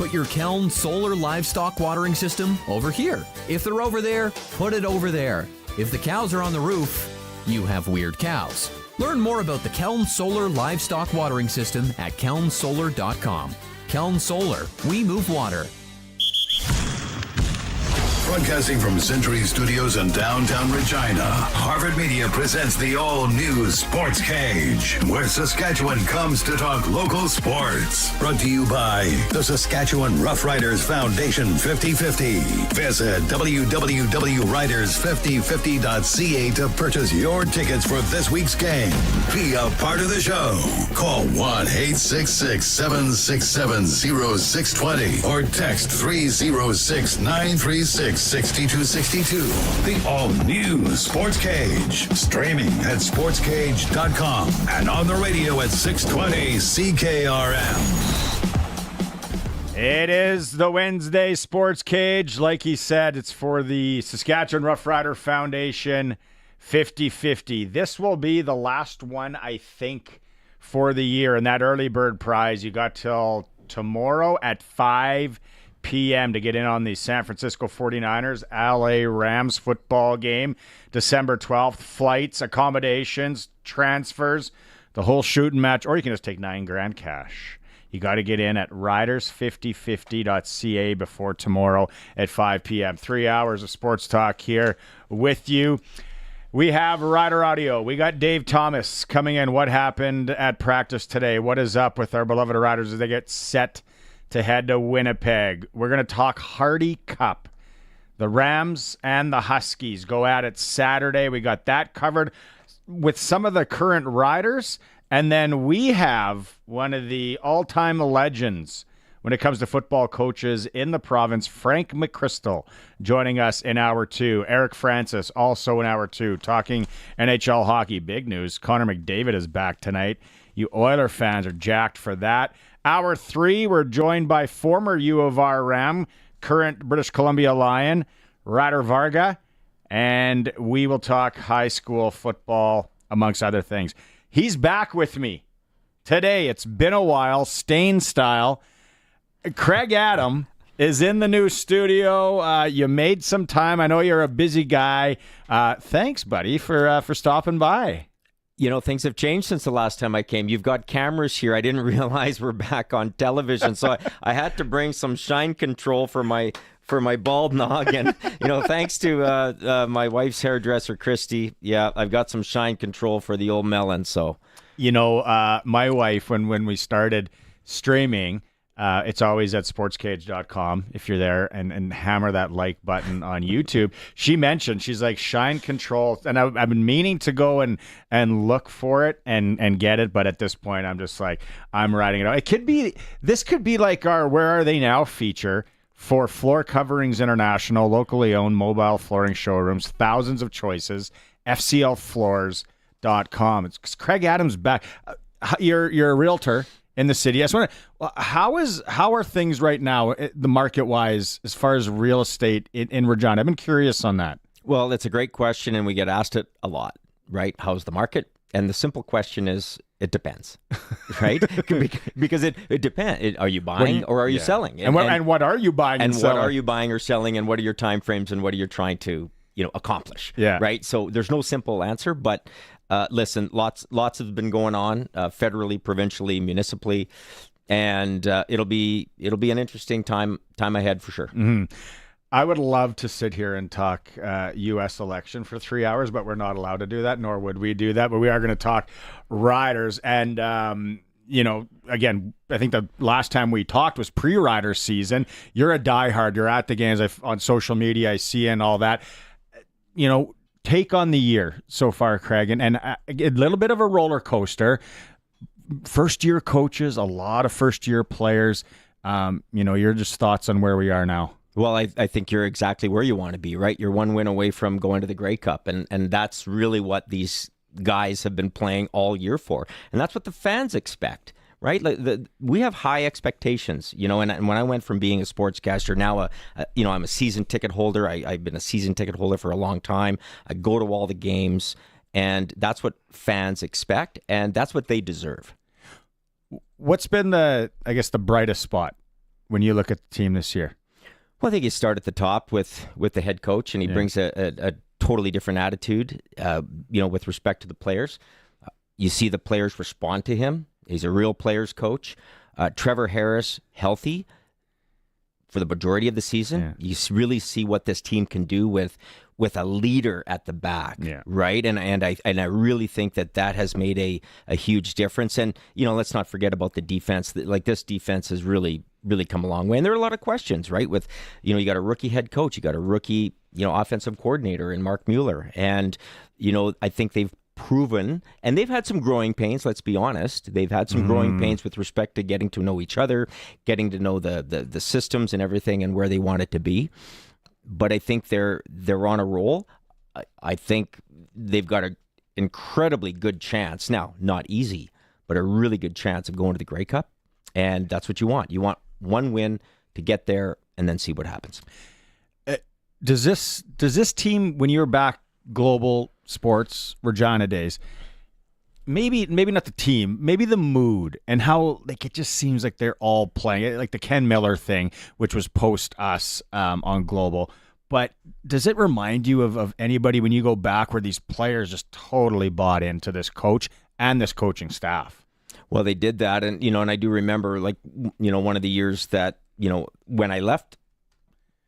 Put your Kelm solar livestock watering system over here. If they're over there, put it over there. If the cows are on the roof, you have weird cows. Learn more about the Kelm solar livestock watering system at kelmsolar.com. Kelm Solar, we move water. Broadcasting from Century Studios in downtown Regina, Harvard Media presents the all-new Sportscage, where Saskatchewan comes to talk local sports. Brought to you by the Saskatchewan Roughriders Foundation 50/50. Visit www.riders5050.ca to purchase your tickets for this week's game. Be a part of the show. Call 1-866-767-0620 or text 306-936. 6262. The all-new Sportscage. Streaming at sportscage.com and on the radio at 620 CKRM. It is the Wednesday Sportscage. Like he said, it's for the Saskatchewan Roughrider Foundation 50/50. This will be the last one, I think, for the year. And that early bird prize, you got till tomorrow at 5 p.m. to get in on the San Francisco 49ers LA Rams football game, December 12th. Flights, accommodations, transfers, the whole shooting match, or you can just take $9,000 cash. You got to get in at riders5050.ca before tomorrow at 5 p.m. 3 hours of sports talk here with you. We have Rider Audio. We got Dave Thomas coming in. What happened at practice today? What is up with our beloved Riders as they get set to head to Winnipeg? We're going to talk Hardy Cup. The Rams and the Huskies go at it Saturday. We got that covered with some of the current riders. And then we have one of the all-time legends when it comes to football coaches in the province, Frank McChrystal, joining us in Hour 2. Eric Francis, also in Hour 2, talking NHL hockey. Big news, Connor McDavid is back tonight. You Oiler fans are jacked for that. Hour 3, we're joined by former U of R Ram, current British Columbia Lion, Ryder Varga, and we will talk high school football, amongst other things. He's back with me today. It's been a while, Stain style. Craig Adam is in the new studio. You made some time. I know you're a busy guy. Thanks, buddy, for stopping by. You know, things have changed since the last time I came. You've got cameras here. I didn't realize we're back on television, so I had to bring some shine control for my bald nog. And, you know, thanks to my wife's hairdresser, Christy, yeah, I've got some shine control for the old melon. So, you know, my wife, when we started streaming, it's always at sportscage.com if you're there and hammer that like button on YouTube. She mentioned, she's like, shine control. And I've been meaning to go and look for it and get it. But at this point, I'm just like, I'm writing it out. This could be like our Where Are They Now feature for Floor Coverings International, locally owned mobile flooring showrooms, thousands of choices, FCLfloors.com. It's Craig Adams back. You're a realtor in the city. I just wonder, how are things right now, the market-wise, as far as real estate in Regina? I've been curious on that. Well, it's a great question, and we get asked it a lot, right? How's the market? And the simple question is, it depends, right? Because it depends. Are you buying or are you selling? And what are you buying and selling? What are you buying or selling? And what are your time frames? And what are you trying to accomplish? Yeah. Right. So there's no simple answer. But listen, lots have been going on federally, provincially, municipally, and it'll be an interesting time ahead for sure. Mm-hmm. I would love to sit here and talk U.S. election for 3 hours, but we're not allowed to do that, nor would we do that. But we are going to talk Riders. And, again, I think the last time we talked was pre-Rider season. You're a diehard. You're at the games on social media. I see and all that. You know, take on the year so far, Craig, and a little bit of a roller coaster. First-year coaches, a lot of first-year players. Your just thoughts on where we are now. Well, I think you're exactly where you want to be, right? You're one win away from going to the Grey Cup, and that's really what these guys have been playing all year for. And that's what the fans expect, right? We have high expectations, and when I went from being a sportscaster, now, I'm a season ticket holder. I've been a season ticket holder for a long time. I go to all the games, and that's what fans expect, and that's what they deserve. What's been the brightest spot when you look at the team this year? Well, I think you start at the top with the head coach, and he brings a totally different attitude, with respect to the players. You see the players respond to him. He's a real players coach. Trevor Harris, healthy for the majority of the season. You really see what this team can do with a leader at the back, right? And I really think that has made a huge difference. And let's not forget about the defense. Like, this defense has really come a long way. And there are a lot of questions, right? With you got a rookie head coach, you got a rookie offensive coordinator in Mark Mueller, and I think they've proven, and they've had some growing pains, let's be honest. They've had some growing pains with respect to getting to know each other, getting to know the systems and everything and where they want it to be. But I think they're on a roll. I think they've got an incredibly good chance, now not easy, but a really good chance of going to the Grey Cup. And that's what you want. You want one win to get there and then see what happens. Does this team, when you're back Global Sports Regina days, maybe not the team, maybe the mood and how, like, it just seems like they're all playing, like the Ken Miller thing, which was post us on Global. But does it remind you of anybody when you go back where these players just totally bought into this coach and this coaching staff? Well, they did that. And, and I do remember, like, one of the years that, when I left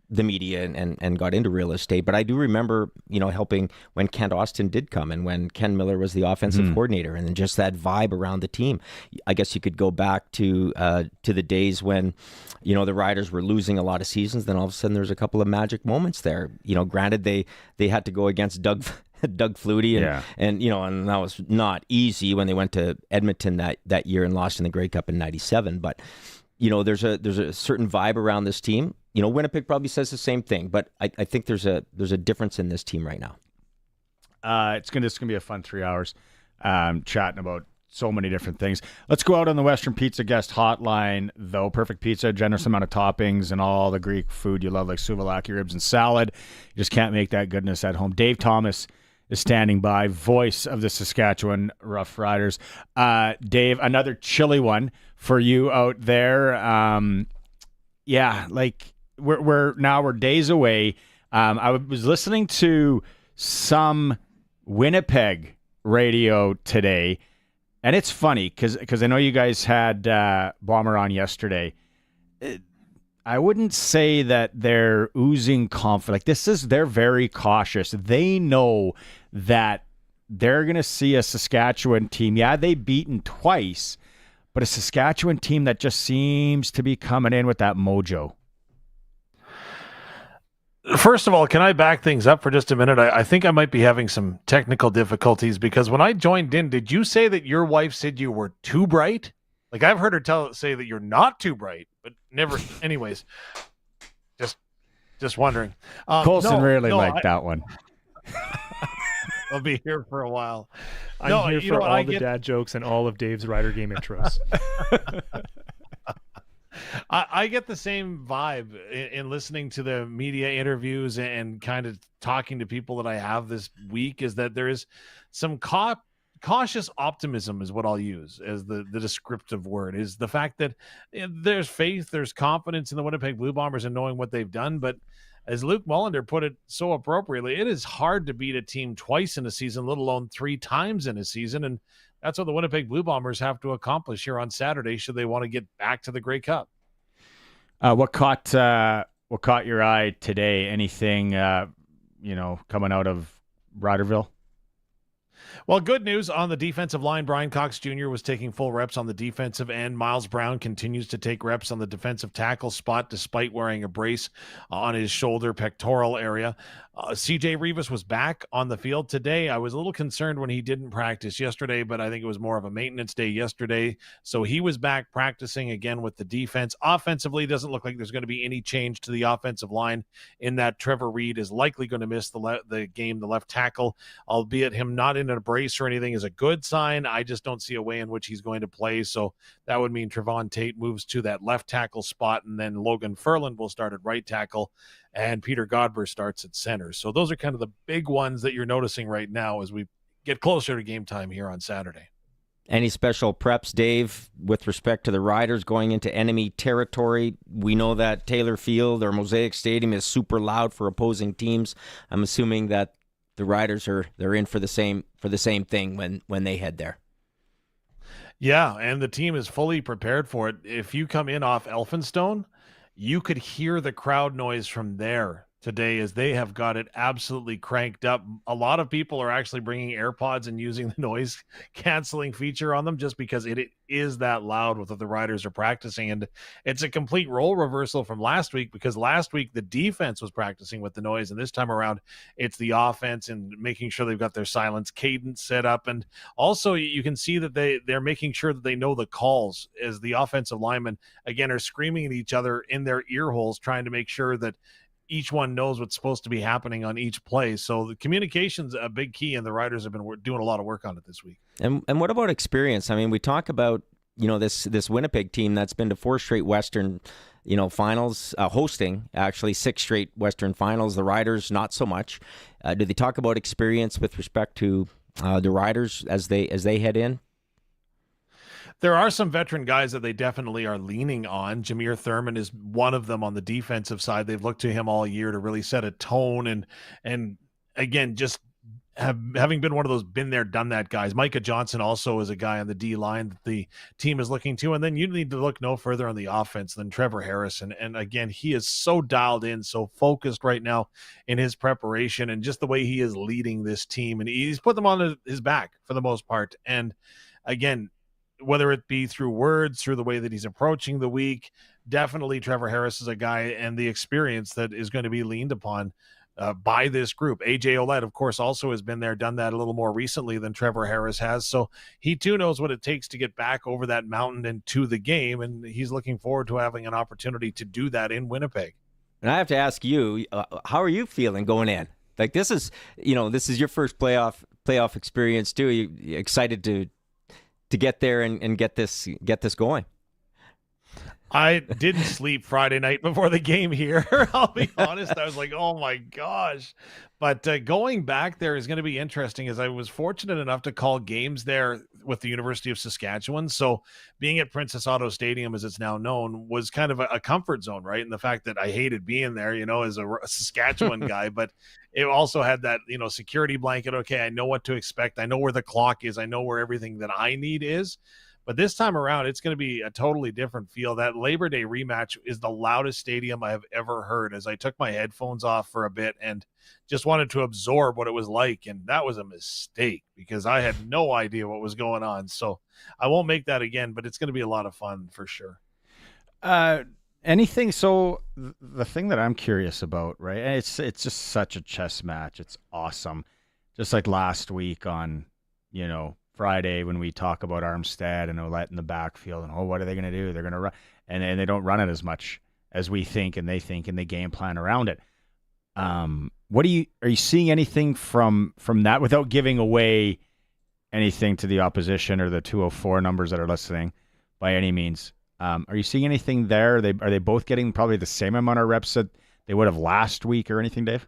the media and got into real estate, but I do remember, helping when Kent Austin did come and when Ken Miller was the offensive coordinator, and then just that vibe around the team. I guess you could go back to the days when, the Riders were losing a lot of seasons. Then all of a sudden there's a couple of magic moments there. Granted they had to go against Doug Flutie and that was not easy when they went to Edmonton that year and lost in the Grey Cup in '97. But there's a certain vibe around this team. Winnipeg probably says the same thing, but I think there's a difference in this team right now. It's gonna be a fun 3 hours chatting about so many different things. Let's go out on the Western Pizza guest hotline, though. Perfect pizza, generous amount of toppings, and all the Greek food you love, like souvlaki ribs and salad. You just can't make that goodness at home. Dave Thomas is standing by, voice of the Saskatchewan Roughriders. Dave, another chilly one for you out there. We're days away. I was listening to some Winnipeg radio today, and it's funny because I know you guys had Bomber on yesterday. I wouldn't say that they're oozing confidence. They're very cautious. They know that they're going to see a Saskatchewan team. Yeah, they've beaten twice, but a Saskatchewan team that just seems to be coming in with that mojo. First of all, can I back things up for just a minute? I think I might be having some technical difficulties because when I joined in, did you say that your wife said you were too bright? Like, I've heard her say that you're not too bright, but never. Anyways, just wondering. Colson liked that one. I'll be here for a while. I'm here for all the dad jokes and all of Dave's Rider Game intros. I get the same vibe in listening to the media interviews and kind of talking to people that I have this week, is that there is some cautious optimism is what I'll use as the descriptive word, is the fact that there's faith, there's confidence in the Winnipeg Blue Bombers and knowing what they've done. But as Luke Mullender put it so appropriately, it is hard to beat a team twice in a season, let alone 3 times in a season. And that's what the Winnipeg Blue Bombers have to accomplish here on Saturday should they want to get back to the Grey Cup. What caught your eye today? Anything coming out of Riderville? Well, good news on the defensive line. Brian Cox Jr. was taking full reps on the defensive end. Miles Brown continues to take reps on the defensive tackle spot despite wearing a brace on his shoulder pectoral area. CJ Rivas was back on the field today. I was a little concerned when he didn't practice yesterday, but I think it was more of a maintenance day yesterday. So he was back practicing again with the defense. Offensively, doesn't look like there's going to be any change to the offensive line in that Trevor Reed is likely going to miss the game, the left tackle, albeit him not in a brace or anything is a good sign. I just don't see a way in which he's going to play. So that would mean Trevon Tate moves to that left tackle spot, and then Logan Ferland will start at right tackle, and Peter Godber starts at center. So those are kind of the big ones that you're noticing right now as we get closer to game time here on Saturday. Any special preps, Dave, with respect to the Riders going into enemy territory? We know that Taylor Field or Mosaic Stadium is super loud for opposing teams. I'm assuming that the Riders they're in for the same thing when they head there. Yeah, and the team is fully prepared for it. If you come in off Elphinstone, you could hear the crowd noise from there today as they have got it absolutely cranked up. A lot of people are actually bringing AirPods and using the noise canceling feature on them just because it is that loud with what the Riders are practicing. And it's a complete role reversal from last week, because last week the defense was practicing with the noise, and this time around it's the offense and making sure they've got their silence cadence set up. And also you can see that they're making sure that they know the calls as the offensive linemen again are screaming at each other in their ear holes, trying to make sure that each one knows what's supposed to be happening on each play. So the communication's a big key, and the Riders have been doing a lot of work on it this week. And what about experience? I mean, we talk about, this Winnipeg team that's been to 4 straight Western, finals, hosting actually 6 straight Western finals. The Riders, not so much. Do they talk about experience with respect to the Riders as they head in? There are some veteran guys that they definitely are leaning on. Jameer Thurman is one of them on the defensive side. They've looked to him all year to really set a tone and again, just having been one of those been there, done that guys. Micah Johnson also is a guy on the D line that the team is looking to. And then you need to look no further on the offense than Trevor Harrison. And again, he is so dialed in, so focused right now in his preparation and just the way he is leading this team. And he's put them on his back for the most part. And again, whether it be through words, through the way that he's approaching the week, definitely Trevor Harris is a guy and the experience that is going to be leaned upon by this group. AJ Ouellette, of course, also has been there, done that a little more recently than Trevor Harris has. So he too knows what it takes to get back over that mountain and to the game. And he's looking forward to having an opportunity to do that in Winnipeg. And I have to ask you, how are you feeling going in? Like this is your first playoff experience too. You excited to get there and get this going? I didn't sleep Friday night before the game here. I'll be honest. I was like, oh my gosh. But going back there is going to be interesting, as I was fortunate enough to call games there with the University of Saskatchewan. So being at Princess Auto Stadium, as it's now known, was kind of a comfort zone, right? And the fact that I hated being there, as a Saskatchewan guy, but it also had that, security blanket. Okay, I know what to expect. I know where the clock is. I know where everything that I need is. But this time around, it's going to be a totally different feel. That Labor Day rematch is the loudest stadium I have ever heard, as I took my headphones off for a bit and just wanted to absorb what it was like. And that was a mistake because I had no idea what was going on. So I won't make that again, but it's going to be a lot of fun for sure. Anything? So the thing that I'm curious about, right? And it's just such a chess match. It's awesome. Just like last week on, Friday when we talk about Armstead and Ouellette in the backfield and what are they going to do? They're going to run, and they don't run it as much as we think, and they think, and they game plan around it. Are you seeing anything from that without giving away anything to the opposition or the 204 numbers that are listening by any means? Are you seeing anything there? Are they both getting probably the same amount of reps that they would have last week or anything, Dave?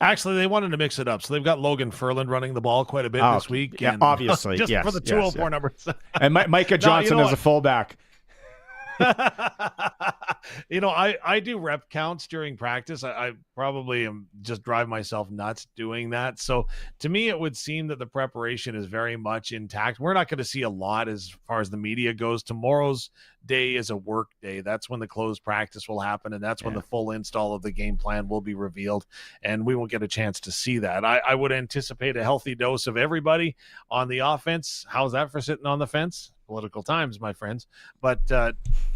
Actually, they wanted to mix it up. So they've got Logan Ferland running the ball quite a bit this week. Yeah, and obviously. just yes, for the 204 numbers. And Micah Johnson as a fullback. I do rep counts during practice. I probably am just drive myself nuts doing that. So to me, it would seem that the preparation is very much intact. We're not going to see a lot as far as the media goes. Tomorrow's day is a work day. That's when the closed practice will happen, and that's when the full install of the game plan will be revealed, and we won't get a chance to see that. I would anticipate a healthy dose of everybody on the offense. How's that for sitting on the fence? Political times, my friends. But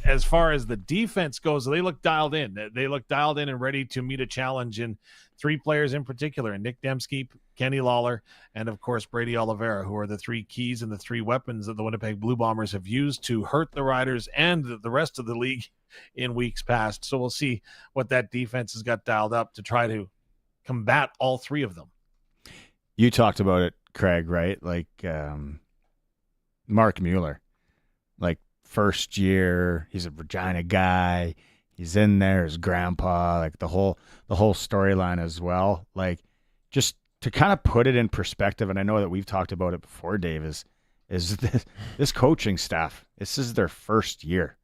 as far as the defense goes, they look dialed in. They look dialed in and ready to meet a challenge in 3 players in particular, Nick Dembski, Kenny Lawler, and of course Brady Oliveira, who are the 3 keys and the 3 weapons that the Winnipeg Blue Bombers have used to hurt the Riders and the rest of the league in weeks past. So we'll see what that defense has got dialed up to try to combat all 3 of them. You talked about it, Craig, right? Like Mark Mueller, like first year, he's a Regina guy. He's in there, his grandpa, like the whole storyline as well. Like just to kind of put it in perspective, and I know that we've talked about it before, Dave, is is this coaching staff. This is their first year.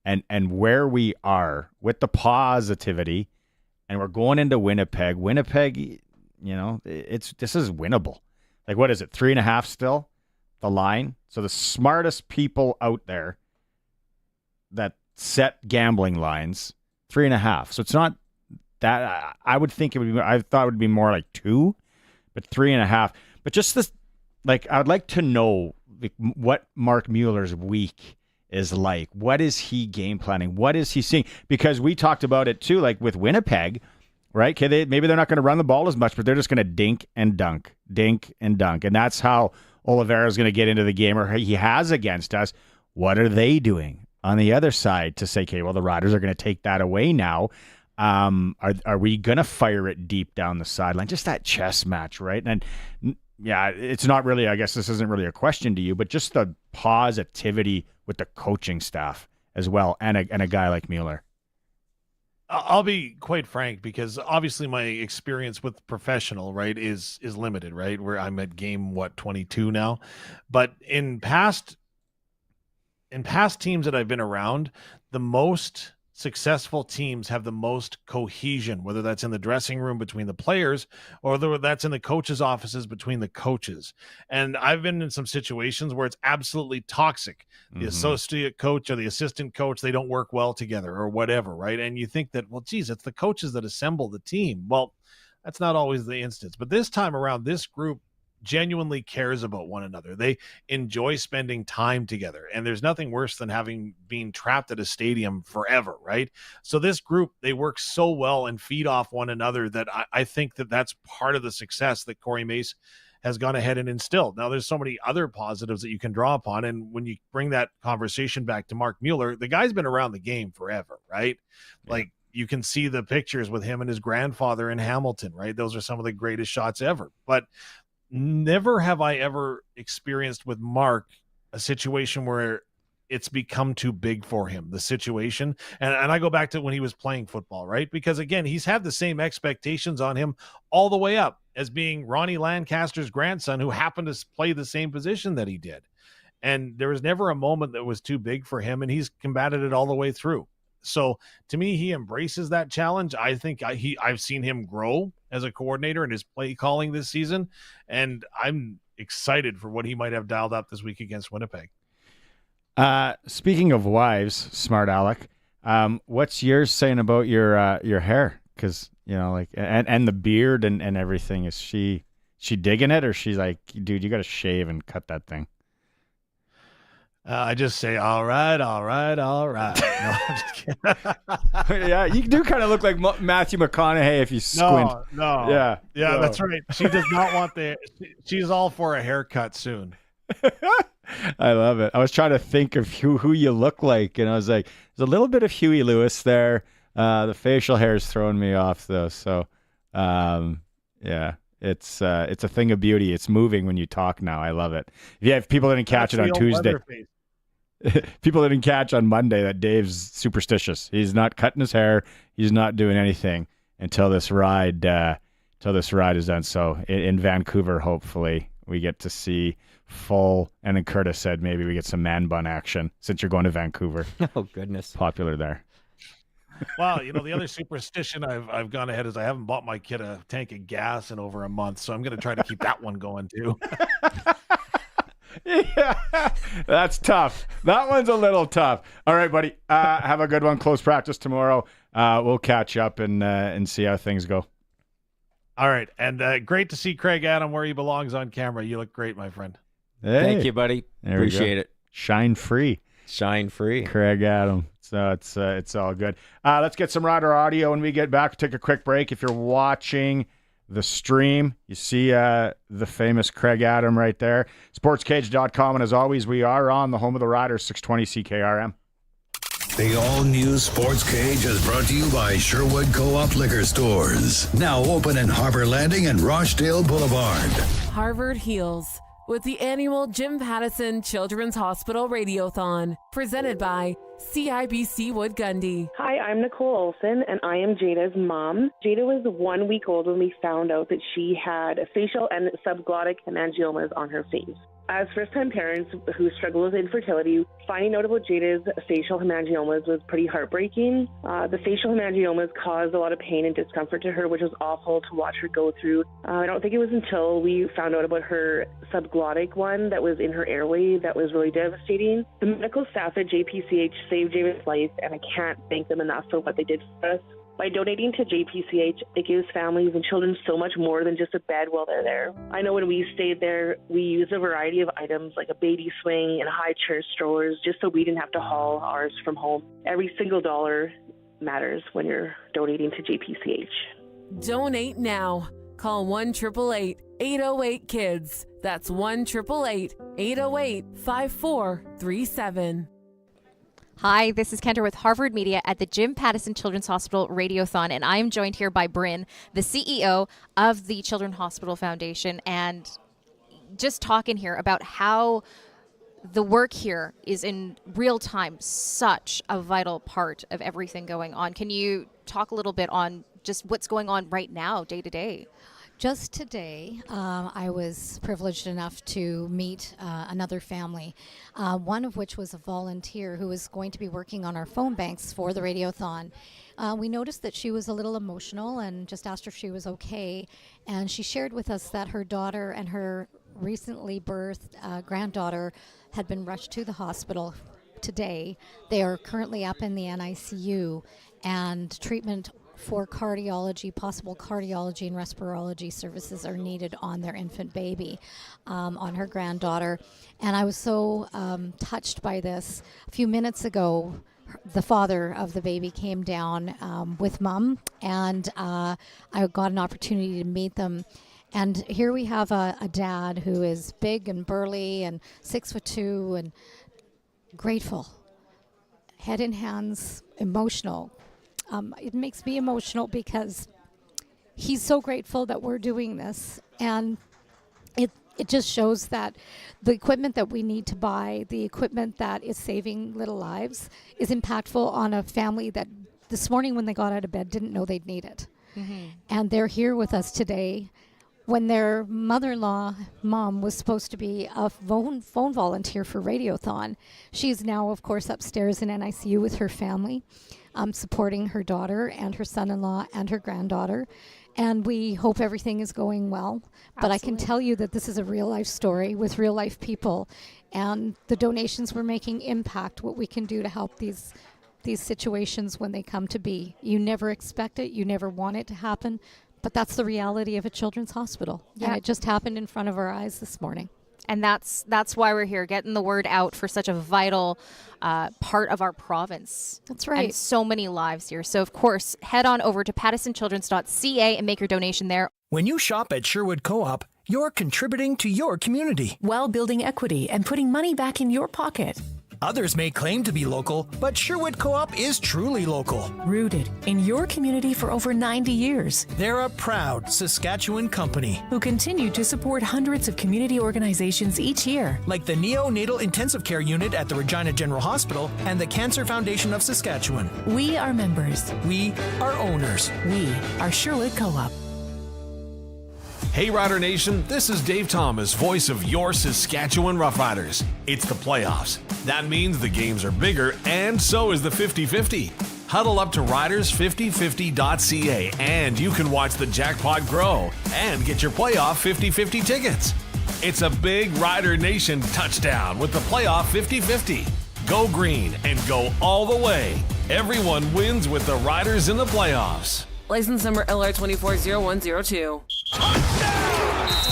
And where we are with the positivity, and we're going into Winnipeg. Winnipeg, this is winnable. Like, what is it, 3.5 still, the line? So the smartest people out there that set gambling lines, 3.5. So it's not that, I would think I thought it would be more like 2, but 3.5. But just this, like, I would like to know what Mark Mueller's week is like. What is he game planning? What is he seeing? Because we talked about it too, like with Winnipeg, right? Okay, maybe they're not going to run the ball as much, but they're just going to dink and dunk. And that's how Oliveira is going to get into the game, or he has against us. What are they doing on the other side to say, okay, well, the Riders are going to take that away now. Are we going to fire it deep down the sideline? Just that chess match, right? And yeah, it's not really, I guess this isn't really a question to you, but just the positivity with the coaching staff as well, and a guy like Mueller. I'll be quite frank, because obviously my experience with professional, right, is limited, right? Where I'm at game 22 now, but in past teams that I've been around, the most successful teams have the most cohesion, whether that's in the dressing room between the players or whether that's in the coaches' offices between the coaches. And I've been in some situations where it's absolutely toxic. The associate coach or the assistant coach, they don't work well together or whatever, right? And you think that, well, geez, it's the coaches that assemble the team. Well, that's not always the instance. But this time around, this group genuinely cares about one another. They enjoy spending time together, and there's nothing worse than having been trapped at a stadium forever, right? So this group, they work so well and feed off one another that I think that that's part of the success that Corey Mace has gone ahead and instilled. Now, there's so many other positives that you can draw upon, and when you bring that conversation back to Mark Mueller, the guy's been around the game forever, right? Yeah. Like, you can see the pictures with him and his grandfather in Hamilton, right? Those are some of the greatest shots ever. But never have I ever experienced with Mark a situation where it's become too big for him, the situation. And I go back to when he was playing football, right? Because again, he's had the same expectations on him all the way up as being Ronnie Lancaster's grandson, who happened to play the same position that he did. And there was never a moment that was too big for him, and he's combated it all the way through. So to me, he embraces that challenge. I think I've seen him grow as a coordinator in his play calling this season, and I'm excited for what he might have dialed up this week against Winnipeg. Speaking of wives, smart Alec, what's yours saying about your hair? Because and the beard and everything. Is she digging it, or she's like, dude, you got to shave and cut that thing? I just say, all right. No, I'm just kidding. Yeah, you do kind of look like Matthew McConaughey if you squint. No. Yeah, that's right. She does not want she's all for a haircut soon. I love it. I was trying to think of who you look like, and I was like, there's a little bit of Huey Lewis there. The facial hair is throwing me off, though. So, yeah. It's a thing of beauty. It's moving when you talk now. I love it. If people didn't catch it on Tuesday, people didn't catch on Monday that Dave's superstitious. He's not cutting his hair. He's not doing anything until this ride is done. So in Vancouver, hopefully we get to see full. And then Curtis said maybe we get some man bun action since you're going to Vancouver. Oh goodness, popular there. Well, the other superstition I've gone ahead is I haven't bought my kid a tank of gas in over a month, so I'm going to try to keep that one going too. Yeah, that's tough. That one's a little tough. All right, buddy. Have a good one. Close practice tomorrow. We'll catch up and see how things go. All right, and great to see Craig Adam where he belongs on camera. You look great, my friend. Hey. Thank you, buddy. Appreciate it. Shine free, Craig Adam. So it's all good. Let's get some Rider audio when we get back. Take a quick break. If you're watching the stream, you see the famous Craig Adam right there. Sportscage.com. And as always, we are on the home of the Riders, 620 CKRM. The all-new Sports Cage is brought to you by Sherwood Co-op Liquor Stores. Now open in Harbor Landing and Rochdale Boulevard. Harvard Heals with the annual Jim Pattison Children's Hospital Radiothon, presented by CIBC Wood Gundy. Hi, I'm Nicole Olson, and I am Jada's mom. Jada was 1 week old when we found out that she had facial and subglottic hemangiomas on her face. As first-time parents who struggle with infertility, finding out about Jada's facial hemangiomas was pretty heartbreaking. The facial hemangiomas caused a lot of pain and discomfort to her, which was awful to watch her go through. I don't think it was until we found out about her subglottic one that was in her airway that was really devastating. The medical staff at JPCH saved Jada's life, and I can't thank them enough for what they did for us. By donating to JPCH, it gives families and children so much more than just a bed while they're there. I know when we stayed there, we used a variety of items like a baby swing and high chair strollers just so we didn't have to haul ours from home. Every single dollar matters when you're donating to JPCH. Donate now. Call 1-888-808-KIDS. That's 1-888-808-5437. Hi, this is Kendra with Harvard Media at the Jim Pattison Children's Hospital Radiothon, and I am joined here by Bryn, the CEO of the Children's Hospital Foundation, and just talking here about how the work here is in real time such a vital part of everything going on. Can you talk a little bit on just what's going on right now, day to day? Just today, I was privileged enough to meet another family, one of which was a volunteer who was going to be working on our phone banks for the Radiothon. We noticed that she was a little emotional and just asked her if she was okay. And she shared with us that her daughter and her recently birthed granddaughter had been rushed to the hospital today. They are currently up in the NICU, and treatment for cardiology, possible cardiology and respirology services are needed on their infant baby, on her granddaughter. And I was so touched by this. A few minutes ago, the father of the baby came down with mom, and I got an opportunity to meet them. And here we have a dad who is big and burly and 6'2" and grateful, head in hands, emotional. It makes me emotional because he's so grateful that we're doing this, and it just shows that the equipment that we need to buy, the equipment that is saving little lives, is impactful on a family that this morning when they got out of bed didn't know they'd need it. Mm-hmm. And they're here with us today when their mother-in-law, mom, was supposed to be a phone volunteer for Radiothon. She's now, of course, upstairs in NICU with her family, supporting her daughter and her son-in-law and her granddaughter. And we hope everything is going well. But I can tell you that this is a real-life story with real-life people. And the donations we're making impact what we can do to help these situations when they come to be. You never expect it. You never want it to happen. But that's the reality of a children's hospital. Yeah. And it just happened in front of our eyes this morning. And that's why we're here, getting the word out for such a vital part of our province. That's right. And so many lives here. So, of course, head on over to pattisonchildrens.ca and make your donation there. When you shop at Sherwood Co-op, you're contributing to your community while building equity and putting money back in your pocket. Others may claim to be local, but Sherwood Co-op is truly local. Rooted in your community for over 90 years. They're a proud Saskatchewan company who continue to support hundreds of community organizations each year. Like the Neonatal Intensive Care Unit at the Regina General Hospital and the Cancer Foundation of Saskatchewan. We are members. We are owners. We are Sherwood Co-op. Hey Rider Nation, this is Dave Thomas, voice of your Saskatchewan Roughriders. It's the playoffs. That means the games are bigger, and so is the 50-50. Huddle up to riders5050.ca and you can watch the jackpot grow and get your playoff 50-50 tickets. It's a big Rider Nation touchdown with the playoff 50-50. Go green and go all the way. Everyone wins with the Riders in the playoffs. License number LR240102.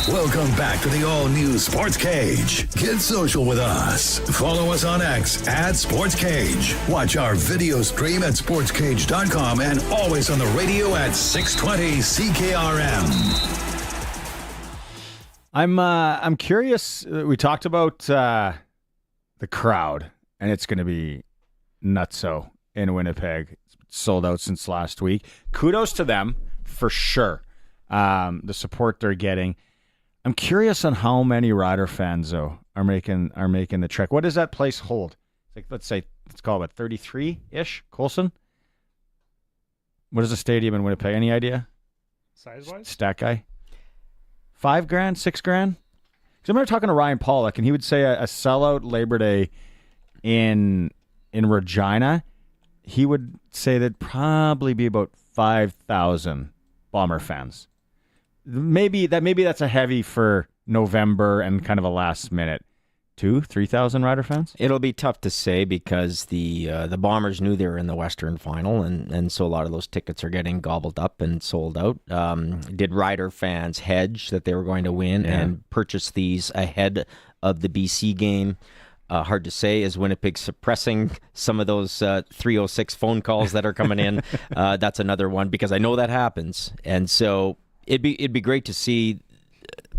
Welcome back to the all-new Sportscage. Get social with us. Follow us on X at Sportscage. Watch our video stream at sportscage.com and always on the radio at 620 CKRM. I'm curious. We talked about the crowd, and it's going to be nutso in Winnipeg. It's sold out since last week. Kudos to them for sure. The support they're getting. I'm curious on how many Rider fans though are making the trek. What does that place hold? Like, let's call it 33-ish. Coulson. What is the stadium in Winnipeg? Any idea? Size-wise? Stat guy. $5,000, $6,000. I remember talking to Ryan Pollock, and he would say a sellout Labor Day in Regina, he would say that'd probably be about 5,000 Bomber fans. Maybe that's a heavy for November and kind of a last minute. 3,000 Rider fans? It'll be tough to say because the Bombers knew they were in the Western Final, and so a lot of those tickets are getting gobbled up and sold out. Did Rider fans hedge that they were going to win and purchase these ahead of the BC game? Hard to say. Is Winnipeg suppressing some of those 306 phone calls that are coming in? That's another one, because I know that happens, and so it'd be great to see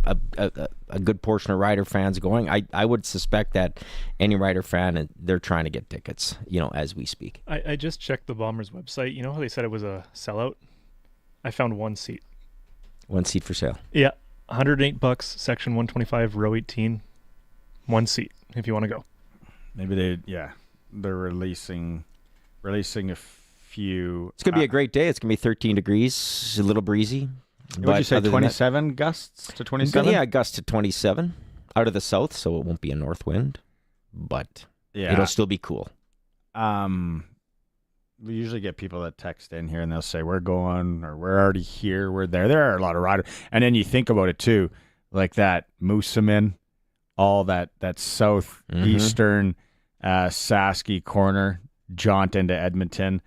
a good portion of Rider fans going. I would suspect that any Rider fan, they're trying to get tickets, as we speak. I just checked the Bombers website. You know how they said it was a sellout? I found one seat. One seat for sale. Yeah, $108, section 125, row 18. One seat if you want to go. Maybe they're releasing a few. It's gonna be a great day. It's gonna be 13 degrees, a little breezy. Would you say 27 gusts to 27? Yeah, gusts to 27 out of the south, so it won't be a north wind, but it'll still be cool. We usually get people that text in here and they'll say, we're going, or we're already here, we're there. There are a lot of riders. And then you think about it too, like that Moosomin, all that southeastern Sasky corner, jaunt into Edmonton,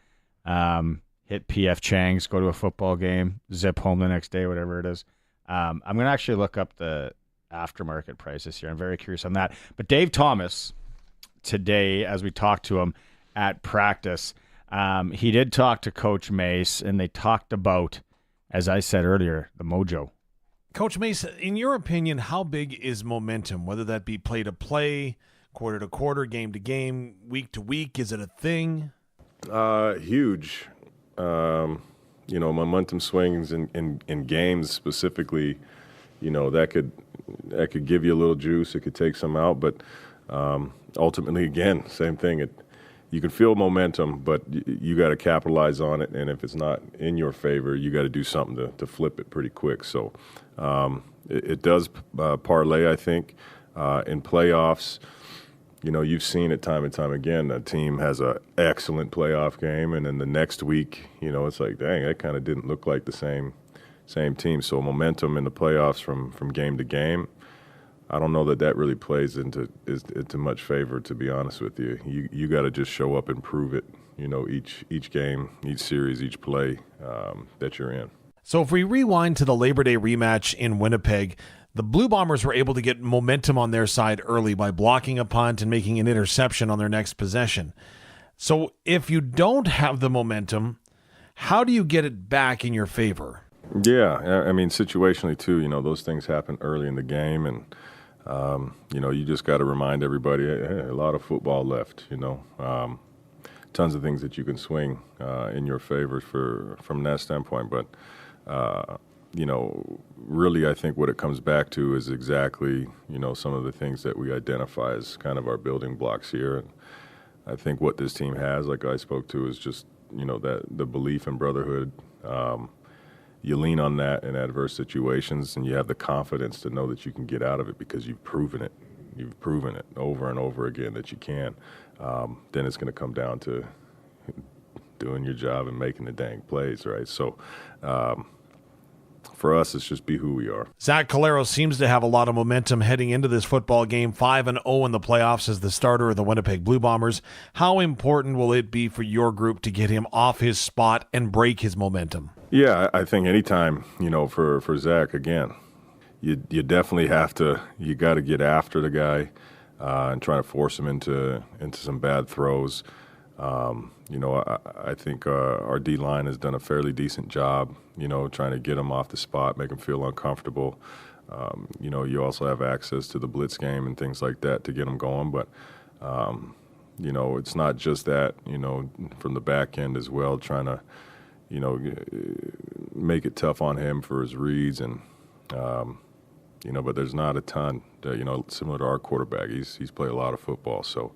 hit PF Chang's, go to a football game, zip home the next day, whatever it is. I'm going to actually look up the aftermarket prices here. I'm very curious on that. But Dave Thomas, today, as we talked to him at practice, he did talk to Coach Mace, and they talked about, as I said earlier, the mojo. Coach Mace, in your opinion, how big is momentum, whether that be play to play, quarter to quarter, game to game, week to week? Is it a thing? Huge. Momentum swings in games specifically, that could give you a little juice. It could take some out, but ultimately, again, same thing. You can feel momentum, but you got to capitalize on it. And if it's not in your favor, you got to do something to flip it pretty quick. So it does parlay, I think, in playoffs. You've seen it time and time again. A team has an excellent playoff game, and then the next week, it's like, dang, that kind of didn't look like the same team. So momentum in the playoffs from game to game, I don't know that really plays into much favor, to be honest with you. You got to just show up and prove it. Each game, each series, each play that you're in. So if we rewind to the Labor Day rematch in Winnipeg, the Blue Bombers were able to get momentum on their side early by blocking a punt and making an interception on their next possession. So if you don't have the momentum, how do you get it back in your favor? Yeah, I mean, situationally too, those things happen early in the game, and you just got to remind everybody, hey, a lot of football left, tons of things that you can swing in your favor from that standpoint. But, really I think what it comes back to is exactly, some of the things that we identify as kind of our building blocks here. And I think what this team has, like I spoke to, is just, that the belief in brotherhood. You lean on that in adverse situations, and you have the confidence to know that you can get out of it because you've proven it. You've proven it over and over again that you can. Then it's going to come down to doing your job and making the dang plays, right? So for us, it's just be who we are. Zach Calero seems to have a lot of momentum heading into this football game, 5-0 in the playoffs as the starter of the Winnipeg Blue Bombers. How important will it be for your group to get him off his spot and break his momentum? Yeah, I think anytime, for Zach, again, you definitely you got to get after the guy and try to force him into some bad throws. I think our D-line has done a fairly decent job, trying to get him off the spot, make him feel uncomfortable. You also have access to the blitz game and things like that to get him going. But, it's not just that, from the back end as well, trying to, make it tough on him for his reads. And, but there's not a ton, similar to our quarterback. He's played a lot of football. So,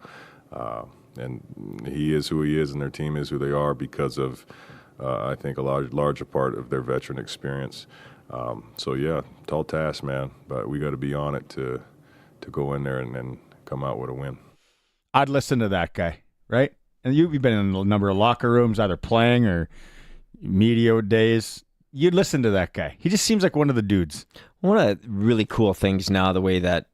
and he is who he is, and their team is who they are because of, I think, a larger part of their veteran experience. So, yeah, tall task, man. But we got to be on it to to go in there and then come out with a win. I'd listen to that guy, right? And you've been in a number of locker rooms, either playing or media days. You'd listen to that guy. He just seems like one of the dudes. One of the really cool things now, the way that,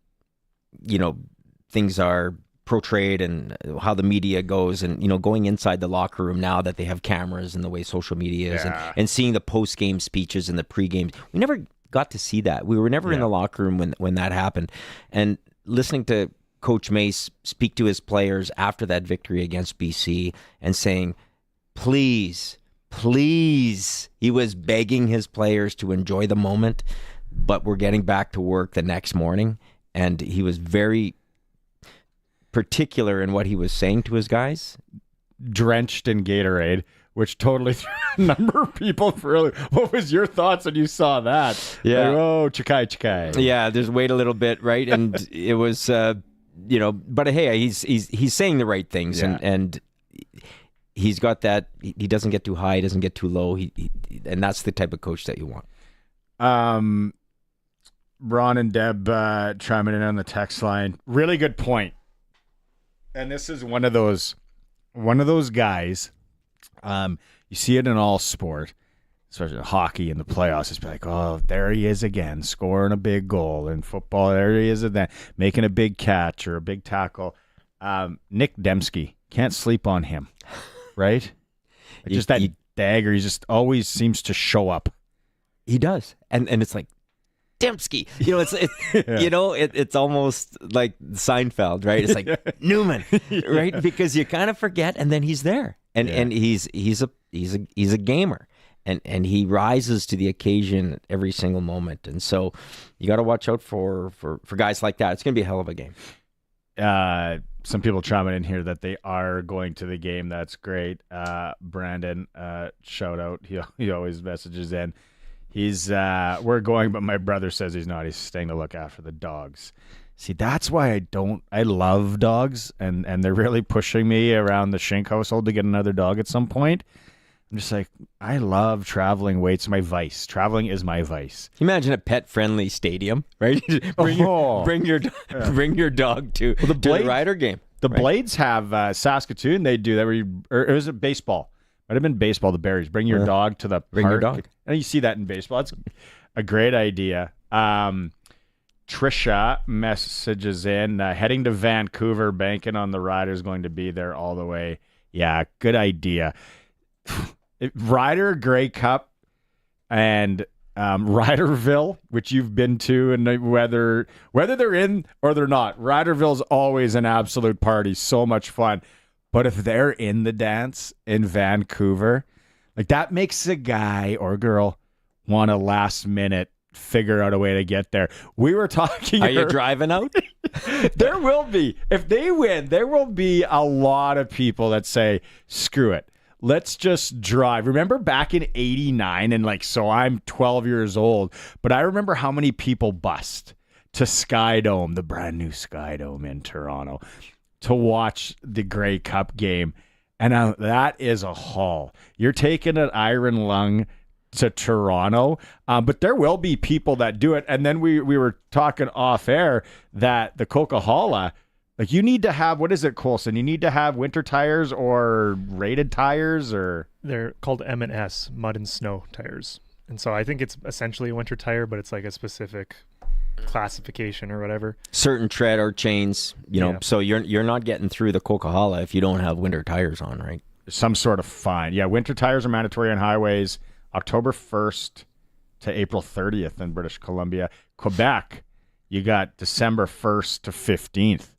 things are portrayed and how the media goes and, going inside the locker room now that they have cameras and the way social media is and seeing the post-game speeches and the pre-game. We never got to see that. We were never in the locker room when that happened. And listening to Coach Mace speak to his players after that victory against BC and saying, please, he was begging his players to enjoy the moment, but we're getting back to work the next morning. And he was very particular in what he was saying to his guys. Drenched in Gatorade, which totally threw a number of people for. What was your thoughts when you saw that? Yeah. Like, oh, chikai. Yeah, there's wait a little bit, right? And it was, but hey, he's saying the right things, and he's got that. He doesn't get too high, he doesn't get too low. And that's the type of coach that you want. Ron and Deb chiming in on the text line. Really good point. And this is one of those guys. You see it in all sport, especially in hockey in the playoffs. It's like, oh, there he is again, scoring a big goal. In football, there he is again, making a big catch or a big tackle. Nick Dembski, can't sleep on him, right? Like just that dagger. He just always seems to show up. He does, and it's like, Dembski. It's almost like Seinfeld, right? It's like Newman, right? Because you kind of forget, and then he's there, and he's a gamer, and he rises to the occasion every single moment, and so you got to watch out for guys like that. It's going to be a hell of a game. Some people chiming in here that they are going to the game. That's great. Brandon, shout out. He always messages in. We're going, but my brother says he's not. He's staying to look after the dogs. See, that's why I love dogs, and they're really pushing me around the Shink household to get another dog at some point. I'm just like, I love traveling. It's my vice. Traveling is my vice. Imagine a pet-friendly stadium, right? bring your dog to the Rider game. The Blades have Saskatoon. They do that. Or is it baseball? Might have been baseball. The Berries. Bring your dog to the Bring park. your dog. And you see that in baseball. That's a great idea. Trisha messages in, heading to Vancouver, banking on the Riders going to be there all the way. Yeah, good idea. Ryder, Grey Cup, and Riderville, which you've been to, and whether they're in or they're not, Riderville's always an absolute party. So much fun. But if they're in the dance in Vancouver, like that makes a guy or girl want to last minute figure out a way to get there. We were talking. Are you driving out? There will be. If they win, there will be a lot of people that say, screw it. Let's just drive. Remember back in 89 and so I'm 12 years old, but I remember how many people bussed to Skydome, the brand new Skydome in Toronto, to watch the Grey Cup game. And that is a haul. You're taking an iron lung to Toronto, but there will be people that do it. And then we were talking off air that the Coca-Cola, you need to have, what is it, Colson? You need to have winter tires or rated tires, or they're called M&S, mud and snow tires. And so I think it's essentially a winter tire, but it's like a specific classification or whatever. Certain tread or chains, so you're not getting through the Coca-Cola if you don't have winter tires on, right? Some sort of fine. Yeah, winter tires are mandatory on highways October 1st to April 30th in British Columbia. Quebec, you got December 1st to 15th.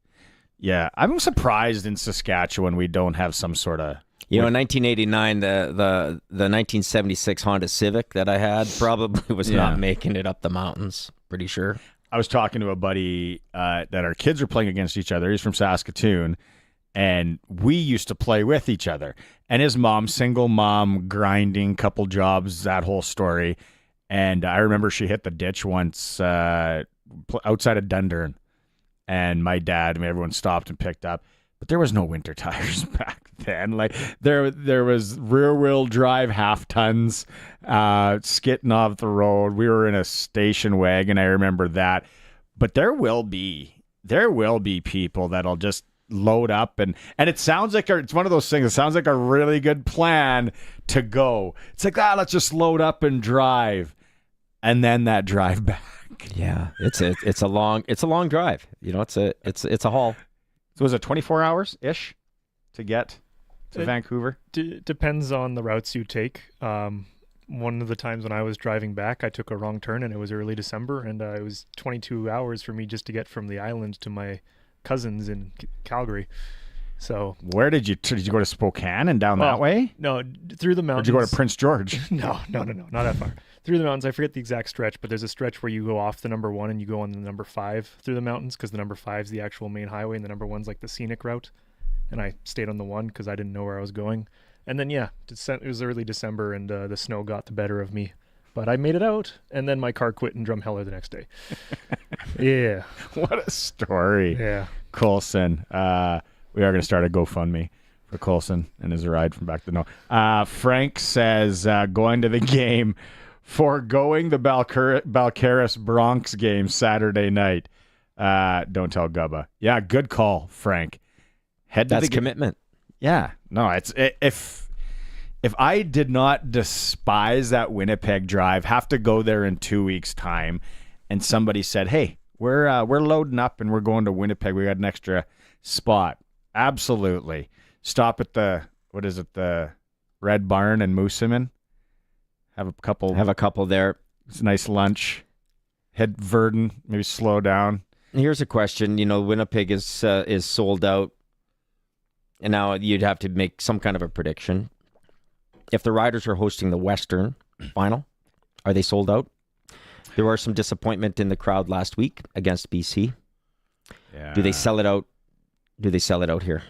Yeah, I'm surprised in Saskatchewan we don't have some sort of... in 1989, the 1976 Honda Civic that I had probably was not making it up the mountains, pretty sure. I was talking to a buddy that our kids were playing against each other. He's from Saskatoon, and we used to play with each other. And his mom, single mom, grinding, couple jobs, that whole story. And I remember she hit the ditch once outside of Dundurn. And my dad, everyone stopped and picked up. But there was no winter tires back then. There was rear-wheel drive half tons skitting off the road. We were in a station wagon. I remember that. But there will be there will be people that'll just load up and it sounds like it's one of those things. It sounds like a really good plan to go. It's like, let's just load up and drive, and then that drive back. Yeah, it's a long drive. It's a haul. So was it 24 hours ish to get to Vancouver? Depends on the routes you take. One of the times when I was driving back, I took a wrong turn, and it was early December, and it was 22 hours for me just to get from the island to my cousins in Calgary. So where did you go to Spokane and down that way? No, through the mountains. Did you go to Prince George? No, not that far. Through the mountains. I forget the exact stretch, but there's a stretch where you go off the number 1 and you go on the number 5 through the mountains, because the number 5 is the actual main highway and the number 1's like the scenic route. And I stayed on the 1 because I didn't know where I was going. And then it was early December, and the snow got the better of me. But I made it out, and then my car quit in Drumheller the next day. Yeah. What a story. Yeah. Coulson. We are going to start a GoFundMe for Coulson and his ride from back to no. Frank says, going to the game, foregoing the Balcarres Bronx game Saturday night. Don't tell Gubba. Yeah, good call, Frank. That's commitment. Yeah. No, if I did not despise that Winnipeg drive, have to go there in 2 weeks' time, and somebody said, "Hey, we're loading up and we're going to Winnipeg. We got an extra spot." Absolutely. Stop at the Red Barn in Moosomin. Have a couple there. It's a nice lunch. Head Verdun, maybe slow down. Here's a question. Winnipeg is sold out. And now you'd have to make some kind of a prediction. If the Riders are hosting the Western final, are they sold out? There was some disappointment in the crowd last week against BC. Yeah. Do they sell it out? Do they sell it out here?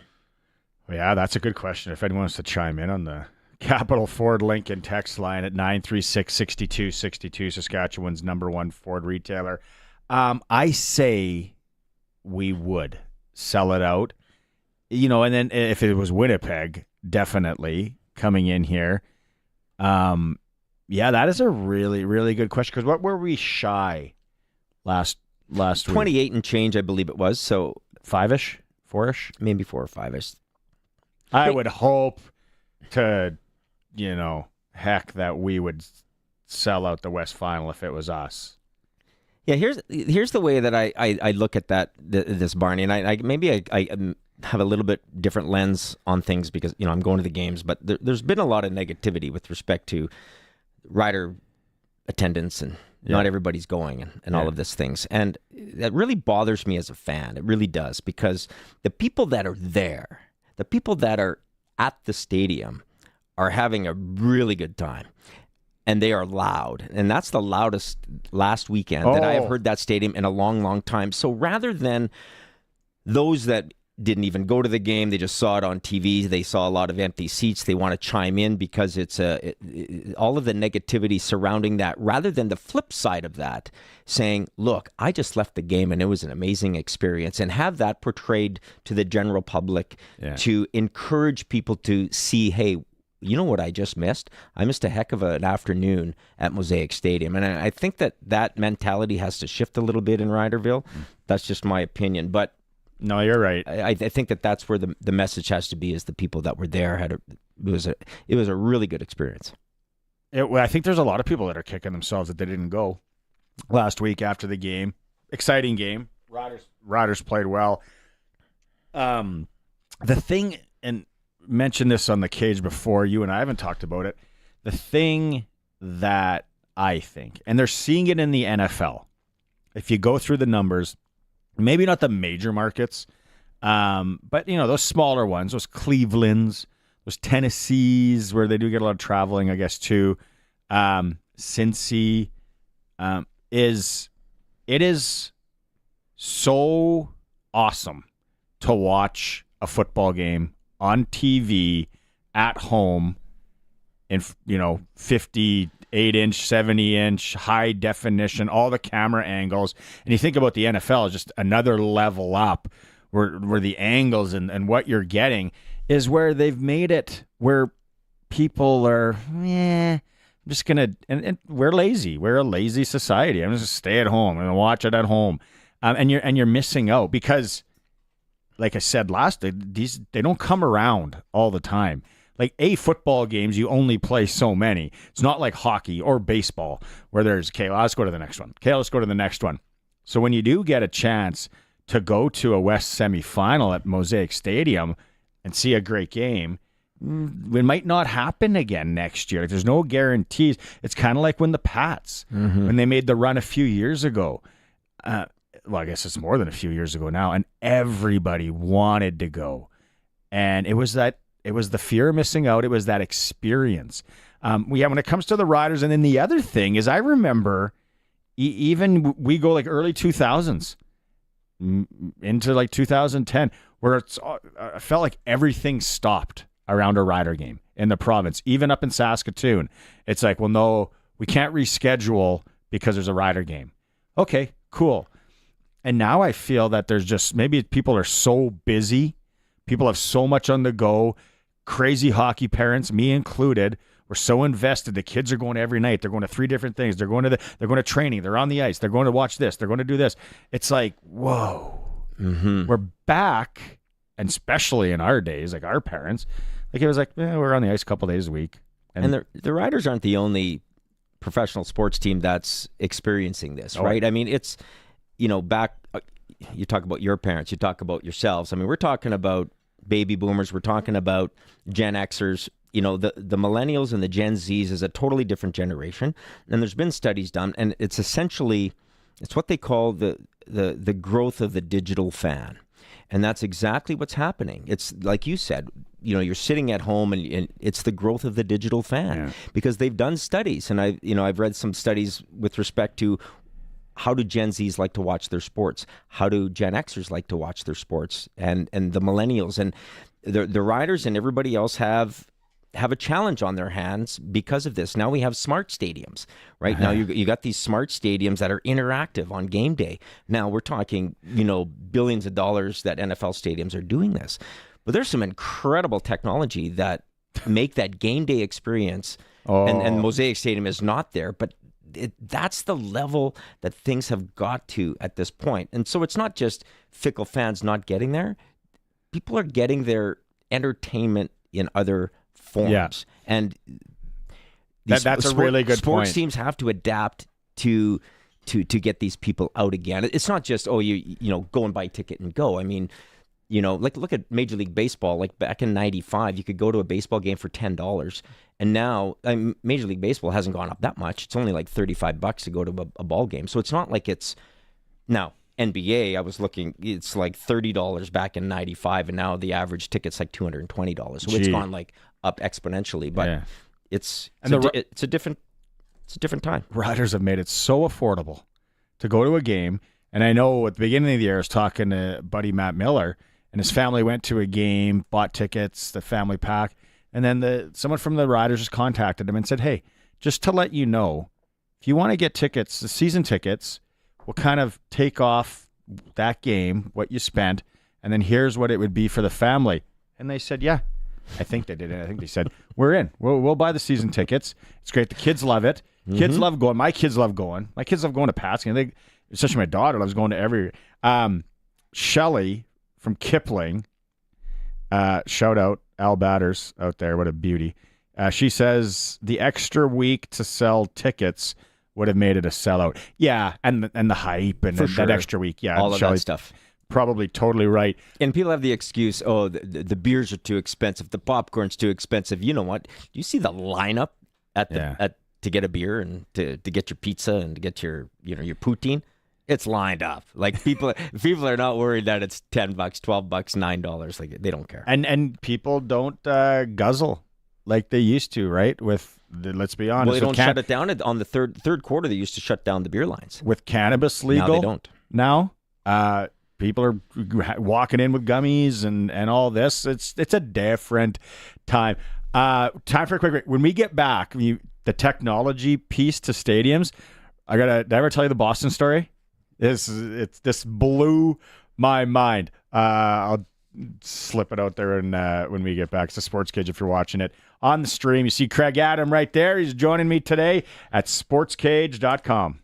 Yeah, that's a good question. If anyone wants to chime in on the Capital Ford Lincoln text line at 936-6262, Saskatchewan's #1 Ford retailer. I say we would sell it out. And then if it was Winnipeg, definitely coming in here. Yeah, that is a really, really good question. Because what were we shy last week? 28 and change, I believe it was. So 5-ish, 4-ish, maybe 4 or 5-ish. I would hope to, heck, that we would sell out the West Final if it was us. Yeah, here's the way that I look at this, Barney, and I have a little bit different lens on things because I'm going to the games, but there's been a lot of negativity with respect to rider attendance and not everybody's going and all of these things, and that really bothers me as a fan. It really does, because the people that are there, the people that are at the stadium, are having a really good time. And they are loud. And that's the loudest last weekend that I have heard that stadium in a long, long time. So rather than those that didn't even go to the game, they just saw it on TV, they saw a lot of empty seats, they want to chime in because it's all of the negativity surrounding that, rather than the flip side of that, saying, look, I just left the game and it was an amazing experience, and have that portrayed to the general public to encourage people to see, hey, you know what I just missed? I missed a heck of an afternoon at Mosaic Stadium. And I think that mentality has to shift a little bit in Riderville. That's just my opinion. But no, you're right. I think that's where the message has to be, is the people that were there it was a really good experience. I think there's a lot of people that are kicking themselves that they didn't go last week after the game. Exciting game. Riders played well. The thing, and mentioned this on the cage before, you and I haven't talked about it. The thing that I think, and they're seeing it in the NFL, if you go through the numbers, maybe not the major markets, but those smaller ones, those Clevelands, those Tennessees, where they do get a lot of traveling, I guess, too. Cincy, it is so awesome to watch a football game on TV at home in 58-inch, 70-inch, high definition, all the camera angles. And you think about the NFL as just another level up, where the angles and what you're getting is where they've made it where people are, I'm just going to, and we're lazy. We're a lazy society. I'm just going to stay at home and watch it at home. and you're missing out because, like I said they don't come around all the time. Like football games, you only play so many. It's not like hockey or baseball where there's, okay, well, let's go to the next one. Okay, let's go to the next one. So when you do get a chance to go to a West semifinal at Mosaic Stadium and see a great game, it might not happen again next year. There's no guarantees. It's kind of like when the Pats, when they made the run a few years ago. Well, I guess it's more than a few years ago now, and everybody wanted to go. And it was the fear of missing out. It was that experience. When it comes to the Riders, and then the other thing is I remember even we go like early 2000s into like 2010 where I felt like everything stopped around a Rider game in the province, even up in Saskatoon. It's like, well, no, we can't reschedule because there's a Rider game. Okay, cool. And now I feel that there's just, maybe people are so busy. People have so much on the go. Crazy hockey parents, me included, we're so invested. The kids are going every night. They're going to 3 different things. They're going to training. They're on the ice. They're going to watch this. They're going to do this. It's like, whoa. We're back, and especially in our days, like our parents, like it was like, we're on the ice a couple days a week. And the Riders aren't the only professional sports team that's experiencing this, right? I mean, it's, back, you talk about your parents, you talk about yourselves. I mean, we're talking about baby boomers, we're talking about Gen Xers. The millennials and the Gen Zs is a totally different generation. And there's been studies done, and it's essentially, it's what they call the growth of the digital fan. And that's exactly what's happening. It's like you said, you're sitting at home and it's the growth of the digital fan because they've done studies. And I've read some studies with respect to how do Gen Zs like to watch their sports? How do Gen Xers like to watch their sports? And the millennials and the Riders and everybody else have a challenge on their hands because of this. Now we have smart stadiums, right? Now you got these smart stadiums that are interactive on game day. Now we're talking, billions of dollars that NFL stadiums are doing this. But there's some incredible technology that make that game day experience. And Mosaic Stadium is not there, but that's the level that things have got to at this point. And so it's not just fickle fans not getting there. People are getting their entertainment in other forms. And that's a really good point. Sports teams have to adapt to get these people out again. It's not just, you go and buy a ticket and go. I mean, like look at Major League Baseball. Like back in '95, you could go to a baseball game for $10. And now Major League Baseball hasn't gone up that much. It's only like $35 to go to a ball game. So it's not like it's now NBA. I was looking, it's like $30 back in '95, and now the average ticket's like $220. So it's gone like up exponentially. But it's a different time. Riders have made it so affordable to go to a game. And I know at the beginning of the year, I was talking to buddy Matt Miller, and his family went to a game, bought tickets, the family pack. And then someone from the Riders just contacted him and said, hey, just to let you know, if you want to get tickets, the season tickets, we'll kind of take off that game, what you spent, and then here's what it would be for the family. And they said, yeah. I think they did it. I think they said, we're in. We'll buy the season tickets. It's great. The kids love it. Kids love going. My kids love going. My kids love going to Pats. Especially my daughter loves going to every. Shelly from Kipling, shout out Al Batters out there. What a beauty. She says the extra week to sell tickets would have made it a sellout. Yeah, and the hype and that extra week. Yeah, all of that stuff. Probably totally right. And people have the excuse, the beers are too expensive, the popcorn's too expensive. You know what? You see the lineup to get a beer and to get your pizza and to get your your poutine. It's lined up. Like people are not worried that it's $10, $12, $9. Like they don't care. And people don't guzzle like they used to, right? Let's be honest. Well, they don't shut it down on the third quarter. They used to shut down the beer lines. With cannabis legal, now they don't. Now, people are walking in with gummies and all this. It's a different time. Time for a quick break. When we get back, the technology piece to stadiums. Did I ever tell you the Boston story? This blew my mind. I'll slip it out there when we get back. It's the Sportscage if you're watching it on the stream. You see Craig Adam right there. He's joining me today at sportscage.com.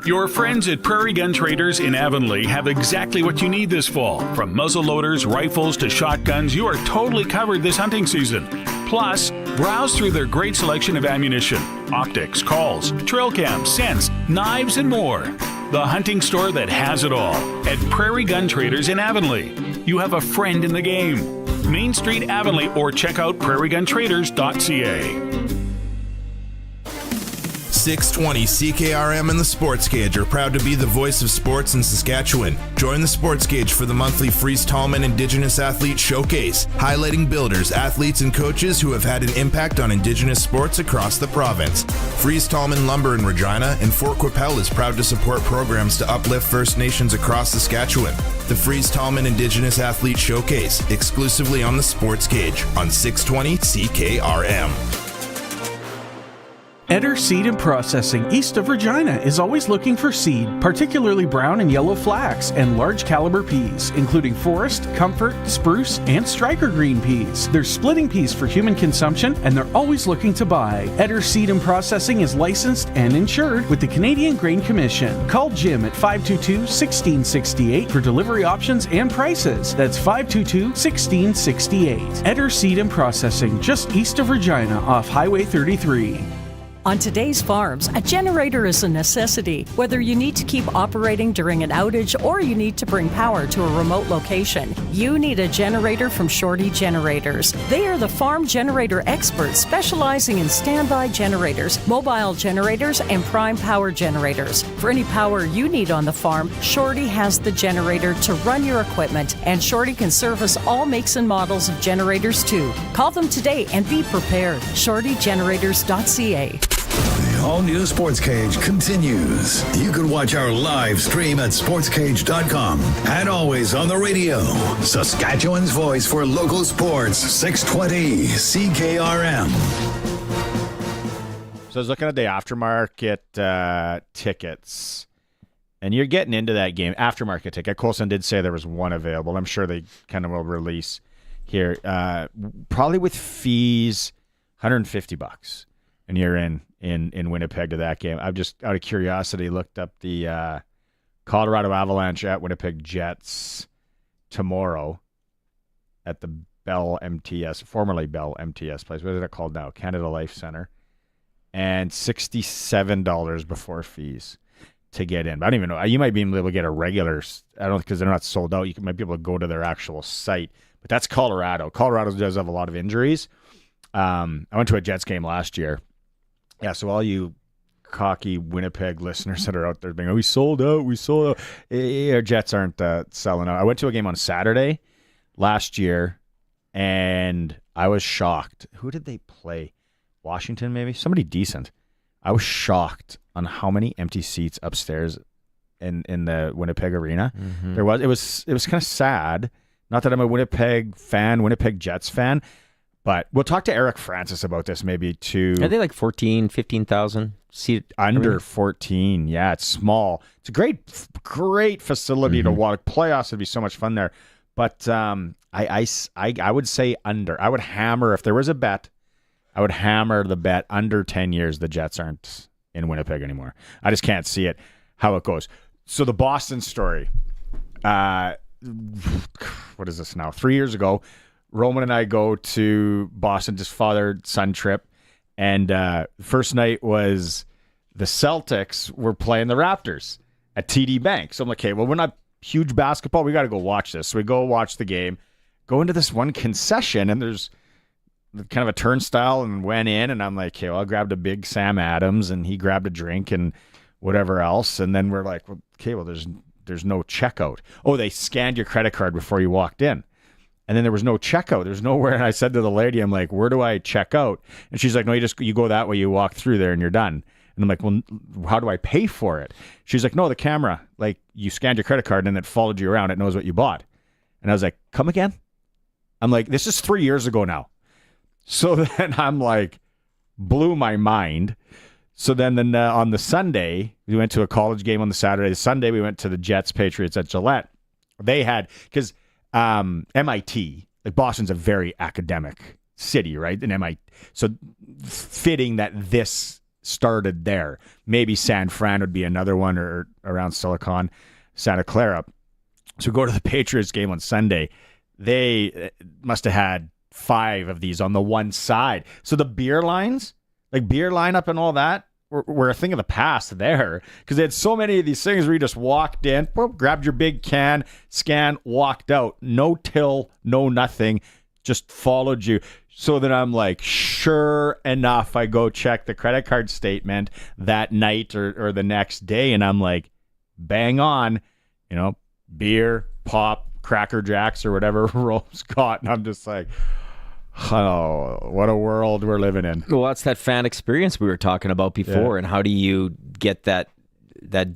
Your friends at Prairie Gun Traders in Avonlea have exactly what you need this fall. From muzzle loaders, rifles to shotguns, you are totally covered this hunting season. Plus, browse through their great selection of ammunition, optics, calls, trail cams, scents, knives, and more. The hunting store that has it all. At Prairie Gun Traders in Avonlea. You have a friend in the game. Main Street, Avonlea, or check out prairieguntraders.ca. 620 CKRM and the Sportscage are proud to be the voice of sports in Saskatchewan. Join the Sportscage for the monthly Fries Tallman Indigenous Athlete Showcase, highlighting builders, athletes, and coaches who have had an impact on Indigenous sports across the province. Fries Tallman Lumber in Regina and Fort Qu'Appelle is proud to support programs to uplift First Nations across Saskatchewan. The Fries Tallman Indigenous Athlete Showcase, exclusively on the Sportscage on 620 CKRM. Eder Seed and Processing east of Regina is always looking for seed, particularly brown and yellow flax and large caliber peas, including Forest, Comfort, Spruce, and Striker green peas. They're splitting peas for human consumption and they're always looking to buy. Eder Seed and Processing is licensed and insured with the Canadian Grain Commission. Call Jim at 522-1668 for delivery options and prices. That's 522-1668. Eder Seed and Processing, just east of Regina off Highway 33. On today's farms, a generator is a necessity. Whether you need to keep operating during an outage or you need to bring power to a remote location, you need a generator from Shorty Generators. They are the farm generator experts specializing in standby generators, mobile generators, and prime power generators. For any power you need on the farm, Shorty has the generator to run your equipment, and Shorty can service all makes and models of generators too. Call them today and be prepared. ShortyGenerators.ca. The all-new Sports Cage continues. You can watch our live stream at sportscage.com and always on the radio. Saskatchewan's voice for local sports, 620 CKRM. So I was looking at the aftermarket tickets, and you're getting into that game. Aftermarket ticket. Colson did say there was one available. I'm sure they kind of will release here. Probably with fees, $150. And you're in Winnipeg to that game. I've just, out of curiosity, looked up the Colorado Avalanche at Winnipeg Jets tomorrow at the Bell MTS, formerly Bell MTS place. What is it called now? Canada Life Center. And $67 before fees to get in. But I don't even know. You might be able to get a regular, I don't, because they're not sold out. You might be able to go to their actual site. But that's Colorado. Colorado does have a lot of injuries. I went to a Jets game last year. Yeah, so all you cocky Winnipeg listeners that are out there being, oh, we sold out. Our Jets aren't selling out. I went to a game on Saturday last year, and I was shocked. Who did they play? Washington, maybe? Somebody decent. I was shocked on how many empty seats upstairs in the Winnipeg arena. Mm-hmm. It was kind of sad. Not that I'm a Winnipeg Jets fan, but we'll talk to Eric Francis about this maybe too. Are they like 14, 15,000 seat? Under 14. Yeah, it's small. It's a great facility to watch. Playoffs would be so much fun there. But I would say under. I would hammer, if there was a bet, I would hammer the bet under 10 years the Jets aren't in Winnipeg anymore. I just can't see it, how it goes. So the Boston story. What is this now? 3 years ago, Roman and I go to Boston, just father-son trip, and first night was the Celtics were playing the Raptors at TD Bank. So I'm like, okay, well, we're not huge basketball. We got to go watch this. So we go watch the game, go into this one concession, and there's kind of a turnstile, and went in, and I'm like, okay, well, I grabbed a big Sam Adams, and he grabbed a drink and whatever else, and then we're like, well, okay, well, there's no checkout. Oh, they scanned your credit card before you walked in. And then there was no checkout. There's nowhere. And I said to the lady, I'm like, where do I check out? And she's like, no, you go that way. You walk through there and you're done. And I'm like, well, how do I pay for it? She's like, no, the camera, like you scanned your credit card and it followed you around. It knows what you bought. And I was like, come again? I'm like, this is 3 years ago now. So then I'm like, blew my mind. So then on the Sunday, we went to a college game on the Saturday. The Sunday, we went to the Jets Patriots at Gillette. They had, because MIT, like Boston's a very academic city, right? And MIT, so fitting that this started there. Maybe San Fran would be another one, or around Silicon, Santa Clara. So go to the Patriots game on Sunday. They must have had 5 of these on the one side. So the beer lines, like beer lineup and all that, were a thing of the past there, because they had so many of these things where you just walked in, boop, grabbed your big can, scan, walked out. No till, no nothing, just followed you. So then I'm like, sure enough, I go check the credit card statement that night or the next day, and I'm like, bang on, beer, pop, Cracker Jacks or whatever Rome's got. And I'm just like, oh, what a world we're living in. Well, that's that fan experience we were talking about before. And how do you get that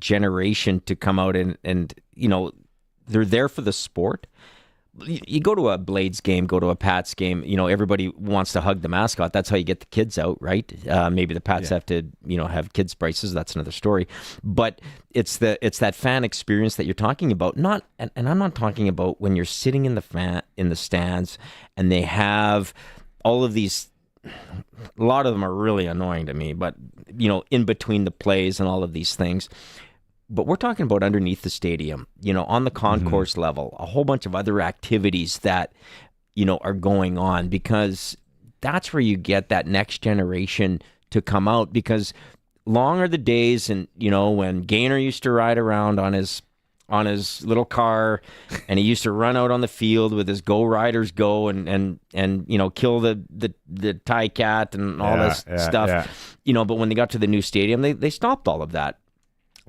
generation to come out and they're there for the sport. You go to a Blades game, go to a Pats game, everybody wants to hug the mascot. That's how you get the kids out, right? Maybe the Pats have to, have kids' prices. That's another story. But it's that fan experience that you're talking about. And I'm not talking about when you're sitting in the stands and they have all of these. A lot of them are really annoying to me, but in between the plays and all of these things. But we're talking about underneath the stadium, on the concourse level, a whole bunch of other activities that, are going on, because that's where you get that next generation to come out. Because long are the days, and, when Gaynor used to ride around on his little car and he used to run out on the field with his Go Riders Go and kill the Tie Cat and all this stuff, but when they got to the new stadium, they stopped all of that.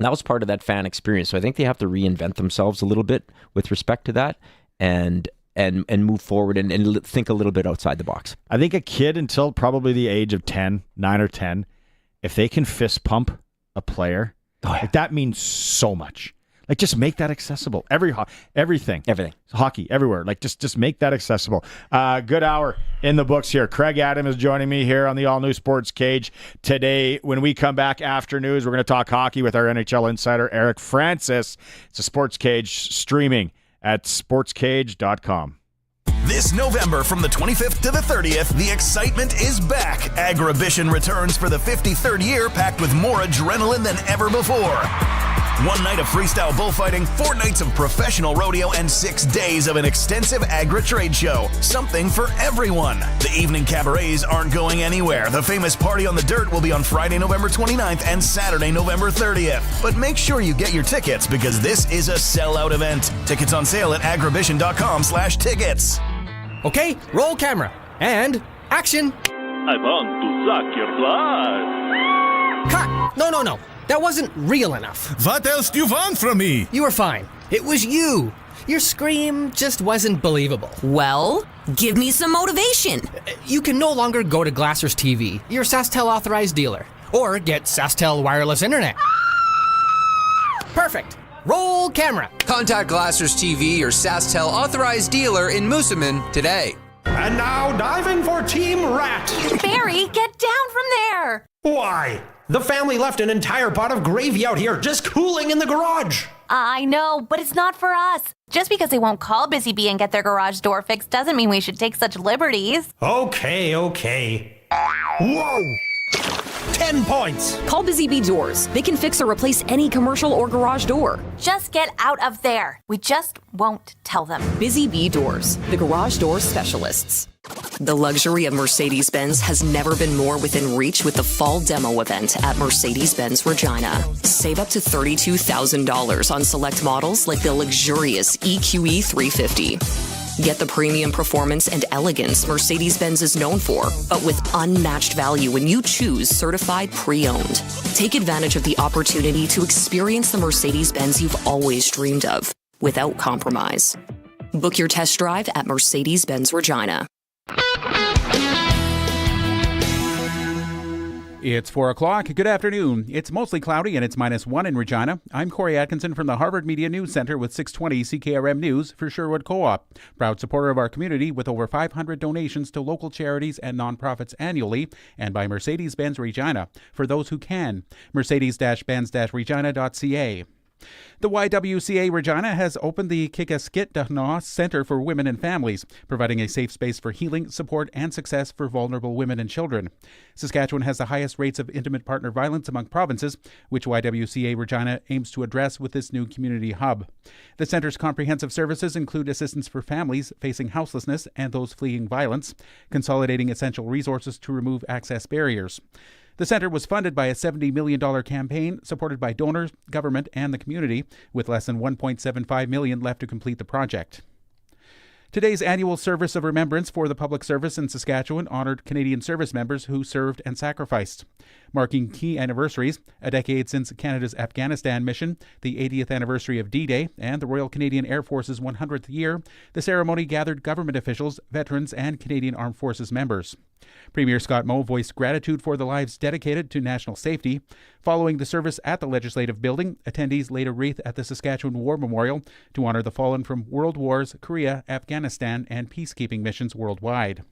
That was part of that fan experience. So I think they have to reinvent themselves a little bit with respect to that and move forward and think a little bit outside the box. I think a kid until probably the age of 9 or 10, if they can fist pump a player, like that means so much. Like, just make that accessible. Everything. Hockey, everywhere. Like, just make that accessible. Good hour in the books here. Craig Adam is joining me here on the all-new Sports Cage today. When we come back after news, we're going to talk hockey with our NHL insider, Eric Francis. It's a Sports Cage streaming at sportscage.com. This November, from the 25th to the 30th, the excitement is back. Agribition returns for the 53rd year, packed with more adrenaline than ever before. 1 night of freestyle bullfighting, 4 nights of professional rodeo, and 6 days of an extensive agri-trade show. Something for everyone. The evening cabarets aren't going anywhere. The famous Party on the Dirt will be on Friday, November 29th and Saturday, November 30th. But make sure you get your tickets, because this is a sellout event. Tickets on sale at agribition.com/tickets. Okay, roll camera. And action. I want to suck your blood. Cut! No. That wasn't real enough. What else do you want from me? You were fine. It was you. Your scream just wasn't believable. Well, give me some motivation. You can no longer go to Glassers TV, your SaskTel authorized dealer, or get SaskTel wireless internet. Perfect. Roll camera. Contact Glassers TV, your SaskTel authorized dealer in Moosomin today. And now diving for Team Rat. Barry, get down from there. Why? The family left an entire pot of gravy out here just cooling in the garage. I know, but it's not for us. Just because they won't call Busy Bee and get their garage door fixed doesn't mean we should take such liberties. Okay. Whoa! 10 points. Call Busy Bee Doors. They can fix or replace any commercial or garage door. Just get out of there. We just won't tell them. Busy Bee Doors, the garage door specialists. The luxury of Mercedes-Benz has never been more within reach with the fall demo event at Mercedes-Benz Regina. Save up to $32,000 on select models like the luxurious EQE 350. Get the premium performance and elegance Mercedes-Benz is known for, but with unmatched value when you choose certified pre-owned. Take advantage of the opportunity to experience the Mercedes-Benz you've always dreamed of, without compromise. Book your test drive at Mercedes-Benz Regina. It's 4 o'clock. Good afternoon. It's mostly cloudy and it's -1 in Regina. I'm Corey Atkinson from the Harvard Media News Center with 620 CKRM News for Sherwood Co-op. Proud supporter of our community with over 500 donations to local charities and nonprofits annually, and by Mercedes-Benz Regina. For those who can, Mercedes-Benz-Regina.ca. The YWCA Regina has opened the Kikaskit Center for Women and Families, providing a safe space for healing, support, and success for vulnerable women and children. Saskatchewan has the highest rates of intimate partner violence among provinces, which YWCA Regina aims to address with this new community hub. The center's comprehensive services include assistance for families facing houselessness and those fleeing violence, consolidating essential resources to remove access barriers. The center was funded by a $70 million campaign supported by donors, government, and the community, with less than $1.75 million left to complete the project. Today's annual Service of Remembrance for the Public Service in Saskatchewan honored Canadian service members who served and sacrificed. Marking key anniversaries, a decade since Canada's Afghanistan mission, the 80th anniversary of D-Day, and the Royal Canadian Air Force's 100th year, the ceremony gathered government officials, veterans, and Canadian Armed Forces members. Premier Scott Moe voiced gratitude for the lives dedicated to national safety. Following the service at the Legislative Building, attendees laid a wreath at the Saskatchewan War Memorial to honor the fallen from World Wars, Korea, Afghanistan, and peacekeeping missions worldwide.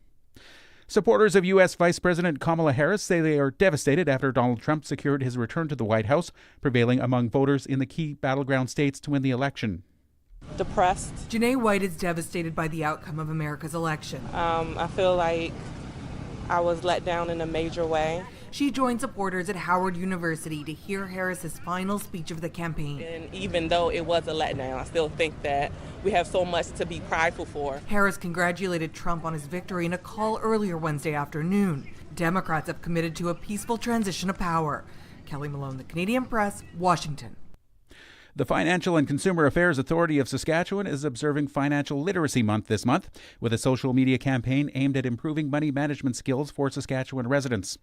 Supporters of U.S. Vice President Kamala Harris say they are devastated after Donald Trump secured his return to the White House, prevailing among voters in the key battleground states to win the election. Depressed. Janae White is devastated by the outcome of America's election. I feel like I was let down in a major way. She joined supporters at Howard University to hear Harris's final speech of the campaign. And even though it was a letdown, I still think that we have so much to be prideful for. Harris congratulated Trump on his victory in a call earlier Wednesday afternoon. Democrats have committed to a peaceful transition of power. Kelly Malone, The Canadian Press, Washington. The Financial and Consumer Affairs Authority of Saskatchewan is observing Financial Literacy Month this month with a social media campaign aimed at improving money management skills for Saskatchewan residents.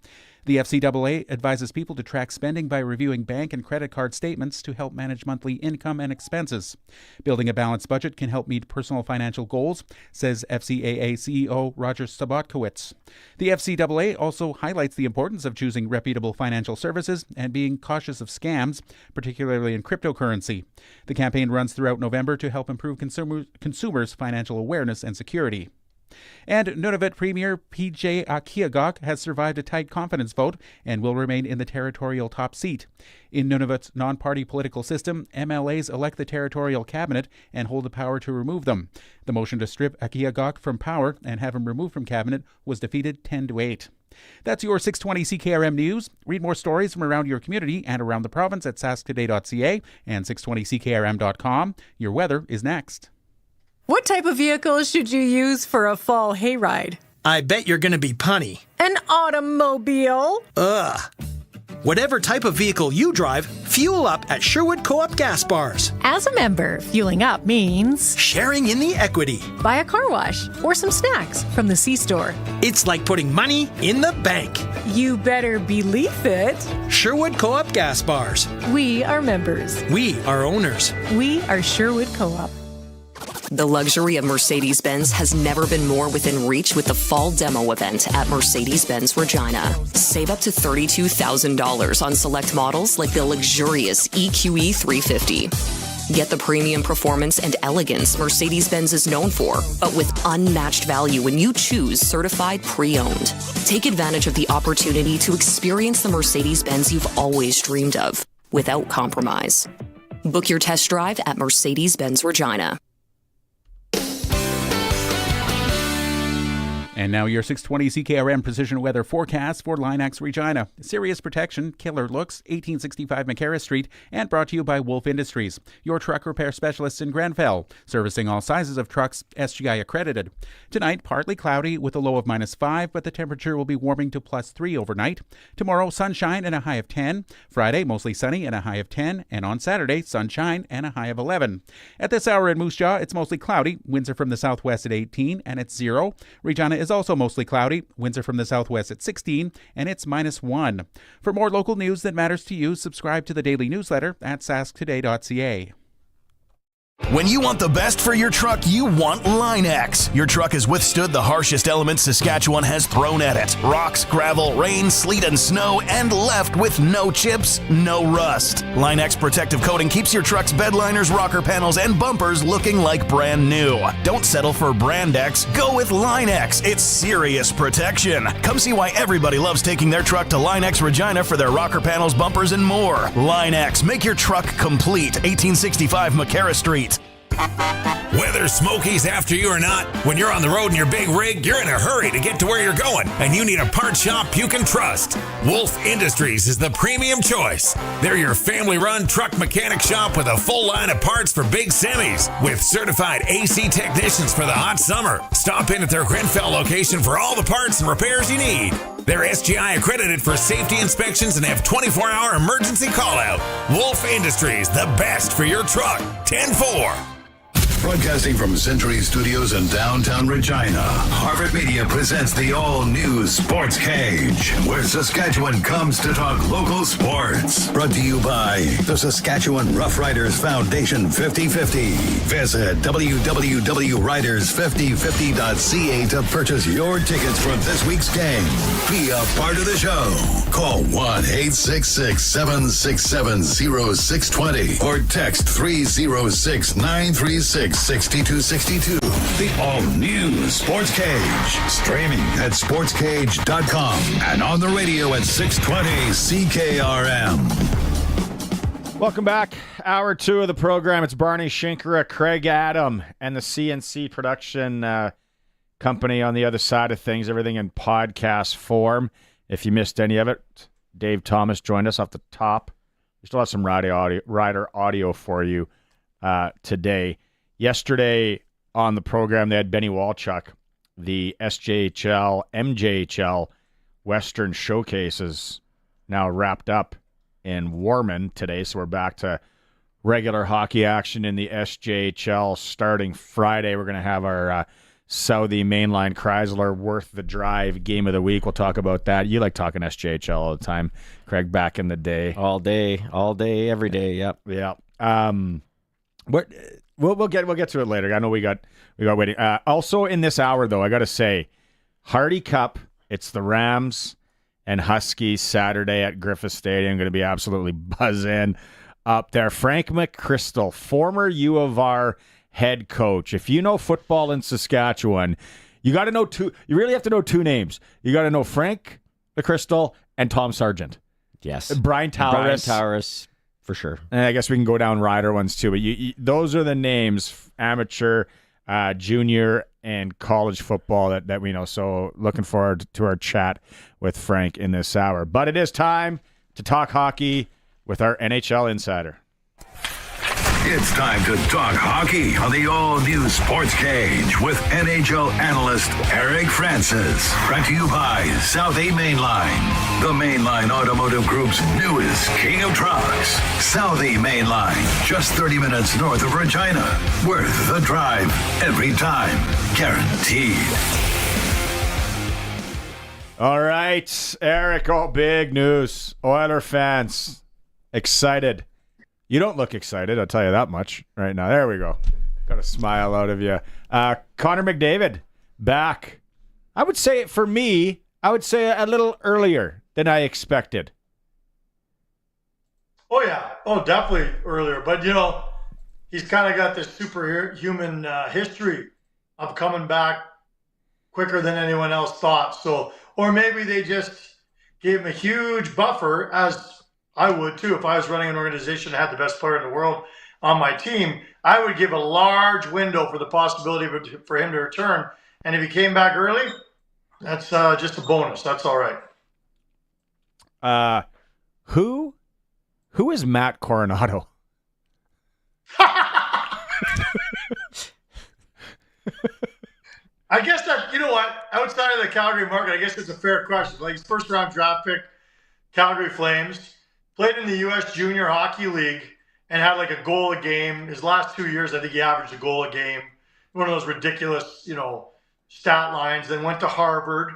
The FCAA advises people to track spending by reviewing bank and credit card statements to help manage monthly income and expenses. Building a balanced budget can help meet personal financial goals, says FCAA CEO Roger Sabotkowitz. The FCAA also highlights the importance of choosing reputable financial services and being cautious of scams, particularly in cryptocurrency. The campaign runs throughout November to help improve consumers' financial awareness and security. And Nunavut Premier PJ Akiagok has survived a tight confidence vote and will remain in the territorial top seat. In Nunavut's non-party political system, MLAs elect the territorial cabinet and hold the power to remove them. The motion to strip Akiagok from power and have him removed from cabinet was defeated 10-8. That's your 620 CKRM News. Read more stories from around your community and around the province at sasktoday.ca and 620ckrm.com. Your weather is next. What type of vehicle should you use for a fall hayride? I bet you're going to be punny. An automobile? Ugh. Whatever type of vehicle you drive, fuel up at Sherwood Co-op gas bars. As a member, fueling up means sharing in the equity. Buy a car wash or some snacks from the C-store. It's like putting money in the bank. You better believe it. Sherwood Co-op gas bars. We are members. We are owners. We are Sherwood Co-op. The luxury of Mercedes-Benz has never been more within reach with the fall demo event at Mercedes-Benz Regina. Save up to $32,000 on select models like the luxurious EQE 350. Get the premium performance and elegance Mercedes-Benz is known for, but with unmatched value when you choose certified pre-owned. Take advantage of the opportunity to experience the Mercedes-Benz you've always dreamed of, without compromise. Book your test drive at Mercedes-Benz Regina. And now your 620 CKRM precision weather forecast for Linex Regina. Serious protection, killer looks, 1865 McCarra Street, and brought to you by Wolf Industries, your truck repair specialists in Grenfell, servicing all sizes of trucks, SGI accredited. Tonight, partly cloudy with a low of -5, but the temperature will be warming to +3 overnight. Tomorrow, sunshine and a high of 10. Friday, mostly sunny and a high of 10. And on Saturday, sunshine and a high of 11. At this hour in Moose Jaw, it's mostly cloudy. Winds are from the southwest at 18, and it's 0. Regina is also mostly cloudy. Winds are from the southwest at 16, and it's -1. For more local news that matters to you, subscribe to the daily newsletter at sasktoday.ca. When you want the best for your truck, you want Line-X. Your truck has withstood the harshest elements Saskatchewan has thrown at it. Rocks, gravel, rain, sleet, and snow, and left with no chips, no rust. Line-X protective coating keeps your truck's bed liners, rocker panels, and bumpers looking like brand new. Don't settle for Brand X. Go with Line-X. It's serious protection. Come see why everybody loves taking their truck to Line-X Regina for their rocker panels, bumpers, and more. Line-X. Make your truck complete. 1865 McCarra Street. Whether Smokey's after you or not, when you're on the road in your big rig, you're in a hurry to get to where you're going, and you need a part shop you can trust. Wolf Industries is the premium choice. They're your family-run truck mechanic shop with a full line of parts for big semis, with certified AC technicians for the hot summer. Stop in at their Grenfell location for all the parts and repairs you need. They're SGI accredited for safety inspections and have 24-hour emergency call-out. Wolf Industries, the best for your truck. 10-4. Broadcasting from Century Studios in downtown Regina, Harvard Media presents the all-new Sports Cage, where Saskatchewan comes to talk local sports. Brought to you by the Saskatchewan Roughriders Foundation 50/50. Visit www.riders5050.ca to purchase your tickets for this week's game. Be a part of the show. Call 1-866-767-0620 or text 306-936-6262. The all-new Sports Cage. Streaming at sportscage.com and on the radio at 620 CKRM. Welcome back. Hour 2 of the program. It's Barney Shinkera, Craig Adam, and the CNC production company on the other side of things. Everything in podcast form. If you missed any of it, Dave Thomas joined us off the top. We still have some rider audio for you today. Yesterday on the program, they had Benny Walchuk. The SJHL, MJHL Western Showcases now wrapped up in Warman today, so we're back to regular hockey action in the SJHL starting Friday. We're going to have our Southie Mainline Chrysler Worth the Drive game of the week. We'll talk about that. You like talking SJHL all the time, Craig, back in the day. All day, every day, yep. Yeah. We'll get to it later. I know we got waiting. Also in this hour, though, I got to say, Hardy Cup. It's the Rams and Huskies Saturday at Griffith Stadium. Going to be absolutely buzzing up there. Frank McChrystal, former U of R head coach. If you know football in Saskatchewan, you got to know two. You really have to know two names. You got to know Frank McChrystal and Tom Sargent. Yes, Brian Towers. For sure. And I guess we can go down rider ones too, but those are the names, amateur, junior, and college football that we know. So looking forward to our chat with Frank in this hour. But it is time to talk hockey with our NHL insider. It's time to talk hockey on the all-new Sports Cage with NHL analyst Eric Francis. Brought to you by Southie Mainline, the Mainline Automotive Group's newest king of trucks. Southie Mainline, just 30 minutes north of Regina. Worth the drive every time, guaranteed. All right, Eric, big news. Oiler fans, excited. You don't look excited, I'll tell you that much right now. There we go. Got a smile out of you. Connor McDavid, back. I would say a little earlier than I expected. Oh, yeah. Oh, definitely earlier. But, he's kind of got this superhuman history of coming back quicker than anyone else thought. So, or maybe they just gave him a huge buffer, as I would too. If I was running an organization that had the best player in the world on my team, I would give a large window for the possibility for him to return. And if he came back early, that's just a bonus. That's all right. Who is Matt Coronado? I guess that, you know what, outside of the Calgary market, I guess it's a fair question. Like, his first round draft pick, Calgary Flames. Played in the U.S. Junior Hockey League and had like a goal a game. His last 2 years, I think he averaged a goal a game. One of those ridiculous, stat lines. Then went to Harvard,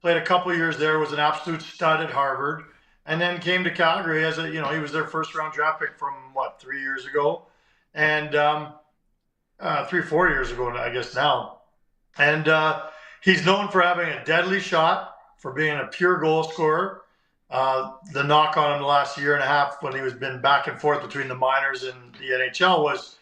played a couple of years there, was an absolute stud at Harvard, and then came to Calgary as he was their first round draft pick from 3 years ago. And 3-4 years ago, I guess now. And he's known for having a deadly shot, for being a pure goal scorer. The knock on him the last year and a half when he was been back and forth between the minors and the NHL was,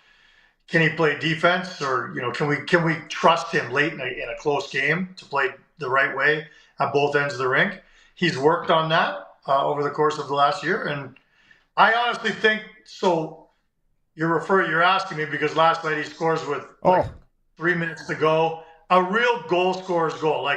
can he play defense, or can we trust him late in a close game to play the right way at both ends of the rink? He's worked on that over the course of the last year, and I honestly think so. You're asking me because last night he scores with 3 minutes to go, a real goal scorer's goal,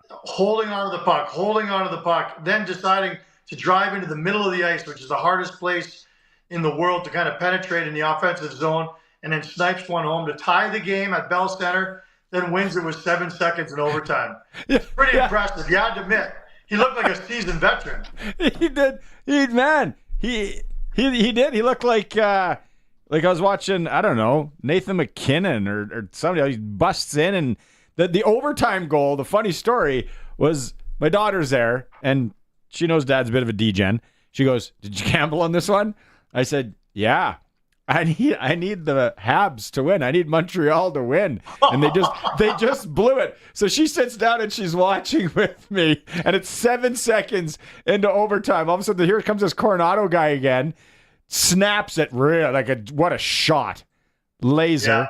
holding onto the puck, then deciding to drive into the middle of the ice, which is the hardest place in the world to kind of penetrate in the offensive zone, and then snipes one home to tie the game at Bell Center, then wins it with 7 seconds in overtime. It's pretty impressive. You had to admit, he looked like a seasoned veteran. He did. He did. He looked like I was watching, I don't know, Nathan McKinnon or somebody. He busts in, and the overtime goal, the funny story was, my daughter's there, and she knows Dad's a bit of a degen. She goes, "Did you gamble on this one?" I said, "Yeah. I need the Habs to win. I need Montreal to win." And they just blew it. So she sits down and she's watching with me, and it's 7 seconds into overtime. All of a sudden, here comes this Coronado guy again, snaps it real what a shot, laser,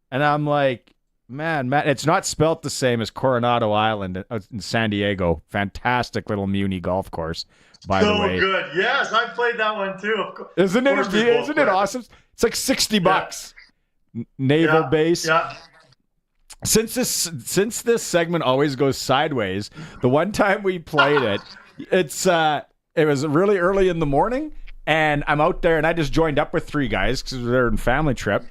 and I'm like, man, it's not spelt the same as Coronado Island in San Diego. Fantastic little Muni golf course. By the way, so good. Yes, I played that one too. Isn't it awesome? It's like $60. Naval base. Yeah. Since this segment always goes sideways, the one time we played it, it was really early in the morning, and I'm out there, and I just joined up with 3 guys because they're in family trip,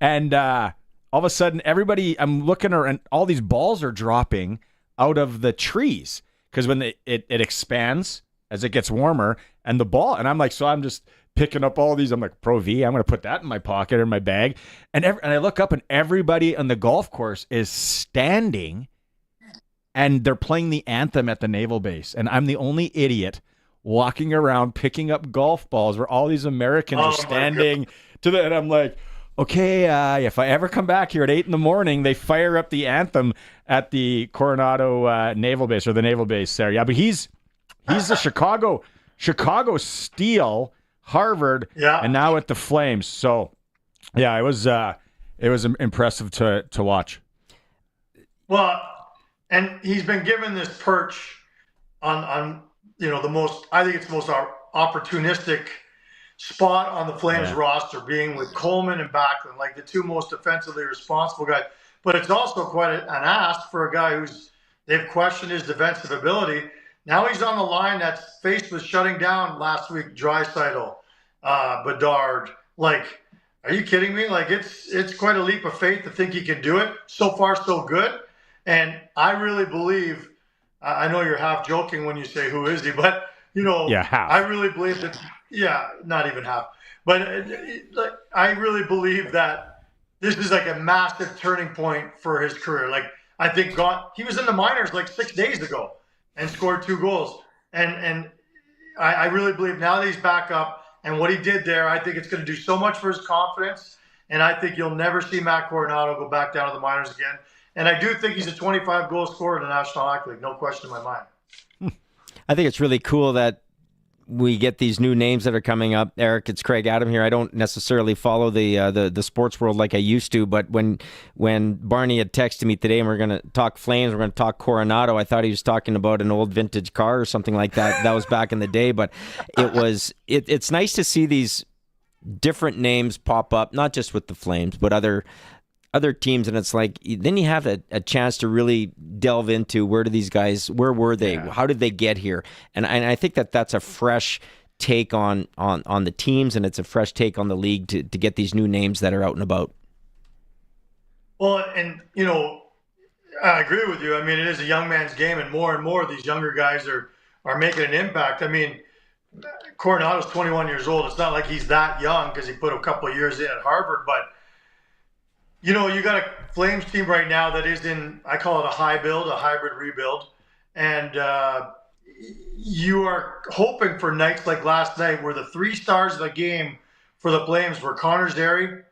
and all of a sudden, I'm looking around, and all these balls are dropping out of the trees because when it expands as it gets warmer, and the ball, and I'm like, so I'm just picking up all these. I'm like, Pro V, I'm going to put that in my pocket or in my bag. And I look up, and everybody on the golf course is standing, and they're playing the anthem at the naval base. And I'm the only idiot walking around picking up golf balls where all these Americans are standing and I'm like, okay, if I ever come back here at 8 a.m, they fire up the anthem at the Coronado naval base, or the naval base there. Yeah, but he's the Chicago Steel, Harvard, and now at the Flames. So, yeah, it was impressive to watch. Well, and he's been given this perch on the most, I think it's the most opportunistic spot on the Flames roster, being with Coleman and Backlund, like the 2 most defensively responsible guys. But it's also quite an ask for a guy they've questioned his defensive ability. Now he's on the line that's faced with shutting down last week, Draisaitl, Bedard. Like, are you kidding me? Like, it's quite a leap of faith to think he can do it. So far, so good. And I really believe, I know you're half joking when you say, who is he? But, half. I really believe that, not even half. But I really believe that this is like a massive turning point for his career. Like, I think he was in the minors like 6 days ago and scored 2 goals. And I really believe now that he's back up and what he did there, I think it's going to do so much for his confidence. And I think you'll never see Matt Coronado go back down to the minors again. And I do think he's a 25-goal scorer in the National Hockey League, no question in my mind. I think it's really cool that we get these new names that are coming up. Eric, it's Craig Adam here. I don't necessarily follow the sports world like I used to, but when Barney had texted me today and we're going to talk Flames, we're going to talk Coronado, I thought he was talking about an old vintage car or something like that. That was back in the day, but it's nice to see these different names pop up, not just with the Flames, but other teams, and it's like then you have a chance to really delve into where were they, how did they get here, and I think that's a fresh take on the teams, and it's a fresh take on the league to get these new names that are out and about. Well, and I agree with you. I mean, it is a young man's game, and more of these younger guys are making an impact. I mean, Coronado's 21 years old. It's not like he's that young because he put a couple of years in at Harvard, but you got a Flames team right now that is in, I call it a hybrid rebuild. And you are hoping for nights like last night where the 3 stars of the game for the Flames were Connor Zary,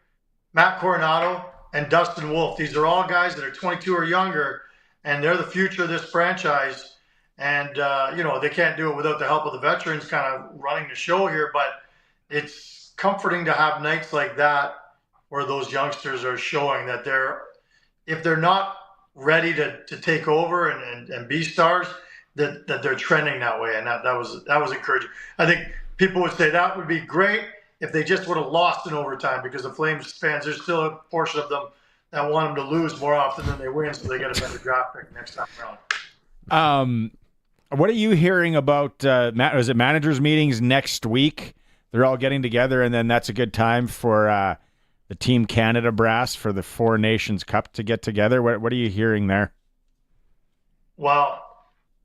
Matt Coronado, and Dustin Wolf. These are all guys that are 22 or younger, and they're the future of this franchise. And, they can't do it without the help of the veterans kind of running the show here, but it's comforting to have nights like that where those youngsters are showing that if they're not ready to take over and be stars, that they're trending that way. And that was encouraging. I think people would say that would be great if they just would have lost in overtime, because the Flames fans, there's still a portion of them that want them to lose more often than they win, so they get a better draft pick next time around. What are you hearing about, is it managers meetings next week? They're all getting together, and then that's a good time for the Team Canada brass for the Four Nations Cup to get together. What are you hearing there? Well,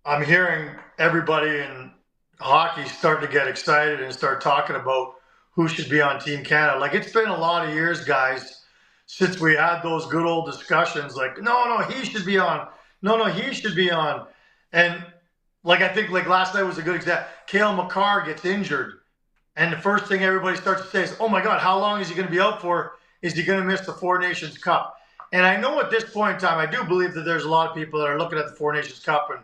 I'm hearing everybody in hockey start to get excited and start talking about who should be on Team Canada. Like, it's been a lot of years, guys, since we had those good old discussions like, no, he should be on. No, he should be on. And, I think last night was a good example. Cale Makar gets injured. And the first thing everybody starts to say is, oh, my God, how long is he going to be out for? Is he going to miss the Four Nations Cup? And I know at this point in time, I do believe that there's a lot of people that are looking at the Four Nations Cup and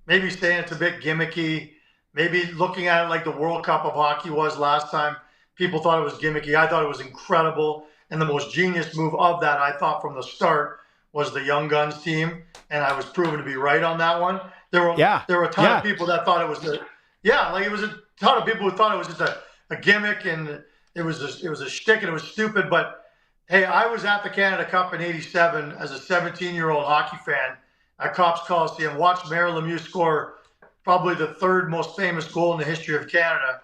maybe saying it's a bit gimmicky, maybe looking at it like the World Cup of hockey was last time. People thought it was gimmicky. I thought it was incredible. And the most genius move of that, I thought from the start, was the Young Guns team. And I was proven to be right on that one. There were a ton of people that thought it was it was a ton of people who thought it was just a gimmick and it was a shtick and it was stupid. But hey, I was at the Canada Cup in '87 as a 17-year-old hockey fan at Copps Coliseum, watched Mario Lemieux score probably the third most famous goal in the history of Canada.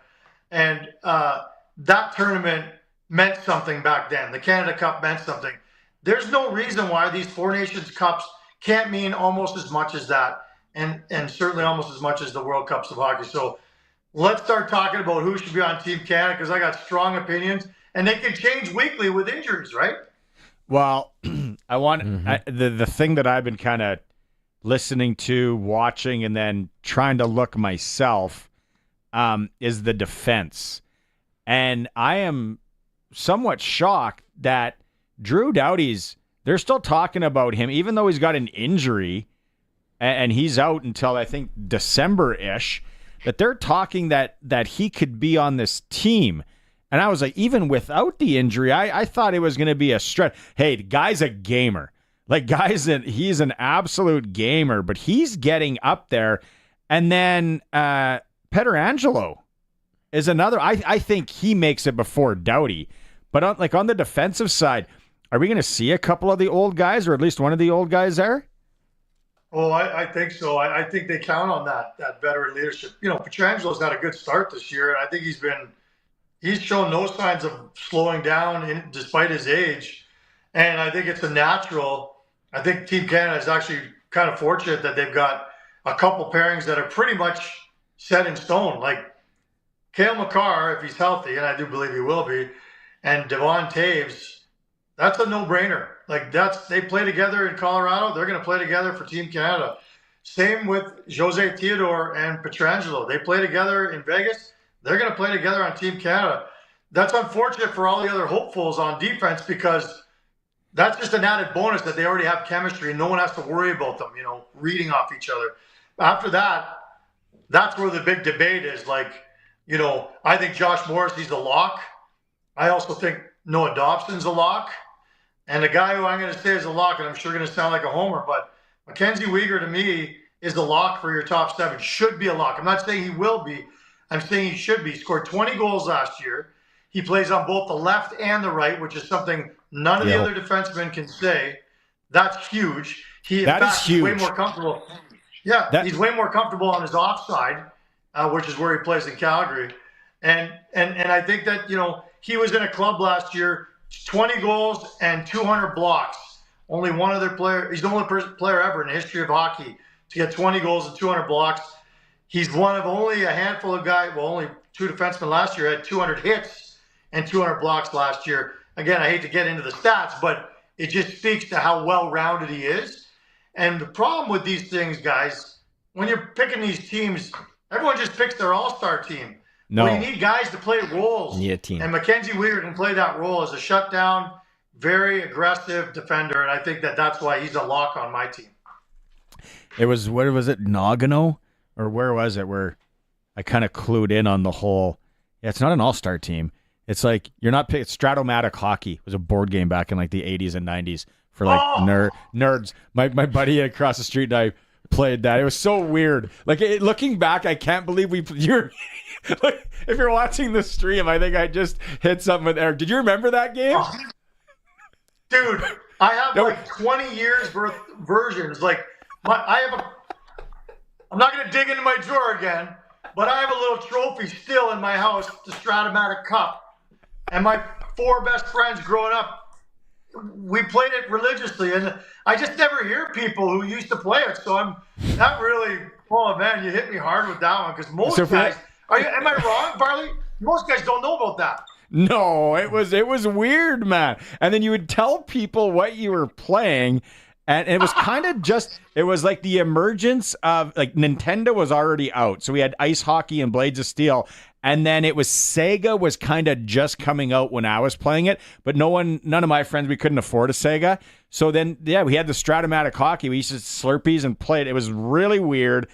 And that tournament meant something back then. The Canada Cup meant something. There's no reason why these Four Nations Cups can't mean almost as much as that, and certainly almost as much as the World Cups of hockey. So let's start talking about who should be on Team Canada, because I got strong opinions, and they can change weekly with injuries, right? Well, the thing that I've been kind of listening to, watching, and then trying to look myself is the defense. And I am somewhat shocked that Drew Doughty's, they're still talking about him, even though he's got an injury and he's out until I think December-ish, that they're talking that he could be on this team. And I was like, even without the injury, I thought it was going to be a stretch. Hey, the guy's a gamer. He's an absolute gamer, but he's getting up there. And then Pietrangelo is another. I think he makes it before Doughty. But on the defensive side, are we going to see a couple of the old guys, or at least one of the old guys there? Oh, I think so. I think they count on that veteran leadership. Pietrangelo's got a good start this year, and I think he's shown no signs of slowing down despite his age. And I think it's a natural. I think Team Canada is actually kind of fortunate that they've got a couple pairings that are pretty much set in stone. Like Cale Makar, if he's healthy, and I do believe he will be, and Devon Taves, that's a no-brainer. They play together in Colorado. They're going to play together for Team Canada. Same with Jose Theodore and Pietrangelo. They play together in Vegas. They're going to play together on Team Canada. That's unfortunate for all the other hopefuls on defense, because that's just an added bonus that they already have chemistry and no one has to worry about them, reading off each other. After that, that's where the big debate is. I think Josh Morrissey's a lock. I also think Noah Dobson's a lock. And the guy who I'm going to say is a lock, and I'm sure going to sound like a homer, but Mackenzie Weegar to me is the lock for your top seven. Should be a lock. I'm not saying he will be. I'm saying he should be. He scored 20 goals last year. He plays on both the left and the right, which is something none of the other defensemen can say. That's huge. That is huge. He's way more comfortable. Yeah, he's way more comfortable on his offside, which is where he plays in Calgary. And I think that, he was in a club last year, 20 goals and 200 blocks. Only one other player. He's the only player ever in the history of hockey to get 20 goals and 200 blocks. He's one of only a handful of guys, only two defensemen last year had 200 hits and 200 blocks last year. Again, I hate to get into the stats, but it just speaks to how well-rounded he is. And the problem with these things, guys, when you're picking these teams, everyone just picks their all-star team. No. Well, you need guys to play roles. Yeah, team. And Mackenzie Weegar can play that role as a shutdown, very aggressive defender, and I think that's why he's a lock on my team. It was, what was it, Nagano? Or where was it where I kind of clued in on the whole, it's not an all-star team. It's like, you're not picking, Stratomatic Hockey. It was a board game back in like the 80s and 90s for like nerds. My buddy across the street and I played that. It was so weird. Like, looking back, I can't believe you're like, if you're watching the stream, I think I just hit something with Eric. Did you remember that game? Dude, I have like 20 years worth versions. Like, I'm not going to dig into my drawer again, but I have a little trophy still in my house, the Stratomatic Cup. And my 4 best friends growing up, we played it religiously. And I just never hear people who used to play it. So I'm not really, oh man, you hit me hard with that one. Because most guys, am I wrong, Barley? Most guys don't know about that. No, it was weird, man. And then you would tell people what you were playing. And it was kind of just, it was like the emergence of, like, Nintendo was already out. So we had Ice Hockey and Blades of Steel. And then it was Sega was kind of just coming out when I was playing it. But none of my friends, we couldn't afford a Sega. So then, yeah, we had the Stratomatic Hockey. We used to Slurpees and play it. It was really weird.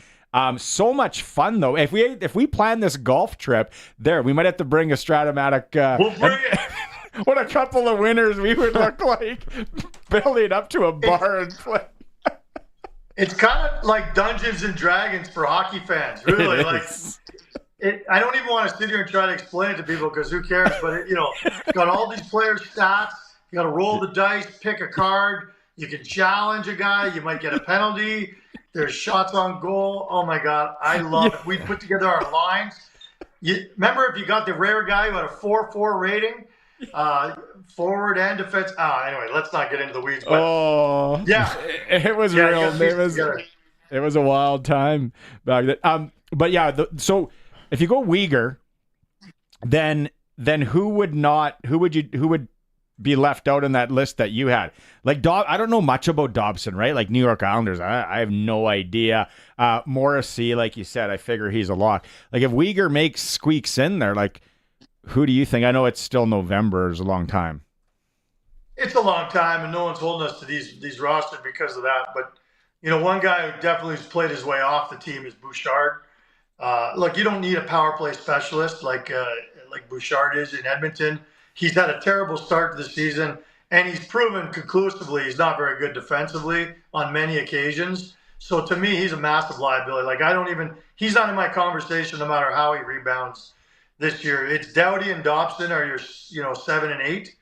So much fun, though. If we plan this golf trip, we might have to bring a Stratomatic. We'll bring it. What a couple of winners we would look like building up to a bar and play. It's kind of like Dungeons and Dragons for hockey fans, really. I don't even want to sit here and try to explain it to people because who cares? But it's got all these players' stats. You got to roll the dice, pick a card. You can challenge a guy. You might get a penalty. There's shots on goal. Oh my God, I love it. We put together our lines. Remember, if you got the rare guy who had a 4.4 rating. Forward and defense. Anyway, let's not get into the weeds. But yeah, it was real. It was a wild time back then. But yeah, so if you go Uyghur, then who would be left out in that list that you had? Like I don't know much about Dobson, right? Like New York Islanders, I have no idea. Morrissey, like you said, I figure he's a lock. Like if Uyghur squeaks in there, like. Who do you think? I know it's still November. It's a long time. It's a long time, and no one's holding us to these rosters because of that. But, one guy who definitely has played his way off the team is Bouchard. Look, you don't need a power play specialist like Bouchard is in Edmonton. He's had a terrible start to the season, and he's proven conclusively he's not very good defensively on many occasions. So to me, he's a massive liability. Like he's not in my conversation no matter how he rebounds. This year, it's Doughty and Dobson are your 7 and 8,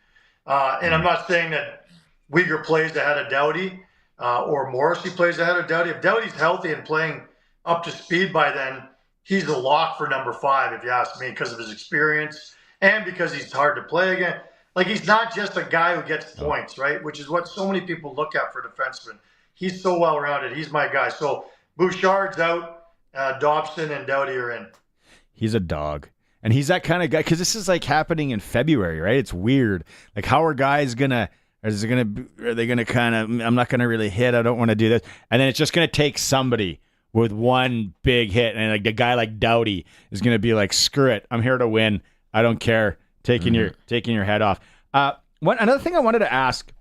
and I'm not saying that Uyghur plays ahead of Doughty or Morrissey plays ahead of Doughty. If Doughty's healthy and playing up to speed by then, he's a lock for number 5, if you ask me, because of his experience and because he's hard to play again. Like he's not just a guy who gets points, right? Which is what so many people look at for defensemen. He's so well rounded. He's my guy. So Bouchard's out, Dobson and Doughty are in. He's a dog. And he's that kind of guy, because this is like happening in February, right? It's weird. Like, how are guys are they gonna kind of, I'm not gonna really hit, I don't want to do this. And then it's just gonna take somebody with one big hit, and like a guy like Doughty is gonna be like, screw it, I'm here to win. I don't care. Taking your head off. Another thing I wanted to ask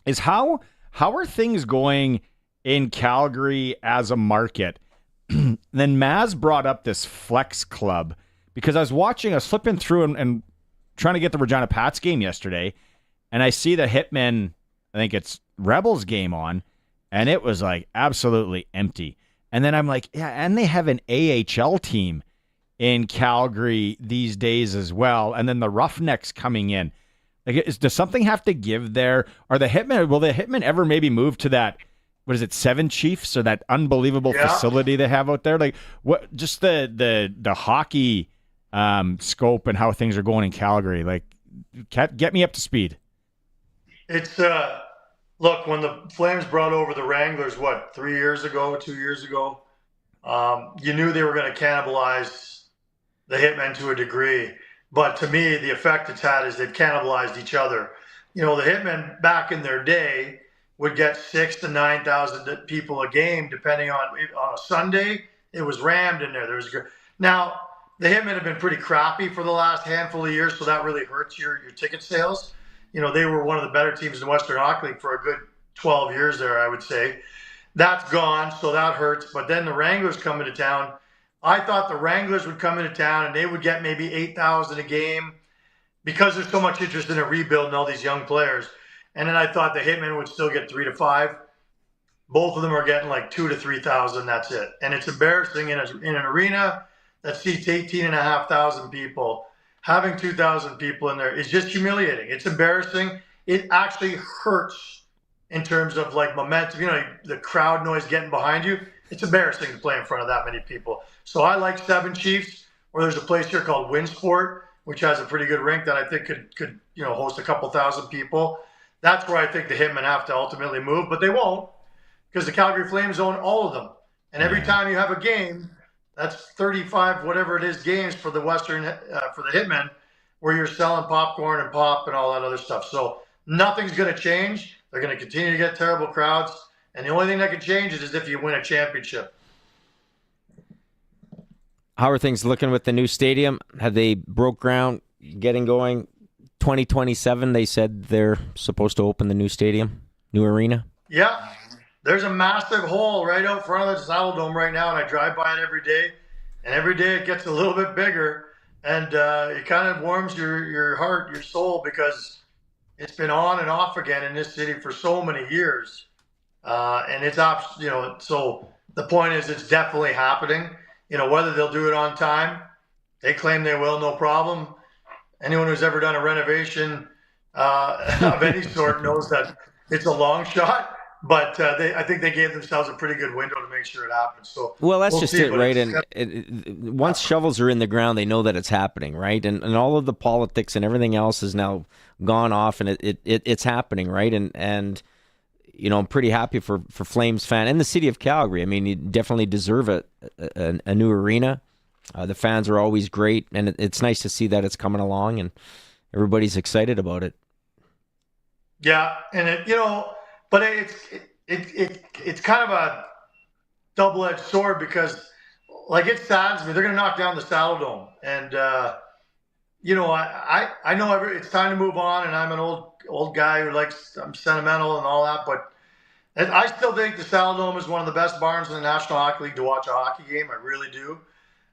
is how are things going in Calgary as a market? Then Maz brought up this Flex Club. Because I was flipping through and trying to get the Regina Pats game yesterday, and I see the Hitmen, I think it's Rebels game on, and it was like absolutely empty. And then I'm like, yeah, and they have an AHL team in Calgary these days as well, and then the Roughnecks coming in. Like, does something have to give there? Will the Hitmen ever maybe move to that, what is it, Seven Chiefs, or that unbelievable facility they have out there? Like, what? Just the hockey scope and how things are going in Calgary. Like, get me up to speed. It's look, when the Flames brought over the Wranglers, 2 years ago, you knew they were going to cannibalize the Hitmen to a degree. But to me, the effect it's had is they've cannibalized each other. The Hitmen back in their day would get 6,000 to 9,000 people a game, depending on a Sunday. It was rammed in there. Now, the Hitmen have been pretty crappy for the last handful of years, so that really hurts your ticket sales. they were one of the better teams in the Western Hockey League for a good 12 years there, I would say. That's gone, so that hurts. But then the Wranglers come into town. I thought the Wranglers would come into town and they would get maybe 8,000 a game because there's so much interest in a rebuild and all these young players. And then I thought the Hitmen would still get 3 to 5. Both of them are getting like 2 to 3,000. That's it. And it's embarrassing in an arena that seats 18,500 people. Having 2,000 people in there is just humiliating. It's embarrassing. It actually hurts in terms of like momentum, the crowd noise getting behind you. It's embarrassing to play in front of that many people. So I like Seven Chiefs, or there's a place here called Winsport, which has a pretty good rink that I think could host a couple thousand people. That's where I think the Hitmen have to ultimately move, but they won't, because the Calgary Flames own all of them. And every time you have a game, that's 35, whatever it is, games for the for the Hitmen, where you're selling popcorn and pop and all that other stuff. So nothing's going to change. They're going to continue to get terrible crowds. And the only thing that can change it is if you win a championship. How are things looking with the new stadium? Have they broke ground, getting going? 2027, they said they're supposed to open the new stadium, new arena. Yeah. There's a massive hole right out front of the Saddle Dome right now, and I drive by it every day. And every day it gets a little bit bigger, and it kind of warms your heart, your soul, because it's been on and off again in this city for so many years. And it's so the point is it's definitely happening. Whether they'll do it on time, they claim they will, no problem. Anyone who's ever done a renovation of any sort knows that it's a long shot. But I think they gave themselves a pretty good window to make sure it happens. So that's just it, right? And once shovels are in the ground, they know that it's happening, right? And all of the politics and everything else is now gone off, and it's happening, right? And I'm pretty happy for Flames fan and the city of Calgary. I mean, you definitely deserve a new arena. The fans are always great, and it's nice to see that it's coming along, and everybody's excited about it. Yeah, and but it's kind of a double-edged sword because, like, it saddens me. They're going to knock down the Saddle Dome, and I know it's time to move on. And I'm an old guy who I'm sentimental and all that, but I still think the Saddle Dome is one of the best barns in the National Hockey League to watch a hockey game. I really do.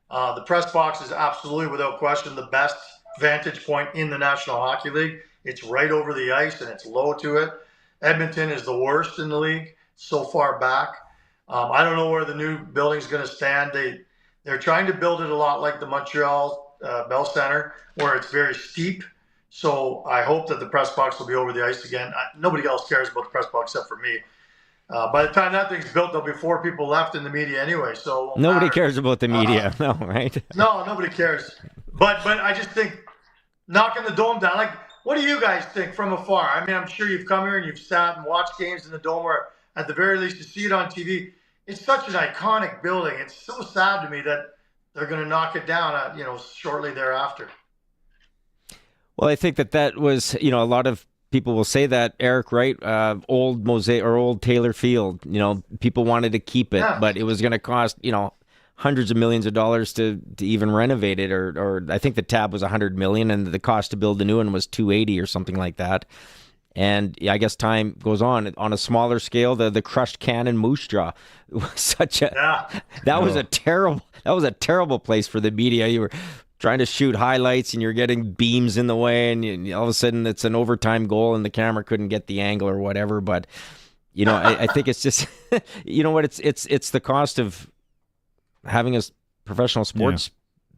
The press box is absolutely, without question, the best vantage point in the National Hockey League. It's right over the ice and it's low to it. Edmonton is the worst in the league, so far back. I don't know where the new building's going to stand. They're trying to build it a lot like the Montreal Bell Center, where it's very steep. So I hope that the press box will be over the ice again. Nobody else cares about the press box except for me. By the time that thing's built, there'll be 4 people left in the media anyway. So nobody cares about the media, no, right? No, nobody cares. But I just think knocking the dome down, like, what do you guys think from afar? I mean, I'm sure you've come here and you've sat and watched games in the dome, or at the very least you see it on TV. It's such an iconic building. It's so sad to me that they're going to knock it down, shortly thereafter. Well, I think that was, a lot of people will say that, Eric, right? Old Mosaic or old Taylor Field, people wanted to keep it, but it was going to cost, hundreds of millions of dollars to even renovate it, or I think the tab was $100 million, and the cost to build the new one was $280 or something like that. And I guess time goes on a smaller scale. The crushed cannon Moose Jaw was such a that was a terrible place for the media. You were trying to shoot highlights and you're getting beams in the way, and all of a sudden it's an overtime goal and the camera couldn't get the angle or whatever. But I think it's just it's the cost of having a professional sports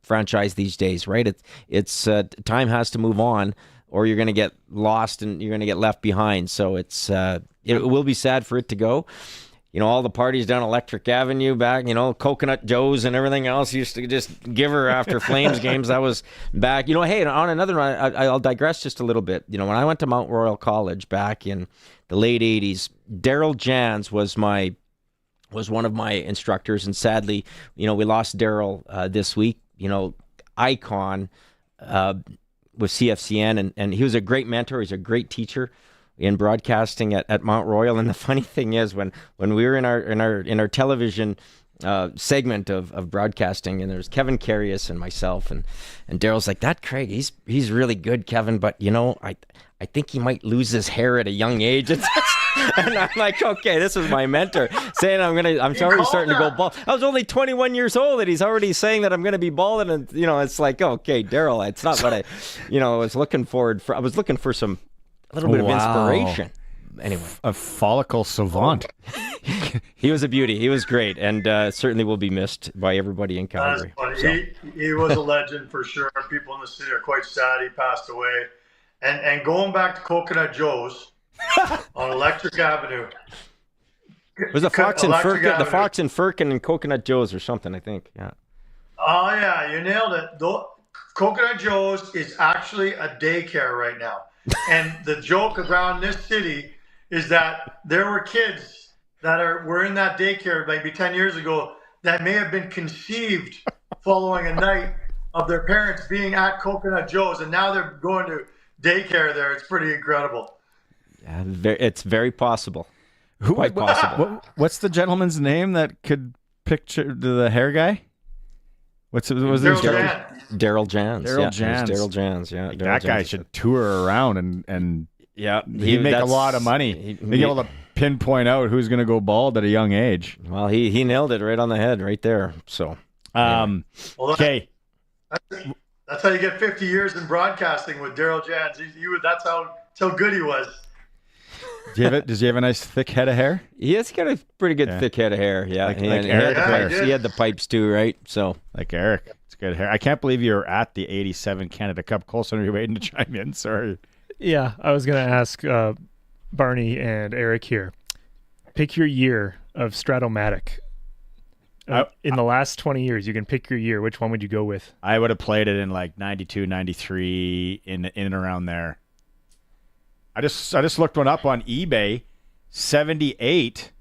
franchise these days, right? It's time has to move on, or you're going to get lost and you're going to get left behind. So it will be sad for it to go. All the parties down Electric Avenue back, Coconut Joe's and everything else used to just give her after Flames games. That was back. Hey, on another one, I'll digress just a little bit. When I went to Mount Royal College back in the late 80s, Daryl Jans was one of my instructors, and sadly, we lost Daryl this week. Icon with CFCN, and he was a great mentor. He's a great teacher in broadcasting at Mount Royal. And the funny thing is, when we were in our television segment of broadcasting, and there's Kevin Carius and myself, and Daryl's like, that Craig, he's really good, Kevin, but I think he might lose his hair at a young age. And I'm like, okay, this is my mentor saying I'm already starting to go bald. I was only 21 years old, and he's already saying that I'm going to be bald. And it's like, okay, Daryl, it's not what I was looking forward for. I was looking for a little bit of inspiration. Anyway, a follicle savant. He was a beauty. He was great, and certainly will be missed by everybody in Calgary. That is funny. He was a legend for sure. People in the city are quite sad he passed away. And going back to Coconut Joe's on Electric Avenue. It was the Fox and Firkin and Coconut Joe's or something, I think. Yeah. Oh, yeah, you nailed it. Coconut Joe's is actually a daycare right now. And the joke around this city is that there were kids that were in that daycare maybe 10 years ago that may have been conceived following a night of their parents being at Coconut Joe's, and now they're going to daycare there. It's pretty incredible. Yeah, it's very possible. Quite possible. What's the gentleman's name that could picture the hair guy? Was his Daryl Jans. Daryl Jans. Yeah, that guy should tour around and he'd make a lot of money. He'd be able to pinpoint out who's going to go bald at a young age. Well, he nailed it right on the head right there. So, okay. That's how you get 50 years in broadcasting with Daryl Jans. That's how good he was. Does he have a nice thick head of hair? He's got a pretty good thick head of hair. Yeah, like Eric. He had the pipes too, right? So like Eric, it's good hair. I can't believe you're at the '87 Canada Cup. Colson, are you waiting to chime in? Sorry. Yeah, I was going to ask Barney and Eric here. Pick your year of Stratomatic. In the last 20 years, you can pick your year. Which one would you go with? I would have played it in like 92, 93, in and around there. I just looked one up on eBay. 78.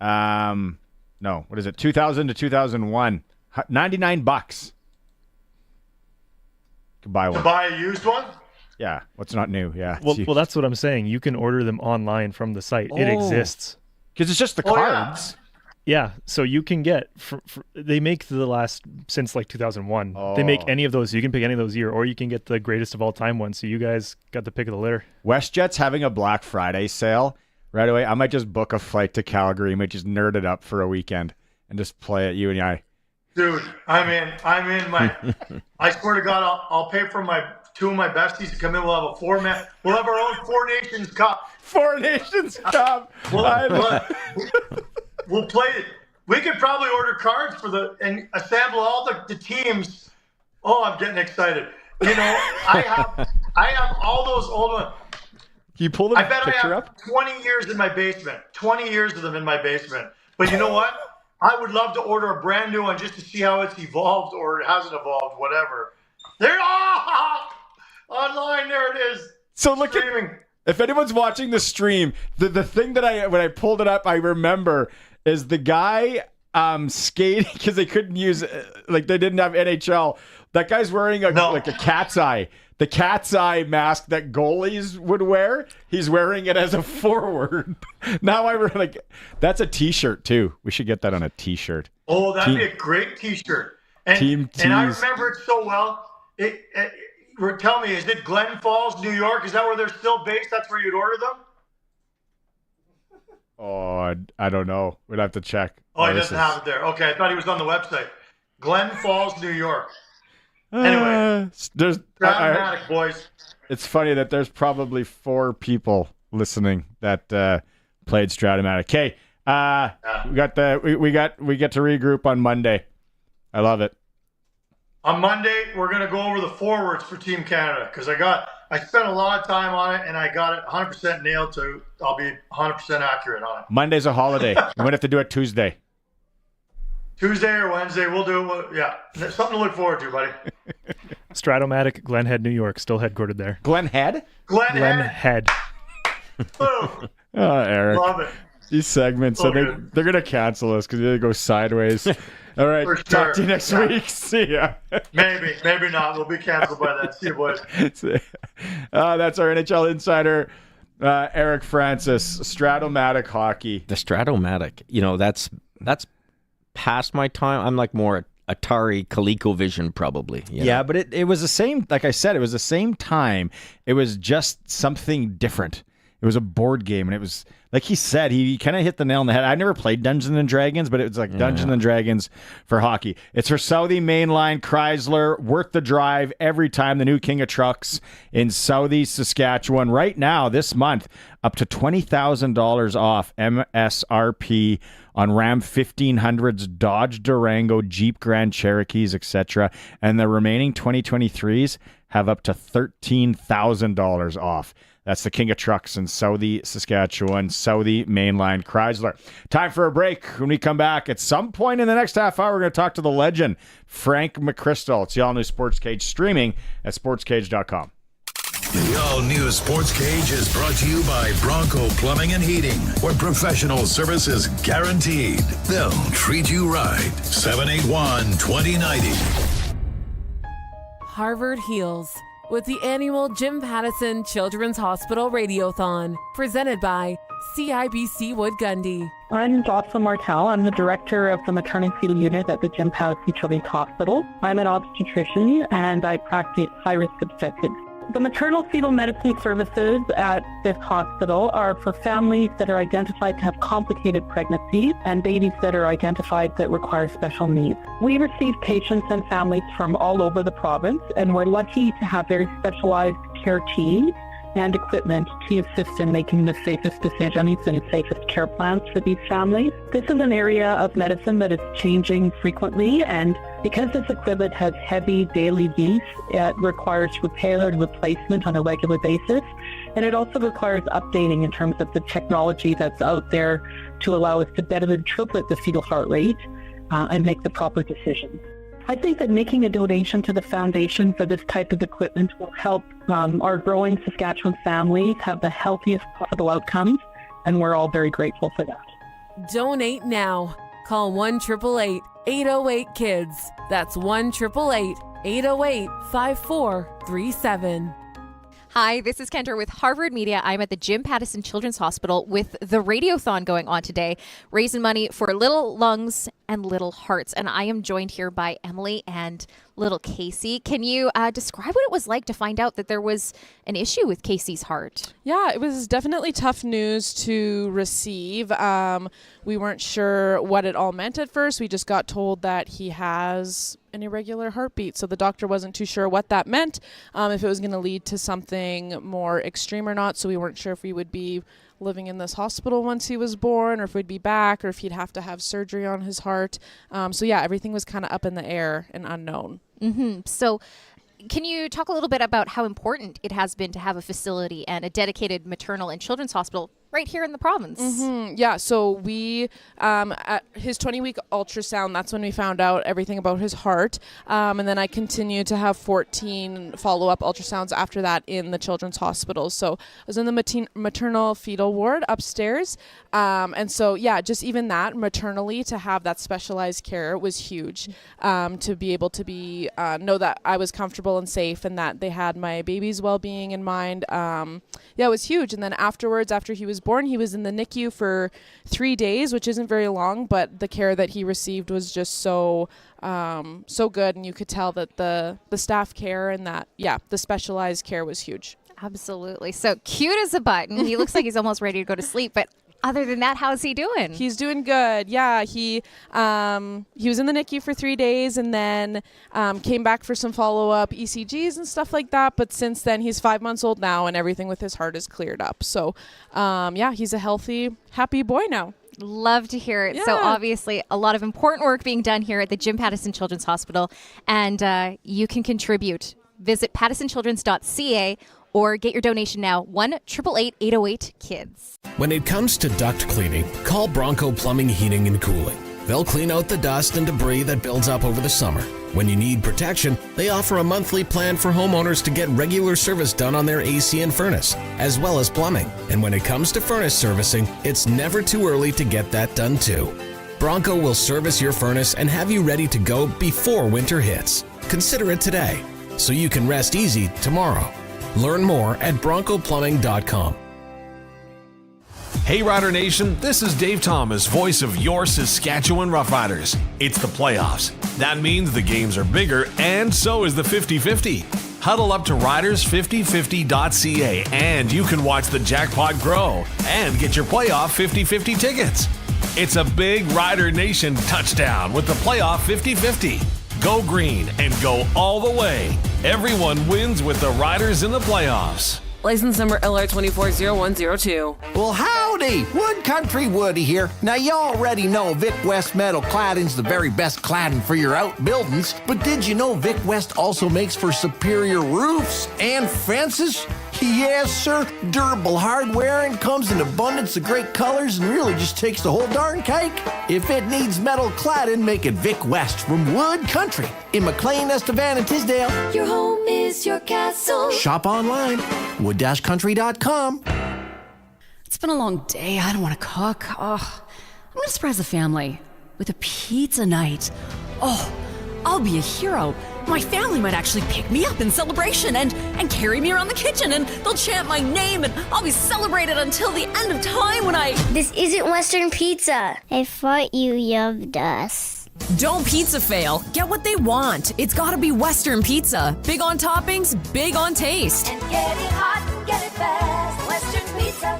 No, what is it? 2000 to 2001. $99. Could buy one. To buy a used one? Yeah. What's not new? Yeah. Well, that's what I'm saying. You can order them online from the site. It exists. Because it's just the cards. Yeah, so you can get, they make the last, since like 2001, they make any of those, so you can pick any of those year, or you can get the greatest of all time one, so you guys got the pick of the litter. WestJet's having a Black Friday sale right away. I might just book a flight to Calgary, might just nerd it up for a weekend, and just play it, you and I. Dude, I'm in my, I swear to God, I'll pay for two of my besties to come in. We'll have a four-man, we'll have our own Four Nations Cup. Four Nations Cup! We'll play it. We could probably order cards and assemble all the teams. Oh, I'm getting excited. I have all those old ones. Can you pull the picture up? 20 years in my basement. 20 years of them in my basement. But you know what? I would love to order a brand new one just to see how it's evolved or it hasn't evolved, whatever. Online, there it is. So look if anyone's watching the stream, the thing that when I pulled it up, I remember is the guy skating because they couldn't use they didn't have NHL. That guy's wearing like a cat's eye. The cat's eye mask that goalies would wear. He's wearing it as a forward. Now that's a T-shirt too. We should get that on a T-shirt. Oh, that'd be a great T-shirt. And I remember it so well. Tell me, is it Glen Falls, New York? Is that where they're still based? That's where you'd order them? Oh, I don't know. We'd have to check. Oh, he doesn't have it there. Okay, I thought he was on the website. Glen Falls, New York. Anyway, there's Stratomatic, boys. It's funny that there's probably 4 people listening that played Stratomatic. Okay, we get to regroup on Monday. I love it. On Monday, we're going to go over the forwards for Team Canada because I spent a lot of time on it and I got it 100% nailed to. I'll be 100% accurate on it. Monday's a holiday. We might have to do it Tuesday. Tuesday or Wednesday, we'll do it. Yeah, something to look forward to, buddy. Stratomatic, Glen Head, New York, still headquartered there. Glen Head? Glen Head. Boom. Oh, Eric. Love it. These segments, so they're going to cancel us because they go sideways. All right, talk to you next week. See ya. Maybe not. We'll be canceled by then. See you, boys. That's our NHL insider, Eric Francis. Stratomatic hockey. The Stratomatic, that's past my time. I'm like more Atari, ColecoVision, probably. Yeah, but it was the same. Like I said, it was the same time. It was just something different. It was a board game, and it was like he said. He kind of hit the nail on the head. I never played Dungeons and Dragons, but it was like Dungeons and Dragons for hockey. It's for Southie Mainline Chrysler, worth the drive every time. The new king of trucks in Southie, Saskatchewan. Right now, this month, up to $20,000 off MSRP on Ram 1500s, Dodge Durango, Jeep Grand Cherokees, etc. And the remaining 2023s have up to $13,000 off. That's the king of trucks in Southie, Saskatchewan, Southie Mainline Chrysler. Time for a break. When we come back, at some point in the next half hour, we're going to talk to the legend, Frank McChrystal. It's the all-new Sportscage, streaming at sportscage.com. The all-new Sports Cage is brought to you by Bronco Plumbing and Heating, where professional service is guaranteed. They'll treat you right. 781-2090. Harvard Heals with the annual Jim Pattison Children's Hospital Radiothon, presented by CIBC Wood Gundy. I'm Jocelyn Martel. I'm the director of the maternal fetal unit at the Jim Pattison Children's Hospital. I'm an obstetrician and I practice high-risk obstetrics. The maternal fetal medicine services at this hospital are for families that are identified to have complicated pregnancies and babies that are identified that require special needs. We receive patients and families from all over the province, and we're lucky to have very specialized care teams and equipment to assist in making the safest decisions and safest care plans for these families. This is an area of medicine that is changing frequently, and because this equipment has heavy daily use, it requires repair and replacement on a regular basis, and it also requires updating in terms of the technology that's out there to allow us to better interpret the fetal heart rate and make the proper decisions. I think that making a donation to the foundation for this type of equipment will help our growing Saskatchewan families have the healthiest possible outcomes, and we're all very grateful for that. Donate now. Call 1-888-808-KIDS. That's 1-888-808-5437. Hi, this is Kendra with Harvard Media. I'm at the Jim Pattison Children's Hospital with the Radiothon going on today, raising money for little lungs and little hearts. And I am joined here by Emily and little Casey. Can you describe what it was like to find out that there was an issue with Casey's heart? Yeah, it was definitely tough news to receive. We weren't sure what it all meant at first. We just got told that he has an irregular heartbeat. So the doctor wasn't too sure what that meant, if it was going to lead to something more extreme or not. So we weren't sure if we would be living in this hospital once he was born, or if we'd be back, or if he'd have to have surgery on his heart. So yeah, everything was kind of up in the air and unknown. Mm-hmm. So can you talk a little bit about how important it has been to have a facility and a dedicated maternal and children's hospital right here in the province? Mm-hmm. Yeah, so we, at his 20-week ultrasound, that's when we found out everything about his heart. And then I continued to have 14 follow-up ultrasounds after that in the children's hospital. So I was in the maternal fetal ward upstairs. And so, yeah, just even that, maternally, to have that specialized care was huge. To be able to know that I was comfortable and safe and that they had my baby's well-being in mind. Yeah, it was huge. And then afterwards, after he was born, he was in the NICU for 3 days, which isn't very long, but the care that he received was just so good, and you could tell that the staff care and that, yeah, the specialized care was huge. Absolutely. So cute as a button. He looks like he's almost ready to go to sleep, but other than that, how's he doing? He's doing good. Yeah, he was in the NICU for 3 days and then came back for some follow-up ECGs and stuff like that. But since then, he's 5 months old now, and everything with his heart is cleared up. So, yeah, he's a healthy, happy boy now. Love to hear it. Yeah. So obviously a lot of important work being done here at the Jim Pattison Children's Hospital, and you can contribute. Visit pattisonchildrens.ca or get your donation now, 1-888-808-KIDS. When it comes to duct cleaning, call Bronco Plumbing, Heating, and Cooling. They'll clean out the dust and debris that builds up over the summer. When you need protection, they offer a monthly plan for homeowners to get regular service done on their AC and furnace, as well as plumbing. And when it comes to furnace servicing, it's never too early to get that done too. Bronco will service your furnace and have you ready to go before winter hits. Consider it today, so you can rest easy tomorrow. Learn more at broncoplumbing.com. Hey Rider Nation, this is Dave Thomas, voice of your Saskatchewan Roughriders. It's the playoffs. That means the games are bigger, and so is the 50-50. Huddle up to riders5050.ca and you can watch the jackpot grow and get your playoff 50-50 tickets. It's a big Rider Nation touchdown with the playoff 50-50. Go green and go all the way. Everyone wins with the Riders in the playoffs. License number LR240102. Well, howdy! Wood Country Woody here. Now, you already know Vic West Metal Cladding's the very best cladding for your outbuildings, but did you know Vic West also makes for superior roofs and fences? Yes, sir. Durable hardware and comes in abundance of great colors and really just takes the whole darn cake. If it needs metal cladding, make it Vic West from Wood Country in McLean, Estevan, and Tisdale. Your home is your castle. Shop online, wood-country.com. It's been a long day. I don't want to cook. Oh, I'm going to surprise the family with a pizza night. Oh, I'll be a hero. My family might actually pick me up in celebration and carry me around the kitchen, and they'll chant my name, and I'll be celebrated until the end of time when I... This isn't Western pizza. I thought you loved us. Don't pizza fail. Get what they want. It's gotta be Western pizza. Big on toppings, big on taste. And get it hot and get it fast. Western pizza.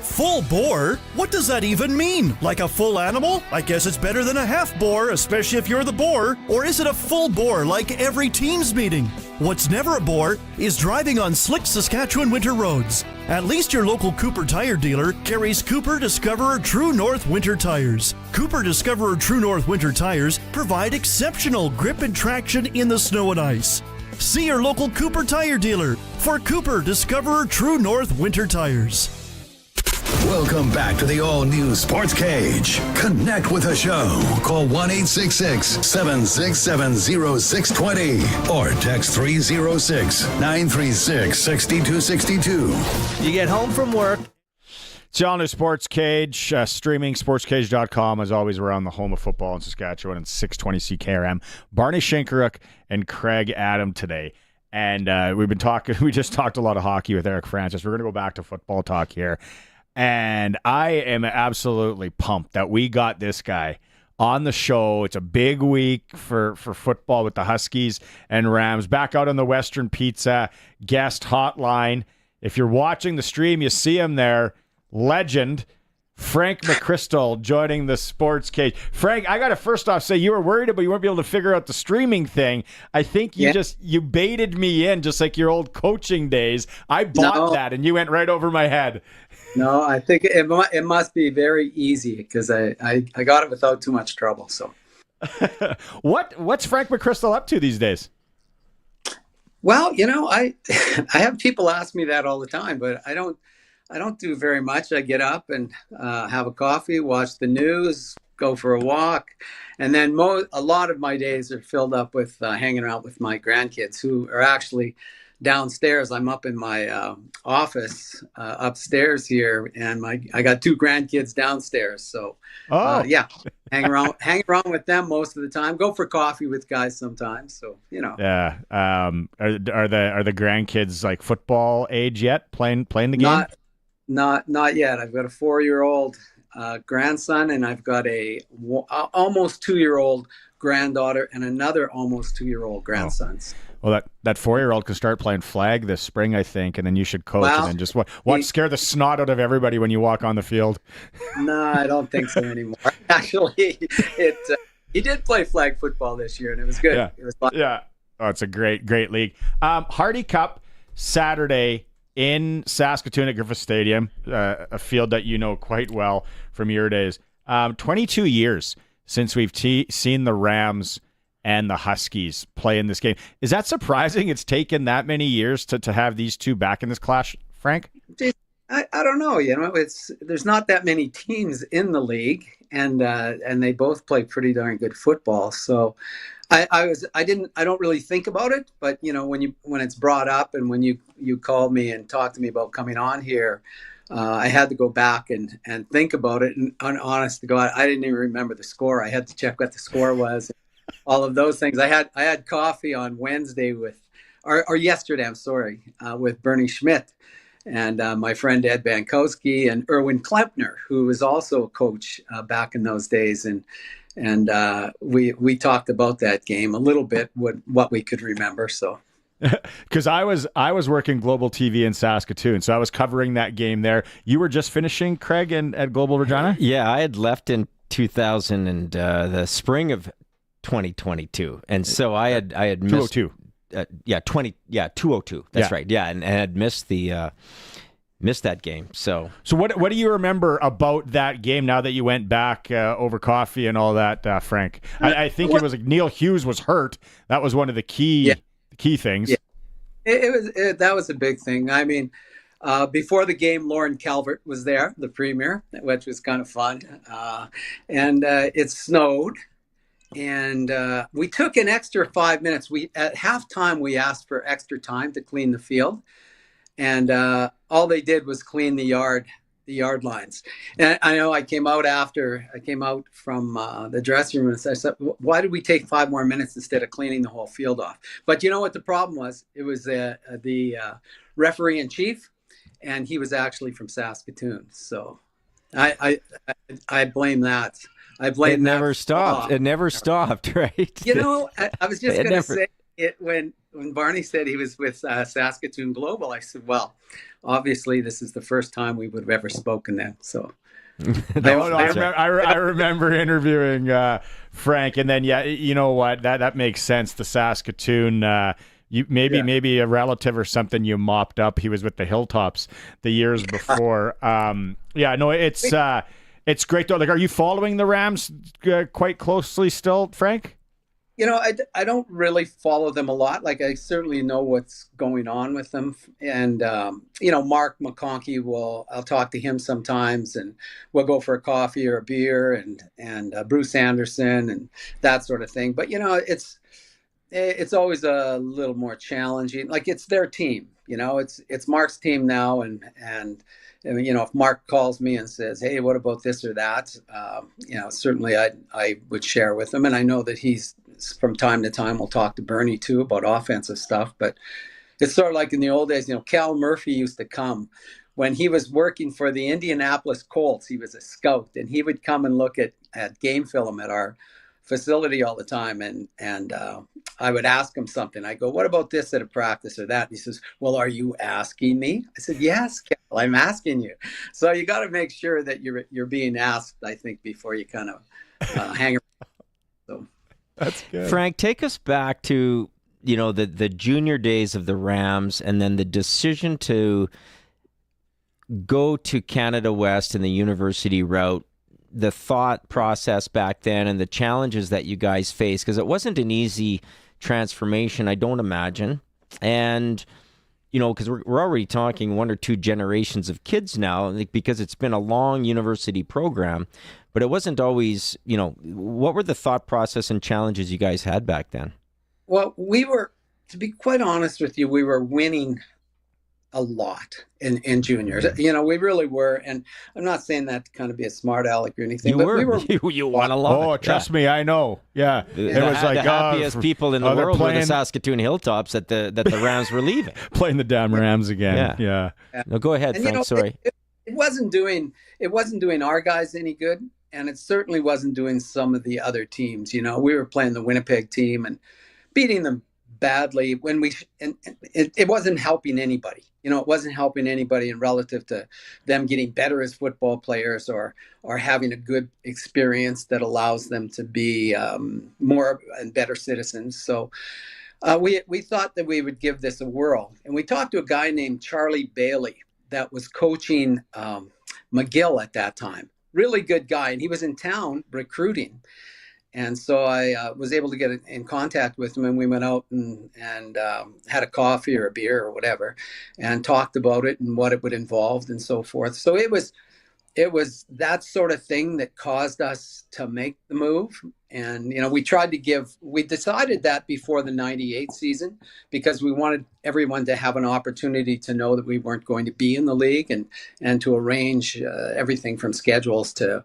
Full bore? What does that even mean? Like a full animal? I guess it's better than a half bore, especially if you're the boar. Or is it a full bore like every team's meeting? What's never a bore is driving on slick Saskatchewan winter roads. At least your local Cooper tire dealer carries Cooper Discoverer True North winter tires. Cooper Discoverer True North winter tires provide exceptional grip and traction in the snow and ice. See your local Cooper tire dealer for Cooper Discoverer True North winter tires. Welcome back to the all-new Sports Cage. Connect with the show. Call 1-866-767-0620 or text 306-936-6262. You get home from work. It's on the Sports Cage, streaming sportscage.com, as always, around the home of football in Saskatchewan and 620 CKRM. Barney Shinkaruk and Craig Adam today. And we just talked a lot of hockey with Eric Francis. We're going to go back to football talk here. And I am absolutely pumped that we got this guy on the show. It's a big week for football with the Huskies and Rams. Back out on the Western Pizza guest hotline. If you're watching the stream, you see him there. Legend, Frank McChrystal, joining the Sports Cage. Frank, I got to first off say you were worried about you weren't able to figure out the streaming thing. I think you baited me in just like your old coaching days. I bought that and you went right over my head. No, I think it must be very easy because I got it without too much trouble. So, what's Frank McChrystal up to these days? Well, I have people ask me that all the time, but I don't do very much. I get up and have a coffee, watch the news, go for a walk, and then a lot of my days are filled up with hanging out with my grandkids who are actually downstairs. I'm up in my office upstairs here, and I got two grandkids downstairs. So, hang around with them most of the time. Go for coffee with guys sometimes. So Yeah. Are the grandkids like football age yet? Playing the game? Not yet. I've got a 4-year-old grandson, and I've got a almost 2-year-old granddaughter and another almost 2-year-old grandson. Well, that 4-year-old can start playing flag this spring, I think, and then you should coach and then just scare the snot out of everybody when you walk on the field. No, I don't think so anymore. Actually, he did play flag football this year, and it was good. Yeah. It was fun. Yeah. Oh, it's a great league. Hardy Cup Saturday in Saskatoon at Griffith Stadium, a field that you know quite well from your days. 22 years since we've seen the Rams and the Huskies play in this game. Is that surprising? It's taken that many years to have these two back in this clash, Frank? I don't know. There's not that many teams in the league, and they both play pretty darn good football. So I don't really think about it, but when it's brought up and when you called me and talked to me about coming on here, I had to go back and think about it. And honest to God, I didn't even remember the score. I had to check what the score was. All of those things. I had coffee on Wednesday or yesterday, I'm sorry, with Bernie Schmidt. and my friend Ed Bankowski and Erwin Klempner, who was also a coach back in those days. And we talked about that game a little bit, what we could remember. So. Because I was working Global TV in Saskatoon, so I was covering that game there. You were just finishing, Craig, at Global Regina? Yeah, I had left in 2000 and the spring of 2022, and so I had missed 202. 202. That's right. Yeah, and had missed that game. So what do you remember about that game now that you went back over coffee and all that, Frank? I think it was like Neil Hughes was hurt. That was one of the key things. Yeah. That was a big thing. I mean, before the game, Lauren Calvert was there, the premier, which was kind of fun. And it snowed. And we took an extra 5 minutes. At halftime, we asked for extra time to clean the field. And all they did was clean the yard lines. And I know I came out from the dressing room and I said, why did we take 5 more minutes instead of cleaning the whole field off? But you know what the problem was? It was the referee in chief, and he was actually from Saskatoon. So I blame that. It never stopped. It never stopped, right? You know, I was just going to say it when Barney said he was with Saskatoon Global. I said, well, obviously this is the first time we would have ever spoken then. So I remember interviewing Frank, and then you know what? That makes sense. The Saskatoon. Maybe a relative or something you mopped up. He was with the Hilltops the years before. It's great though. Like, are you following the Rams quite closely still, Frank? You know, I don't really follow them a lot. Like, I certainly know what's going on with them. And, Mark McConkey I'll talk to him sometimes, and we'll go for a coffee or a beer, and Bruce Anderson and that sort of thing. But, it's always a little more challenging. Like, it's their team, it's Mark's team now. And if Mark calls me and says, hey, what about this or that? Certainly I would share with him. And I know that he's, from time to time, we'll talk to Bernie too about offensive stuff. But it's sort of like in the old days, Cal Murphy used to come when he was working for the Indianapolis Colts. He was a scout, and he would come and look at game film at our facility all the time. And I would ask him something. I go, what about this at a practice or that? And he says, well, are you asking me? I said, yes, Cal, I'm asking you. So you got to make sure that you're being asked, I think, before you kind of hang around. So. That's good. Frank, take us back to, the junior days of the Rams, and then the decision to go to Canada West and the university route, the thought process back then and the challenges that you guys faced, because it wasn't an easy transformation, I don't imagine. And, because we're already talking 1 or 2 generations of kids now, because it's been a long university program. But it wasn't always, what were the thought process and challenges you guys had back then? Well, to be quite honest with you, we were winning a lot in juniors. We really were. And I'm not saying that to kind of be a smart aleck or anything. You won a lot. Oh, trust me, I know. Yeah. It was like the happiest people in the world were the Saskatoon Hilltops that the Rams were leaving. Playing the damn Rams again. Yeah. No, go ahead, Frank. Sorry. It wasn't doing our guys any good. And it certainly wasn't doing some of the other teams. We were playing the Winnipeg team and beating them badly it wasn't helping anybody. It wasn't helping anybody in relative to them getting better as football players or having a good experience that allows them to be more and better citizens. So we thought that we would give this a whirl. And we talked to a guy named Charlie Bailey that was coaching McGill at that time. Really good guy, and he was in town recruiting, and so I was able to get in contact with him, and we went out and had a coffee or a beer or whatever, and talked about it and what it would involve and so forth. So it was that sort of thing that caused us to make the move. And, we decided that before the 98 season, because we wanted everyone to have an opportunity to know that we weren't going to be in the league and to arrange everything from schedules to,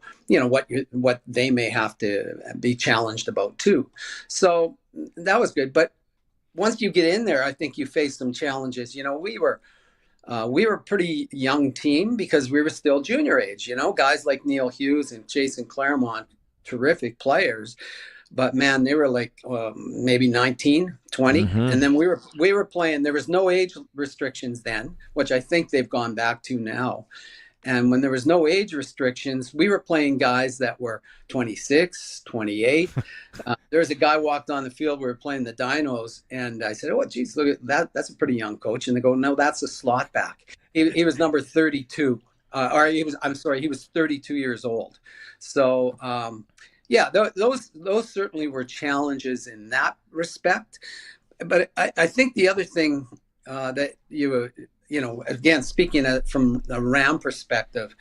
what they may have to be challenged about too. So that was good. But once you get in there, I think you face some challenges. We were we were a pretty young team because we were still junior age, guys like Neil Hughes and Jason Claremont, terrific players. But man, they were like maybe 19, 20. And then we were playing, there was no age restrictions then, which I think they've gone back to now. And when there was no age restrictions, we were playing guys that were 26, 28. There was a guy walked on the field. We were playing the Dinos. And I said, oh, geez, look at that. That's a pretty young coach. And they go, no, that's a slot back. He was number 32. He was 32 years old. So, those certainly were challenges in that respect. But I think the other thing that again, speaking from a Ram perspective,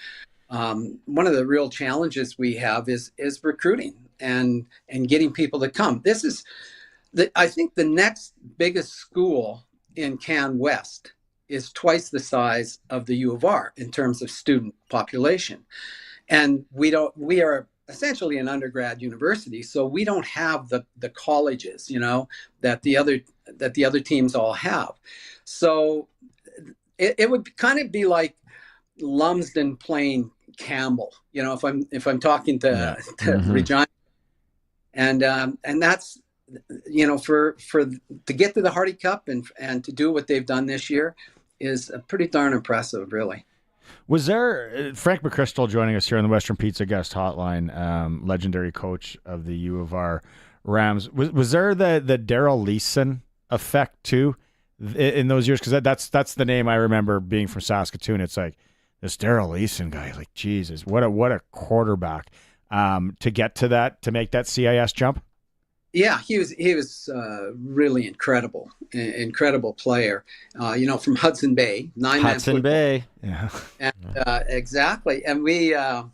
one of the real challenges we have is recruiting and getting people to come. This is, I think, the next biggest school in Can West is twice the size of the U of R in terms of student population, and we are essentially an undergrad university, so we don't have the colleges, that the other teams all have. So it would kind of be like Lumsden playing Campbell, if I'm talking to Regina, and that's for to get to the Hardy Cup and to do what they've done this year is pretty darn impressive, really. Was there Frank McChrystal joining us here on the Western Pizza Guest Hotline, legendary coach of the U of R Rams? Was there the Daryl Leeson effect too in those years? Because that's the name I remember being from Saskatoon. It's like this Daryl Leeson guy, like Jesus, what a quarterback to get to that, to make that CIS jump. Yeah, he was really incredible player. From Hudson Bay, Hudson Bay. Yeah, and, exactly. And we a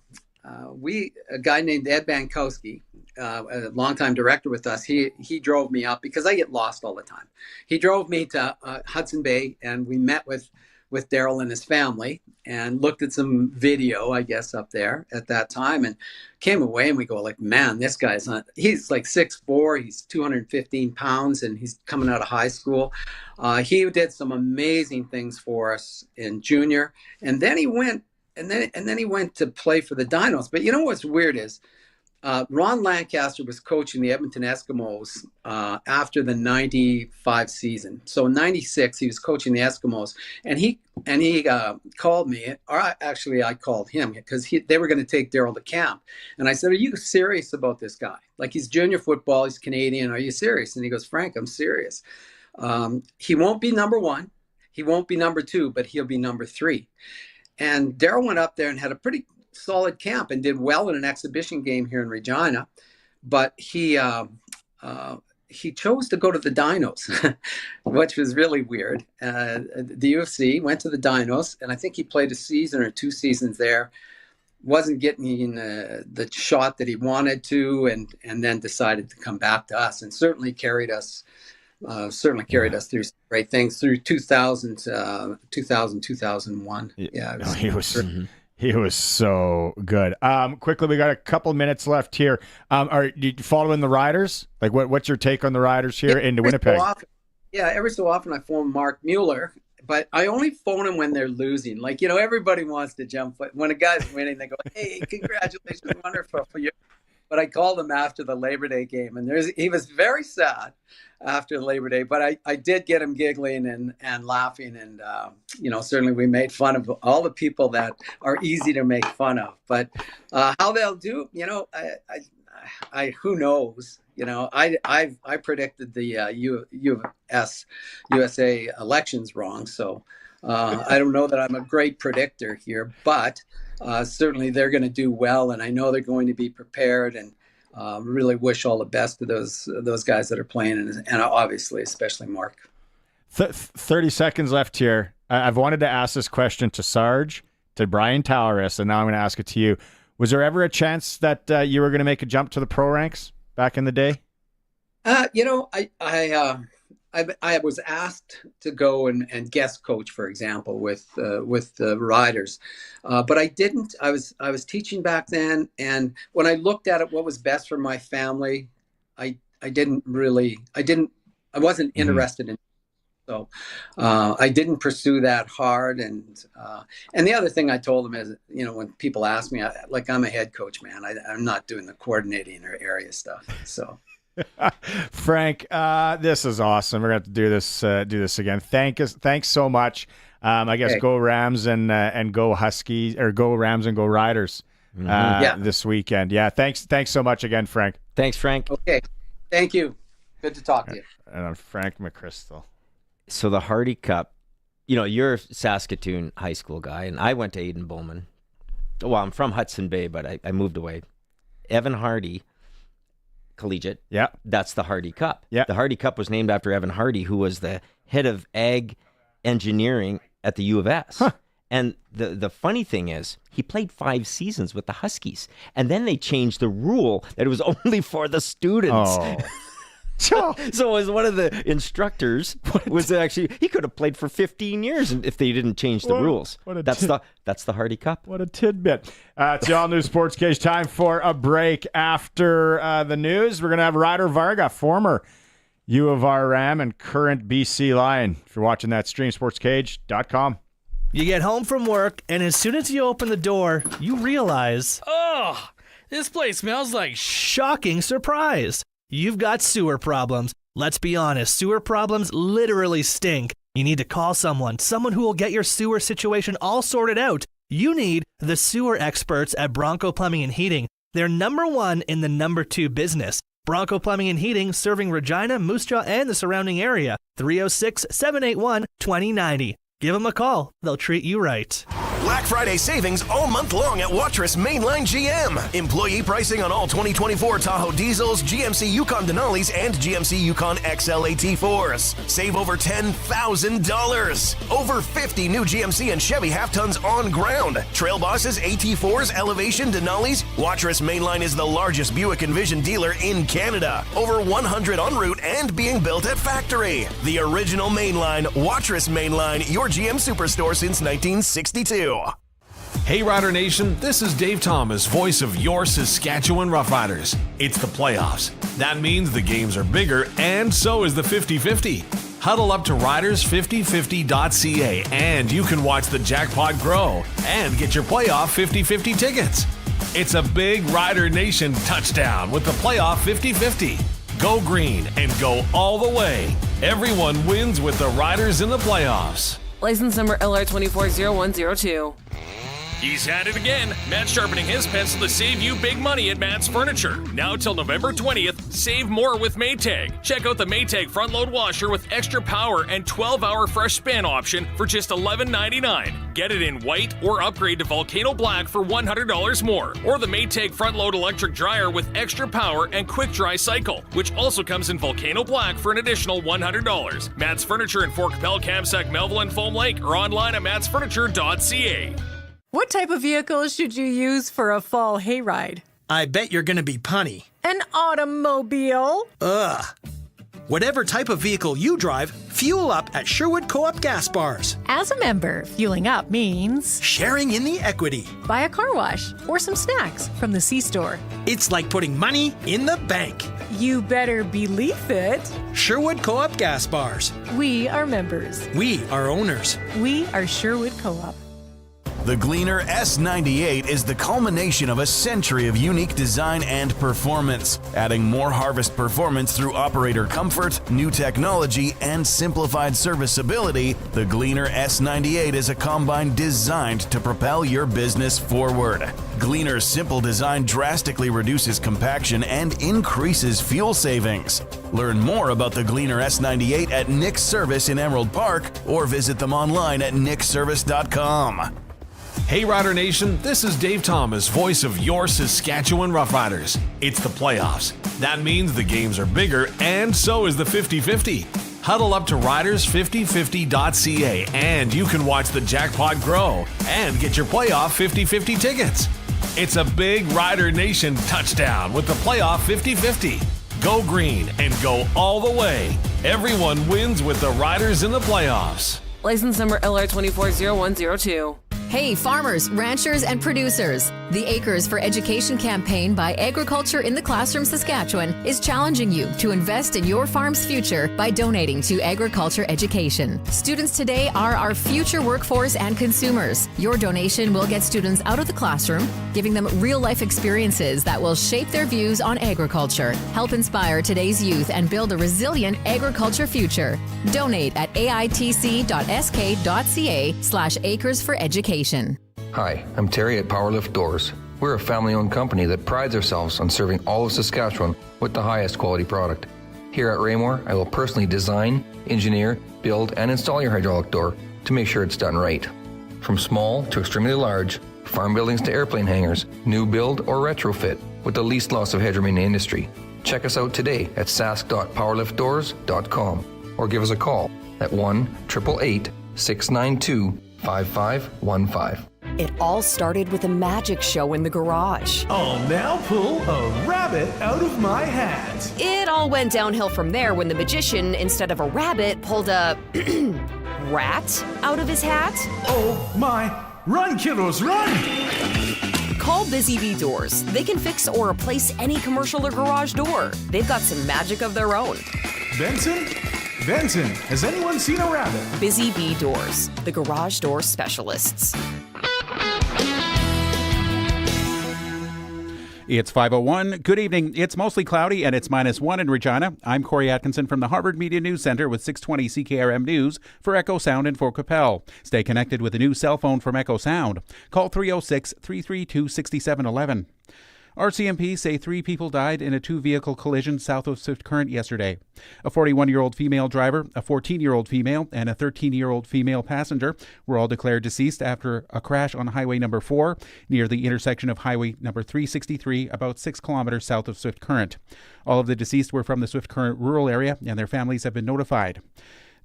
guy named Ed Bankowski, a longtime director with us. He drove me up because I get lost all the time. He drove me to Hudson Bay, and we met with Daryl and his family and looked at some video, I guess, up there at that time, and came away and we go like, man, this guy's he's like 6'4", he's 215 pounds, and he's coming out of high school. He did some amazing things for us in junior, and then he went to play for the Dinos. But what's weird is Ron Lancaster was coaching the Edmonton Eskimos after the 95 season. So in 96, he was coaching the Eskimos, and he called me, or actually I called him because they were going to take Daryl to camp. And I said, are you serious about this guy? Like, he's junior football, he's Canadian. Are you serious? And he goes, Frank, I'm serious. He won't be number one. He won't be number two, but he'll be number three. And Daryl went up there and had a pretty solid camp and did well in an exhibition game here in Regina, but he chose to go to the Dinos, which was really weird. The UFC went to the Dinos, and I think he played a season or 2 seasons there, wasn't getting the shot that he wanted to, and then decided to come back to us, and certainly carried us through some great things through 2000, 2001. Yeah, he was so good. Quickly, we got a couple minutes left here. Are you following the Riders? Like, what's your take on the Riders here into Winnipeg? Every so often I phone Mark Mueller, but I only phone him when they're losing. Like, everybody wants to jump. When a guy's winning, they go, hey, congratulations, wonderful for you. But I called him after the Labor Day game, and he was very sad after Labor Day. But I did get him giggling and laughing, and certainly we made fun of all the people that are easy to make fun of. But how they'll do, I who knows? I predicted the USA elections wrong, so I don't know that I'm a great predictor here, but. Certainly they're going to do well, and I know they're going to be prepared, and really wish all the best to those guys that are playing, and obviously especially Mark. 30 seconds left here. I've wanted to ask this question to Sarge, to Brian Toweris, and now I'm going to ask it to you. Was there ever a chance that you were going to make a jump to the pro ranks back in the day? I was asked to go and guest coach, for example, with the Riders, but I didn't. I was teaching back then, and when I looked at it, what was best for my family, I wasn't interested in. So I didn't pursue that hard. And the other thing I told them is, when people ask me, I'm a head coach, man. I'm not doing the coordinating or area stuff. So. Frank, this is awesome. We're going to have to do this again. Thanks so much. I guess go Rams and go Huskies, or go Rams and go Riders this weekend. Yeah, thanks so much again, Frank. Thanks, Frank. Okay, thank you. Good to talk to you. And Frank McChrystal. So the Hardy Cup, you're a Saskatoon high school guy, and I went to Aiden Bowman. Well, I'm from Hudson Bay, but I moved away. Evan Hardy Collegiate. Yeah. That's the Hardy Cup. Yeah. The Hardy Cup was named after Evan Hardy, who was the head of ag engineering at the U of S. Huh. And the funny thing is, he played 5 seasons with the Huskies, and then they changed the rule that it was only for the students. Oh. So as one of the instructors was actually, he could have played for 15 years if they didn't change the rules. That's the Hardy Cup. What a tidbit. It's the all-new Sportscage. Time for a break. After the news, we're going to have Ryder Varga, former U of R Ram and current BC Lion. If you're watching that stream, sportscage.com. You get home from work, and as soon as you open the door, you realize, oh, this place smells like shocking surprise. You've got sewer problems. Let's be honest, sewer problems literally stink. You need to call someone who will get your sewer situation all sorted out. You need the sewer experts at Bronco Plumbing and Heating. They're number 1 in the number 2 business. Bronco Plumbing and Heating, serving Regina, Moose Jaw, and the surrounding area. 306-781-2090. Give them a call. They'll treat you right. Black Friday savings all month long at Watrous Mainline GM. Employee pricing on all 2024 Tahoe diesels, GMC Yukon Denali's, and GMC Yukon XL AT4s. Save over $10,000. Over 50 new GMC and Chevy half-tons on ground. Trail Bosses, AT4s, Elevation, Denali's. Watrous Mainline is the largest Buick Envision dealer in Canada. Over 100 en route and being built at factory. The original Mainline, Watrous Mainline, your GM superstore since 1962. Hey Rider Nation, this is Dave Thomas, voice of your Saskatchewan Roughriders. It's the playoffs. That means the games are bigger, and so is the 50-50. Huddle up to riders5050.ca and you can watch the jackpot grow and get your playoff 50-50 tickets. It's a big Rider Nation touchdown with the playoff 50-50. Go green and go all the way. Everyone wins with the Riders in the playoffs. License number LR240102. He's had it again. Matt's sharpening his pencil to save you big money at Matt's Furniture. Now till November 20th, save more with Maytag. Check out the Maytag front load washer with extra power and 12-hour fresh span option for just $11.99. Get it in white or upgrade to Volcano Black for $100 more. Or the Maytag front load electric dryer with extra power and quick dry cycle, which also comes in Volcano Black for an additional $100. Matt's Furniture in Fort Capel, Kamsack, Melville, and Foam Lake, or online at mattsfurniture.ca. What type of vehicle should you use for a fall hayride? I bet you're going to be punny. An automobile? Ugh. Whatever type of vehicle you drive, fuel up at Sherwood Co-op gas bars. As a member, fueling up means sharing in the equity. Buy a car wash or some snacks from the C-store. It's like putting money in the bank. You better believe it. Sherwood Co-op gas bars. We are members. We are owners. We are Sherwood Co-op. The Gleaner S98 is the culmination of a century of unique design and performance, adding more harvest performance through operator comfort, new technology, and simplified serviceability. The Gleaner S98 is a combine designed to propel your business forward. Gleaner's simple design drastically reduces compaction and increases fuel savings. Learn more about the Gleaner S98 at Nick's Service in Emerald Park or visit them online at nickservice.com. Hey Rider Nation, this is Dave Thomas, voice of your Saskatchewan Roughriders. It's the playoffs. That means the games are bigger, and so is the 50-50. Huddle up to riders5050.ca and you can watch the jackpot grow and get your playoff 50-50 tickets. It's a big Rider Nation touchdown with the playoff 50-50. Go green and go all the way. Everyone wins with the Riders in the playoffs. License number LR240102. Hey, farmers, ranchers, and producers. The Acres for Education campaign by Agriculture in the Classroom Saskatchewan is challenging you to invest in your farm's future by donating to agriculture education. Students today are our future workforce and consumers. Your donation will get students out of the classroom, giving them real-life experiences that will shape their views on agriculture, help inspire today's youth, and build a resilient agriculture future. Donate at aitc.sk.ca/acres for education. Hi, I'm Terry at Powerlift Doors. We're a family-owned company that prides ourselves on serving all of Saskatchewan with the highest quality product. Here at Raymore, I will personally design, engineer, build, and install your hydraulic door to make sure it's done right. From small to extremely large, farm buildings to airplane hangars, new build or retrofit with the least loss of headroom in the industry. Check us out today at sask.powerliftdoors.com or give us a call at 1-888-692-5515. It all started with a magic show in the garage. I'll now pull a rabbit out of my hat. It all went downhill from there when the magician, instead of a rabbit, pulled a rat out of his hat. Oh my, run kiddos, run! Call Busy Bee Doors. They can fix or replace any commercial or garage door. They've got some magic of their own. Benson, has anyone seen a rabbit? Busy Bee Doors, the garage door specialists. It's 5:01. Good evening. It's mostly cloudy and it's -1 in Regina. I'm Corey Atkinson from the Harvard Media News Center with 620 CKRM News for Echo Sound in Fort Capel. Stay connected with a new cell phone from Echo Sound. Call 306-332-6711. RCMP say 3 people died in a 2-vehicle collision south of Swift Current yesterday. A 41-year-old female driver, a 14-year-old female, and a 13-year-old female passenger were all declared deceased after a crash on Highway number 4 near the intersection of Highway number 363, about 6 kilometers south of Swift Current. All of the deceased were from the Swift Current rural area, and their families have been notified.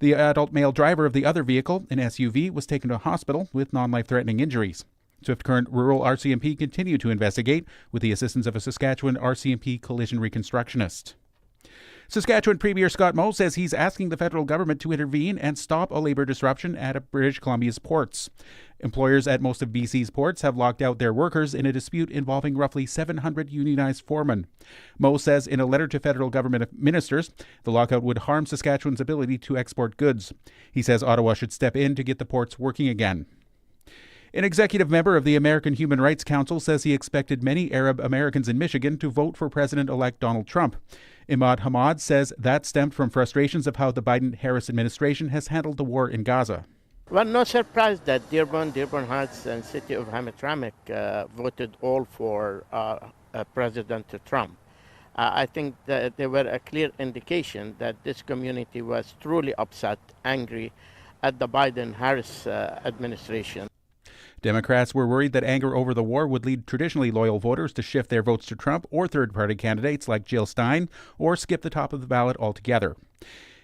The adult male driver of the other vehicle, an SUV, was taken to a hospital with non-life-threatening injuries. Swift Current Rural RCMP continue to investigate with the assistance of a Saskatchewan RCMP collision reconstructionist. Saskatchewan Premier Scott Moe says he's asking the federal government to intervene and stop a labor disruption at British Columbia's ports. Employers at most of BC's ports have locked out their workers in a dispute involving roughly 700 unionized foremen. Moe says in a letter to federal government ministers, the lockout would harm Saskatchewan's ability to export goods. He says Ottawa should step in to get the ports working again. An executive member of the American Human Rights Council says he expected many Arab Americans in Michigan to vote for President-elect Donald Trump. Imad Hamad says that stemmed from frustrations of how the Biden-Harris administration has handled the war in Gaza. Well, no surprise that Dearborn Heights, and City of Hamtramck voted all for President Trump. I think that there were a clear indication that this community was truly upset, angry at the Biden-Harris administration. Democrats were worried that anger over the war would lead traditionally loyal voters to shift their votes to Trump or third-party candidates like Jill Stein or skip the top of the ballot altogether.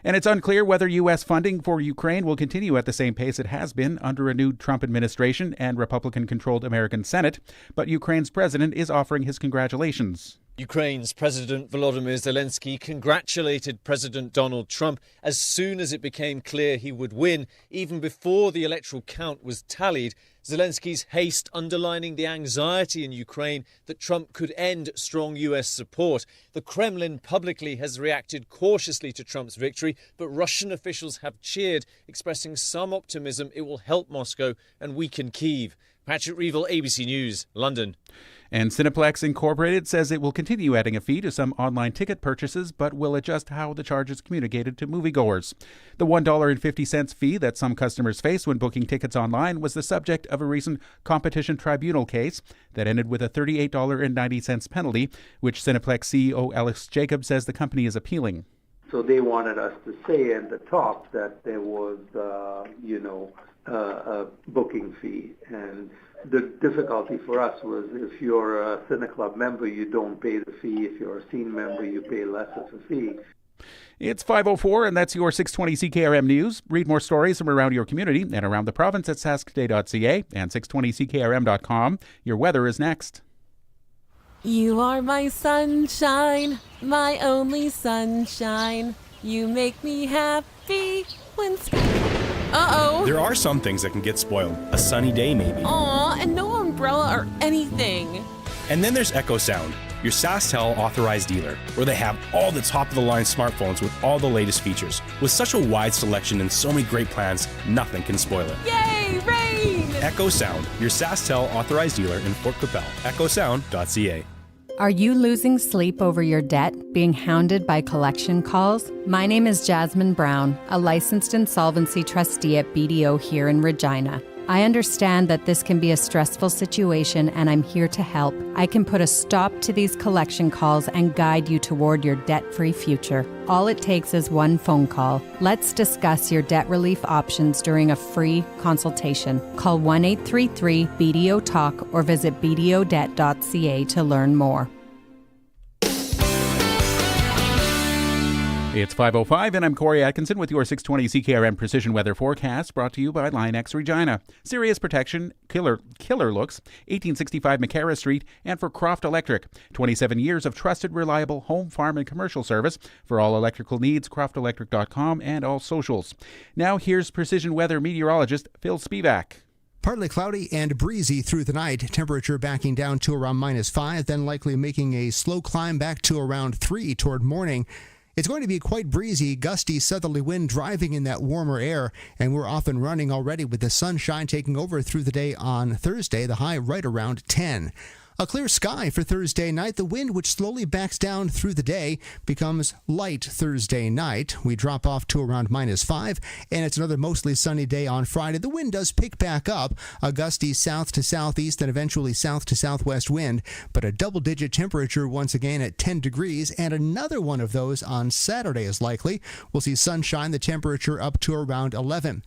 And it's unclear whether U.S. funding for Ukraine will continue at the same pace it has been under a new Trump administration and Republican-controlled American Senate, but Ukraine's president is offering his congratulations. Ukraine's President Volodymyr Zelensky congratulated President Donald Trump as soon as it became clear he would win, even before the electoral count was tallied. Zelensky's haste underlining the anxiety in Ukraine that Trump could end strong US support. The Kremlin publicly has reacted cautiously to Trump's victory, but Russian officials have cheered, expressing some optimism it will help Moscow and weaken Kyiv. Patrick Reevell, ABC News, London. And Cineplex Incorporated says it will continue adding a fee to some online ticket purchases, but will adjust how the charge is communicated to moviegoers. The $1.50 fee that some customers face when booking tickets online was the subject of a recent competition tribunal case that ended with a $38.90 penalty, which Cineplex CEO Alex Jacobs says the company is appealing. So they wanted us to say at the top that there was, a booking fee. And the difficulty for us was if you're a Cineclub member, you don't pay the fee. If you're a Scene member, you pay less of a fee. It's 5:04, and that's your 620 CKRM News. Read more stories from around your community and around the province at sasktoday.ca and 620ckrm.com. Your weather is next. You are my sunshine, my only sunshine. You make me happy when Uh-oh. There are some things that can get spoiled. A sunny day, maybe. Aw, and no umbrella or anything. And then there's Echo Sound, your SaskTel authorized dealer, where they have all the top-of-the-line smartphones with all the latest features. With such a wide selection and so many great plans, nothing can spoil it. Yay, rain! Echo Sound, your SaskTel authorized dealer in Fort Capel. EchoSound.ca. Are you losing sleep over your debt, being hounded by collection calls? My name is Jasmine Brown, a licensed insolvency trustee at BDO here in Regina. I understand that this can be a stressful situation, and I'm here to help. I can put a stop to these collection calls and guide you toward your debt-free future. All it takes is one phone call. Let's discuss your debt relief options during a free consultation. Call 1-833-BDO-TALK or visit bdodebt.ca to learn more. It's 5:05, and I'm Corey Atkinson with your 620 CKRM Precision Weather Forecast, brought to you by Line X Regina. Serious protection, killer looks, 1865 McCarra Street, and for Croft Electric. 27 years of trusted, reliable home, farm, and commercial service. For all electrical needs, croftelectric.com and all socials. Now here's Precision Weather meteorologist Phil Spivak. Partly cloudy and breezy through the night. Temperature backing down to around -5, then likely making a slow climb back to around 3 toward morning. It's going to be quite breezy, gusty southerly wind driving in that warmer air, and we're off and running already with the sunshine taking over through the day on Thursday, the high right around 10. A clear sky for Thursday night. The wind, which slowly backs down through the day, becomes light Thursday night. We drop off to around -5, and it's another mostly sunny day on Friday. The wind does pick back up, a gusty south to southeast and eventually south to southwest wind, but a double-digit temperature once again at 10 degrees, and another one of those on Saturday is likely. We'll see sunshine, the temperature up to around 11.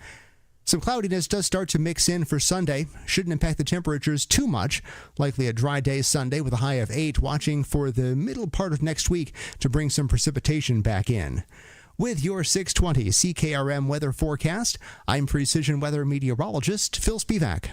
Some cloudiness does start to mix in for Sunday. Shouldn't impact the temperatures too much. Likely a dry day Sunday with a high of 8, watching for the middle part of next week to bring some precipitation back in. With your 620 CKRM weather forecast, I'm Precision Weather meteorologist Phil Spivak.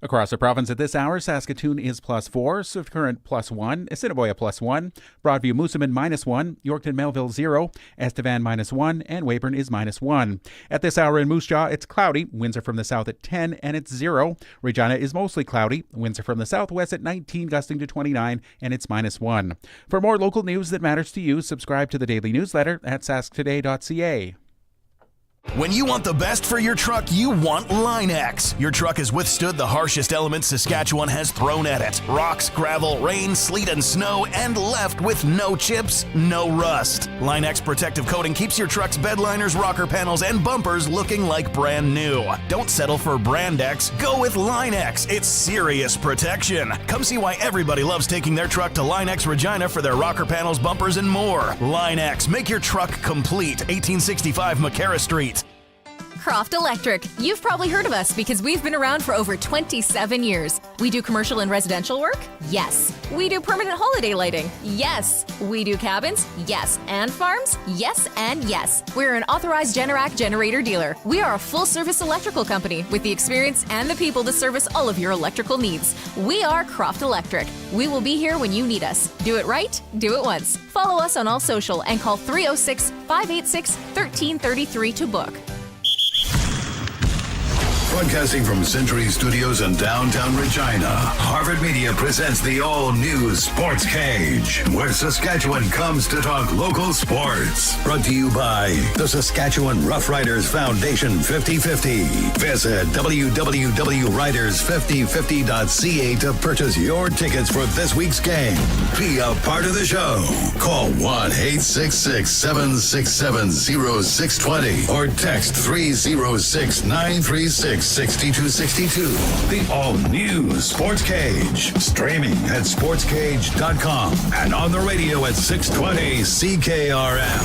Across the province at this hour, Saskatoon is +4, Swift Current +1, Assiniboia +1, Broadview Moosomin -1, Yorkton Melville 0, Estevan -1, and Weyburn is -1. At this hour in Moose Jaw, it's cloudy, winds are from the south at 10 and it's 0. Regina is mostly cloudy, winds are from the southwest at 19, gusting to 29, and it's -1. For more local news that matters to you, subscribe to the daily newsletter at sasktoday.ca. When you want the best for your truck, you want Line X. Your truck has withstood the harshest elements Saskatchewan has thrown at it. Rocks, gravel, rain, sleet, and snow, and left with no chips, no rust. Line X protective coating keeps your truck's bed liners, rocker panels, and bumpers looking like brand new. Don't settle for Brand X. Go with Line X. It's serious protection. Come see why everybody loves taking their truck to Line X Regina for their rocker panels, bumpers, and more. Line X. Make your truck complete. 1865 McCarra Street. Croft Electric. You've probably heard of us because we've been around for over 27 years. We do commercial and residential work? Yes. We do permanent holiday lighting? Yes. We do cabins? Yes. And farms? Yes and yes. We're an authorized Generac generator dealer. We are a full-service electrical company with the experience and the people to service all of your electrical needs. We are Croft Electric. We will be here when you need us. Do it right, do it once. Follow us on all social and call 306-586-1333 to book. Broadcasting from Century Studios in downtown Regina, Harvard Media presents the all-new Sportscage, where Saskatchewan comes to talk local sports. Brought to you by the Saskatchewan Roughriders Foundation 50/50. Visit www.riders5050.ca to purchase your tickets for this week's game. Be a part of the show. Call 1-866-767-0620 or text 306-936-6262. The all-new Sportscage. Streaming at sportscage.com and on the radio at 620 CKRM.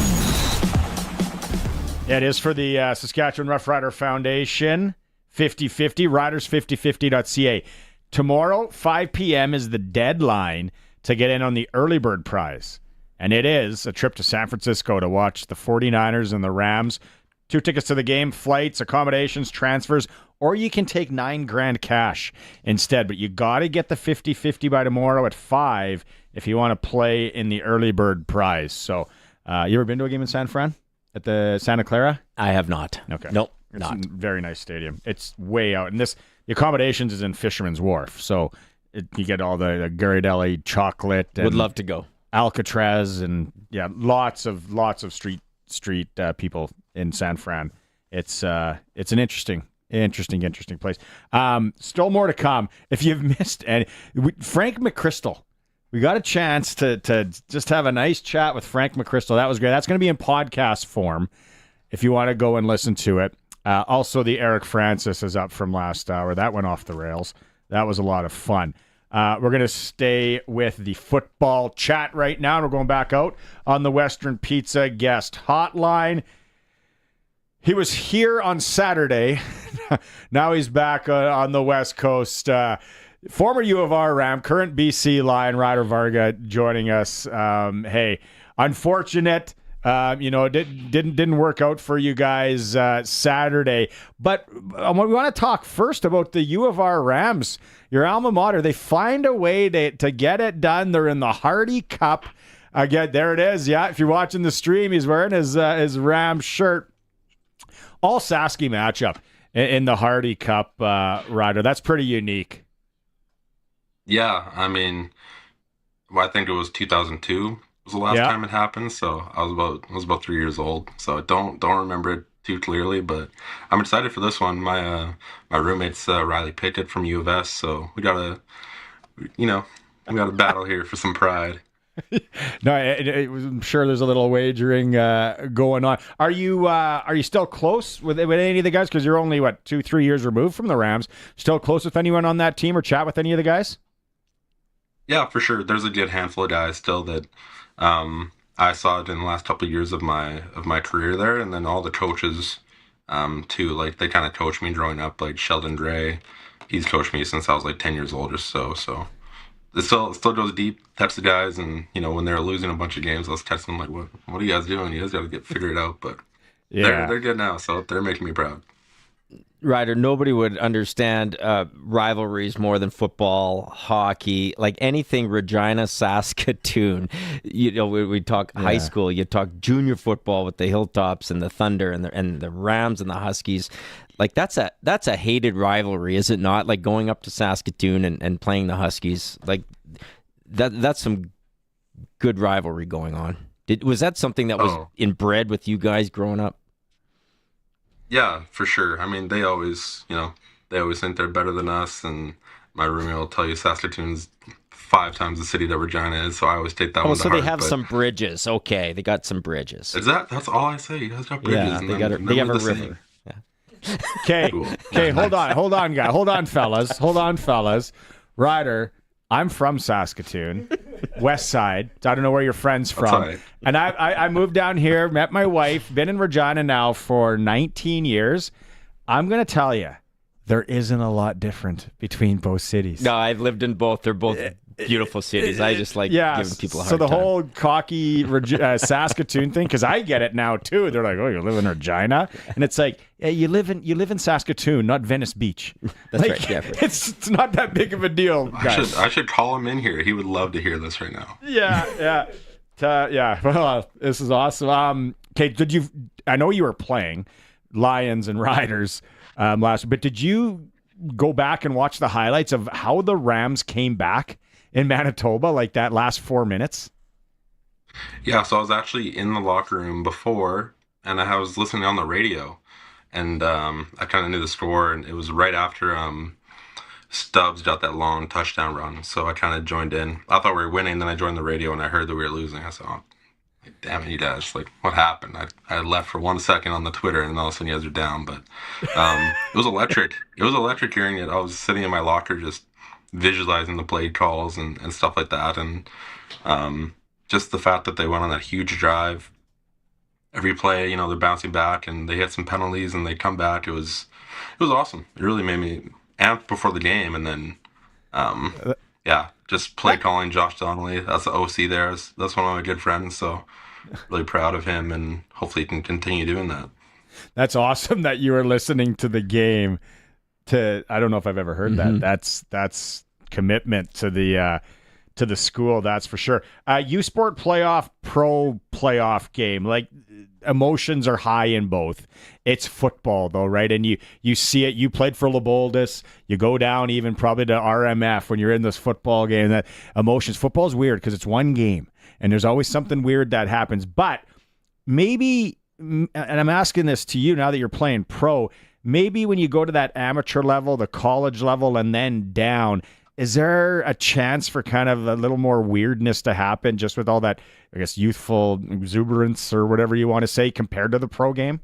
Yeah, it is for the Saskatchewan Roughrider Foundation 50/50, riders5050.ca. Tomorrow, 5 p.m. is the deadline to get in on the early bird prize. And it is a trip to San Francisco to watch the 49ers and the Rams. 2 tickets to the game, flights, accommodations, transfers, or you can take $9,000 cash instead. But you got to get the 50/50 by tomorrow at 5 if you want to play in the early bird prize. So, you ever been to a game in San Fran? At the Santa Clara? I have not. Okay. Nope. It's a very nice stadium. It's way out. And the accommodations is in Fisherman's Wharf. So you get all the Ghirardelli chocolate. And Would love to go. Alcatraz and lots of street people in San Fran. It's an interesting place. Still more to come. If you've missed Frank McChrystal, we got a chance to just have a nice chat with Frank McChrystal. That was great. That's going to be in podcast form if you want to go and listen to it. Also, the Eric Francis is up from last hour. That went off the rails. That was a lot of fun. We're going to stay with the football chat right now. We're going back out on the Western Pizza guest hotline. He was here on Saturday. Now he's back on the West Coast. Former U of R Ram, current BC Lion, Ryder Varga joining us. Hey, unfortunate. Didn't work out for you guys Saturday. But we want to talk first about the U of R Rams, your alma mater. They find a way to get it done. They're in the Hardy Cup. Again, there it is. Yeah, if you're watching the stream, he's wearing his Rams shirt. All Sasky matchup in the Hardy Cup, Ryder. That's pretty unique. Yeah, I mean, I think it was 2002 was the last time it happened. So I was about 3 years old. So I don't remember it too clearly, but I'm excited for this one. My roommate's Riley Pickett from U of S, so we gotta battle here for some pride. No, I'm sure there's a little wagering going on. Are you still close with any of the guys? Because you're only 2-3 years removed from the Rams. Still close with anyone on that team or chat with any of the guys? Yeah, for sure. There's a good handful of guys still that I saw it in the last couple of years of my career there, and then all the coaches too. Like they kind of coached me growing up. Like Sheldon Dray, he's coached me since I was 10 years old or so. So it still goes deep. Text the guys, and when they're losing a bunch of games, I was texting them what are you guys doing? You guys got to get figured out. But they're good now, so they're making me proud. Ryder, nobody would understand rivalries more than football, hockey, like anything Regina, Saskatoon. We talk high school, you talk junior football with the Hilltops and the Thunder and the Rams and the Huskies. Like that's a hated rivalry, is it not? Like going up to Saskatoon and playing the Huskies, like that's some good rivalry going on. Was that something that was inbred with you guys growing up? Yeah, for sure. I mean, they always think they're better than us, and my roommate will tell you Saskatoon's 5 times the city that Regina is, so I always take that one to heart. So they have some bridges. Okay, they got some bridges. That's all I say. You guys got bridges. Yeah, they have a river. Yeah. Okay, hold on, guys. Hold on, fellas. Ryder, I'm from Saskatoon, West Side. I don't know where your friend's from. Right. And I moved down here, met my wife, been in Regina now for 19 years. I'm going to tell you, there isn't a lot different between both cities. No, I've lived in both. They're both beautiful cities. I just like giving people a hard time. So the whole cocky Saskatoon thing, because I get it now too. They're like, "Oh, you live in Regina," and it's like, "Yeah, you live in Saskatoon, not Venice Beach." That's right. Yeah, it's not that big of a deal, guys. I should call him in here. He would love to hear this right now. Yeah. Well, this is awesome. Okay, I know you were playing Lions and Riders last, but did you go back and watch the highlights of how the Rams came back in Manitoba, like that last 4 minutes? Yeah, so I was actually in the locker room before, and I was listening on the radio, and I kind of knew the score, and it was right after Stubbs got that long touchdown run, so I kind of joined in. I thought we were winning, then I joined the radio, and I heard that we were losing. I said, "Oh, damn it, you guys, what happened?" I left for 1 second on the Twitter, and all of a sudden you guys are down, but it was electric. It was electric hearing it. I was sitting in my locker just visualizing the play calls and stuff like that, and just the fact that they went on that huge drive. Every play, they're bouncing back, and they hit some penalties, and they come back. It was awesome. It really made me amped before the game, and then just play calling Josh Donnelly. That's the OC there. That's one of my good friends, so really proud of him, and hopefully he can continue doing that. That's awesome that you were listening to the game. I don't know if I've ever heard that. That's commitment to to the school, that's for sure. U Sport playoff, pro playoff game, like emotions are high in both. It's football though, right? And you see it. You played for Leopoldus. You go down even probably to RMF when you're in this football game. That emotions. Football's weird because it's one game, and there's always something weird that happens. But maybe, and I'm asking this to you now that you're playing pro, maybe when you go to that amateur level, the college level, and then down, is there a chance for kind of a little more weirdness to happen just with all that, I guess, youthful exuberance or whatever you want to say compared to the pro game?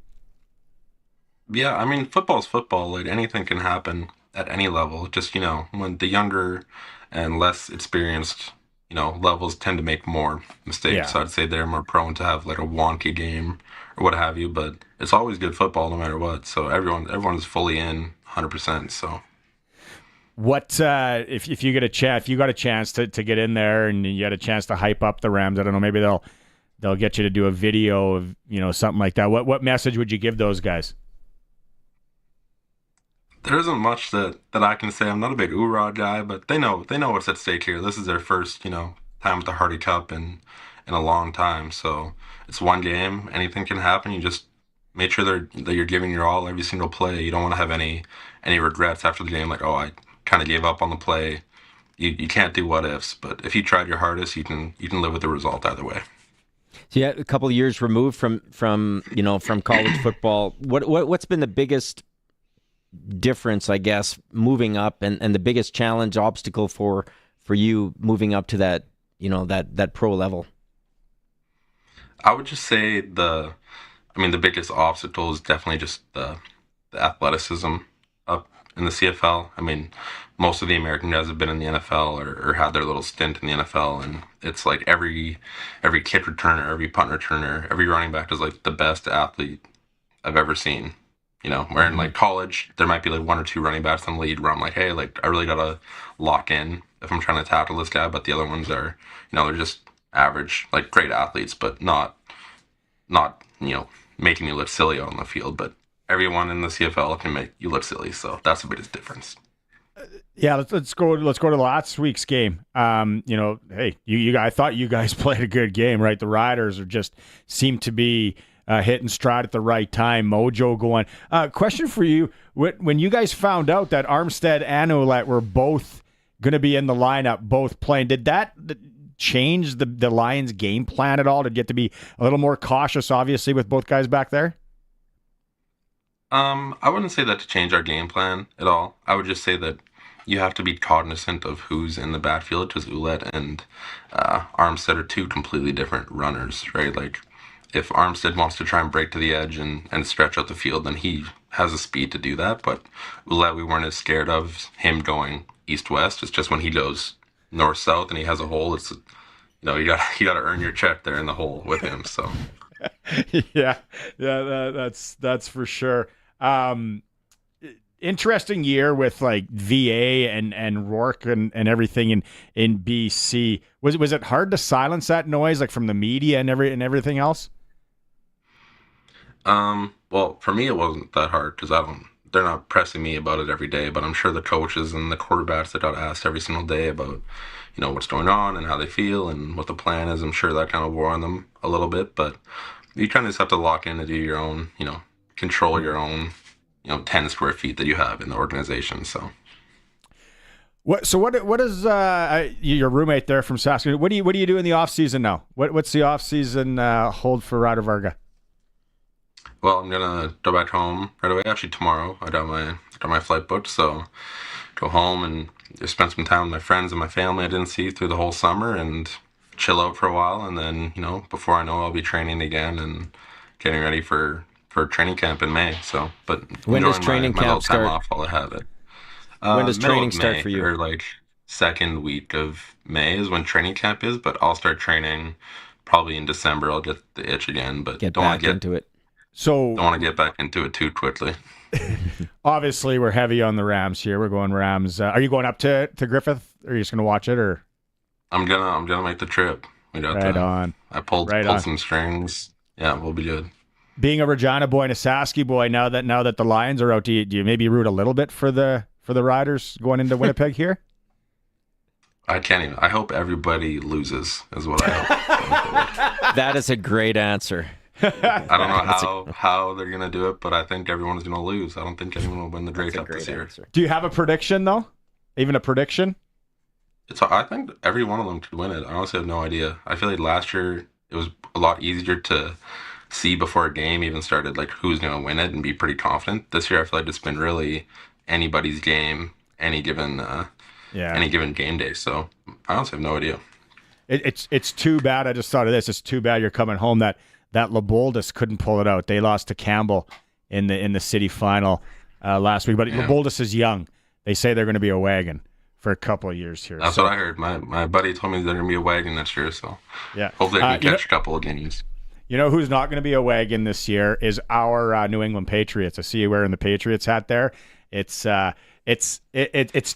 Yeah, I mean, football's football. Like, anything can happen at any level. Just, when the younger and less experienced, levels tend to make more mistakes. Yeah. So I'd say they're more prone to have like a wonky game or what have you. But it's always good football no matter what. So everyone's fully in 100%. So. What if you get a chance? If you got a chance to get in there and you had a chance to hype up the Rams, I don't know. Maybe they'll get you to do a video of something like that. What message would you give those guys? There isn't much that I can say. I'm not a big oorah guy, but they know what's at stake here. This is their first time with the Hardy Cup in a long time. So it's one game. Anything can happen. You just make sure that you're giving your all every single play. You don't want to have any regrets after the game. Like, oh, I kind of gave up on the play. You can't do what ifs, but if you tried your hardest, you can live with the result either way. So yeah, a couple of years removed from college football. What's been the biggest difference, I guess, moving up and the biggest challenge, obstacle for you moving up to that that pro level? I would just say the biggest obstacle is definitely just the athleticism up in the CFL. I mean, most of the American guys have been in the NFL or had their little stint in the NFL, and it's like every kick returner, every punt returner, every running back is like the best athlete I've ever seen. Where in like college, there might be like one or two running backs in the lead where I'm like, hey, like I really gotta lock in if I'm trying to tackle this guy, but the other ones are, they're just average, like great athletes, but not making you look silly on the field. But everyone in the CFL can make you look silly, so that's the biggest difference. Yeah, let's go to last week's game. Hey, I thought you guys played a good game, right? The Riders seem to be hitting stride at the right time, mojo going. Question for you: when you guys found out that Armstead and Ouellette were both going to be in the lineup, both playing, did that change the Lions' game plan at all? Did you get to be a little more cautious, obviously, with both guys back there? I wouldn't say that to change our game plan at all. I would just say that you have to be cognizant of who's in the backfield, because Ouellette and Armstead are two completely different runners, right? Like, if Armstead wants to try and break to the edge and stretch out the field, then he has the speed to do that. But Ouellette, we weren't as scared of him going east-west. It's just when he goes north-south and he has a hole, it's you got to earn your check there in the hole with him. So yeah, that's for sure. Interesting year with like VA and Rourke and everything in BC. Was it hard to silence that noise, like from the media and everything else? Well, for me, it wasn't that hard because they're not pressing me about it every day, but I'm sure the coaches and the quarterbacks that got asked every single day about, what's going on and how they feel and what the plan is, I'm sure that kind of wore on them a little bit, but you kind of just have to lock in to do your own, control your own, 10 square feet that you have in the organization. So. What is your roommate there from Saskatchewan? What do you do in the off season now? What's the off season hold for Rider Varga? Well, I'm gonna go back home right away. Actually, tomorrow I got my flight booked, so go home and just spend some time with my friends and my family I didn't see through the whole summer, and chill out for a while. And then before I know, I'll be training again and getting ready for training camp in May. So, but when does training camp start? Off while I have it. When does training start for you? Or like second week of May is when training camp is, but I'll start training probably in December. I'll get the itch again, but don't want to get into it. So don't want to get back into it too quickly. Obviously, we're heavy on the Rams here. We're going Rams. Are you going up to Griffith? Or are you just going to watch it? Or I'm gonna make the trip. We got right on. I pulled some strings. Yeah, we'll be good. Being a Regina boy and a Saskey boy, now that the Lions are out, do you maybe root a little bit for the Riders going into Winnipeg here? I can't even. I hope everybody loses, is what I hope. That is a great answer. I don't know how they're going to do it, but I think everyone's going to lose. I don't think anyone will win the Grey Cup this year. Answer. Do you have a prediction, though? Even a prediction? I think every one of them could win it. I honestly have no idea. I feel like last year it was a lot easier to see before a game even started, like who's going to win it and be pretty confident. This year I feel like it's been really anybody's game, any given game day. So I honestly have no idea. It's too bad. I just thought of this. It's too bad you're coming home that Leboldus couldn't pull it out. They lost to Campbell in the city final last week. But Leboldus is young. They say they're going to be a wagon for a couple of years here. That's what I heard. My buddy told me they're going to be a wagon next year. So hopefully they can catch a couple of games. You know who's not going to be a wagon this year is our New England Patriots. I see you wearing the Patriots hat there. It's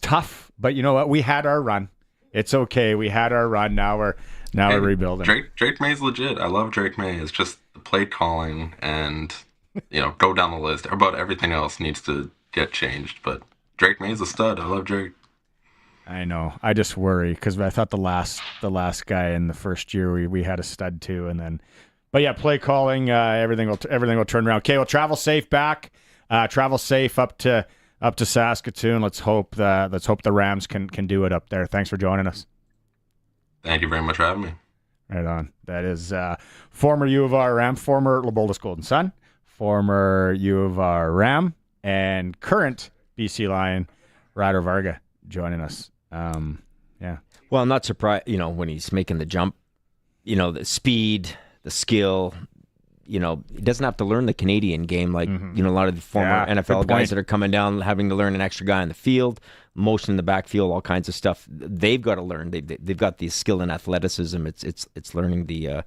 tough, but you know what? We had our run. It's okay. We had our run. Now we're rebuilding. Drake May's legit. I love Drake May. It's just the play calling and go down the list. About everything else needs to get changed. But Drake May's a stud. I love Drake. I know. I just worry because I thought the last guy in the first year we had a stud too, and then. But yeah, play calling, everything will turn around. Okay, well, travel safe back. Travel safe up to Saskatoon. Let's hope the Rams can do it up there. Thanks for joining us. Thank you very much for having me. Right on. That is former U of R Ram, former Leboldus Golden Sun, former U of R Ram, and current BC Lion Ryder Varga joining us. Well, I'm not surprised. When he's making the jump, the speed. The skill, he doesn't have to learn the Canadian game like, a lot of the former NFL guys that are coming down, having to learn an extra guy in the field, motion in the backfield, all kinds of stuff. They've got to learn. They've got the skill and athleticism. It's learning the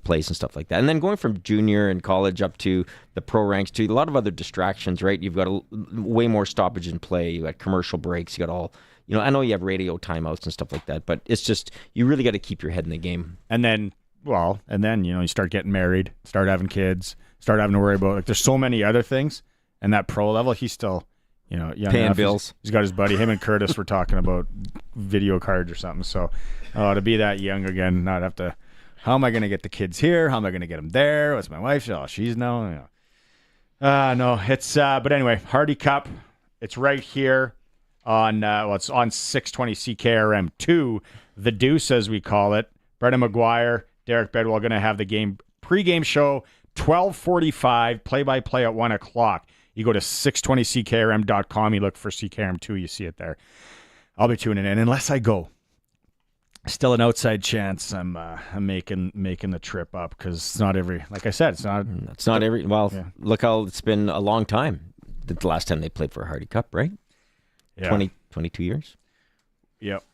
plays and stuff like that. And then going from junior and college up to the pro ranks to a lot of other distractions, right? You've got way more stoppage in play. You got commercial breaks. You got all, I know you have radio timeouts and stuff like that, but it's just, you really got to keep your head in the game. And then you start getting married, start having kids, start having to worry about, there's so many other things. And that pro level, he's still, young paying enough. bills. He's got his buddy, him and Curtis were talking about video cards or something. So to be that young again, not have to, how am I going to get the kids here? How am I going to get them there? What's my wife? Oh, she's no. No, it's, but anyway, Hardy Cup, it's right here on, it's on 620 CKRM 2, the Deuce as we call it. Brendan McGuire, Derek Bedwell going to have the pregame show 12:45, play-by-play at 1 o'clock. You go to 620ckrm.com, you look for CKRM2, you see it there. I'll be tuning in unless I go. Still an outside chance I'm making the trip up because it's not every, like I said, it's not every. Well, look how it's been a long time. The last time they played for a Hardy Cup, right? Yeah. 22 years. Yep.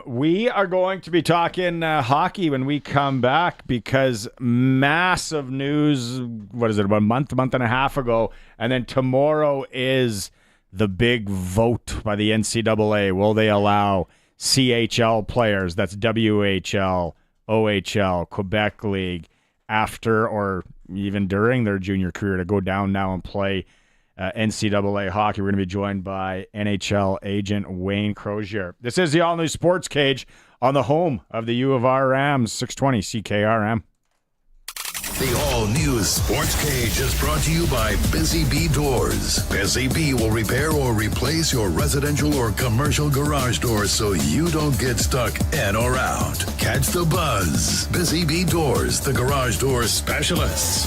We are going to be talking hockey when we come back because massive news, what is it, about a month and a half ago, and then tomorrow is the big vote by the NCAA. Will they allow CHL players, that's WHL, OHL, Quebec League, after or even during their junior career to go down now and play NCAA hockey? We're going to be joined by NHL agent Wayne Crozier. This is the all-new Sports Cage on the home of the U of R Rams, 620 CKRM. The all-new Sports Cage is brought to you by Busy Bee Doors. Busy Bee will repair or replace your residential or commercial garage doors so you don't get stuck in or out. Catch the buzz. Busy Bee Doors, the garage door specialists.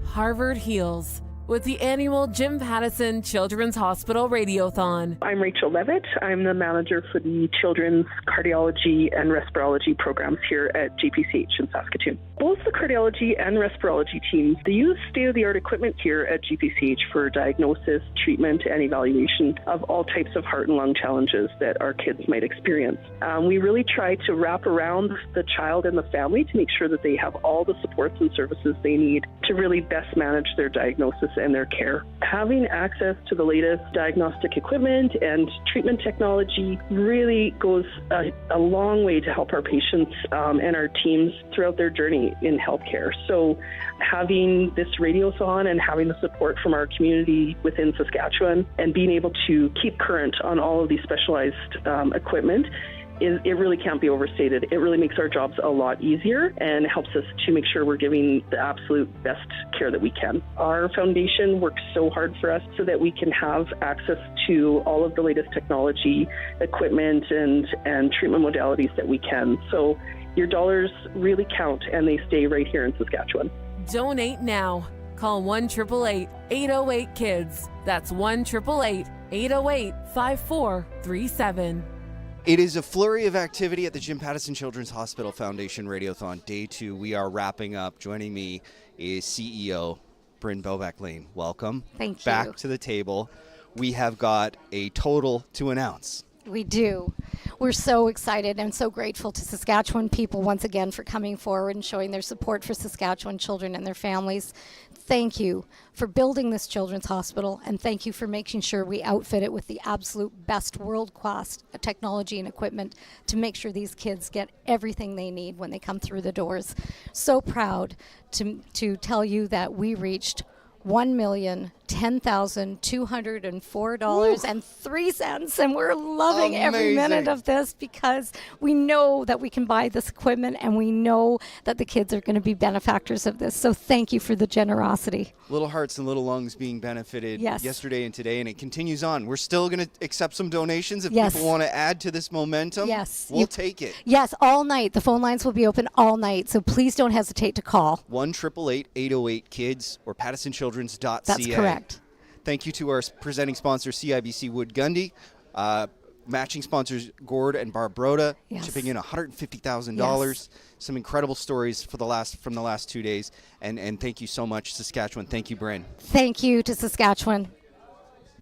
Harvard Heals with the annual Jim Pattison Children's Hospital Radiothon. I'm Rachel Levitt. I'm the manager for the Children's Cardiology and Respirology programs here at GPCH in Saskatoon. Both the cardiology and respirology teams, they use state-of-the-art equipment here at GPCH for diagnosis, treatment, and evaluation of all types of heart and lung challenges that our kids might experience. We really try to wrap around the child and the family to make sure that they have all the supports and services they need to really best manage their diagnosis and their care. Having access to the latest diagnostic equipment and treatment technology really goes a long way to help our patients and our teams throughout their journey in healthcare. So having this radiothon and having the support from our community within Saskatchewan and being able to keep current on all of these specialized equipment it really can't be overstated. It really makes our jobs a lot easier and helps us to make sure we're giving the absolute best care that we can. Our foundation works so hard for us so that we can have access to all of the latest technology, equipment, and treatment modalities that we can. So your dollars really count, and they stay right here in Saskatchewan. Donate now. Call 1-888-808-KIDS. That's 1-888-808-5437. It is a flurry of activity at the Jim Pattison Children's Hospital Foundation Radiothon Day 2. We are wrapping up. Joining me is CEO Bryn Bobak-Lane. Welcome. Thank you. Back to the table. We have got a total to announce. We do. We're so excited and so grateful to Saskatchewan people once again for coming forward and showing their support for Saskatchewan children and their families. Thank you for building this children's hospital, and thank you for making sure we outfit it with the absolute best world-class technology and equipment to make sure these kids get everything they need when they come through the doors. So proud to tell you that we reached $1,010,204.03, and we're loving every minute of this because we know that we can buy this equipment, and we know that the kids are going to be benefactors of this. So thank you for the generosity. Little Hearts and Little Lungs being benefited yesterday and today, and it continues on. We're still going to accept some donations if people want to add to this momentum. Yes. We'll take it. Yes, all night. The phone lines will be open all night, so please don't hesitate to call. 1-888-808-KIDS or PattisonChildren's.ca. That's correct. Thank you to our presenting sponsor, CIBC Wood Gundy. Matching sponsors, Gord and Barbroda, chipping in $150,000. Some incredible stories from the last 2 days. And thank you so much, Saskatchewan. Thank you, Bryn. Thank you to Saskatchewan.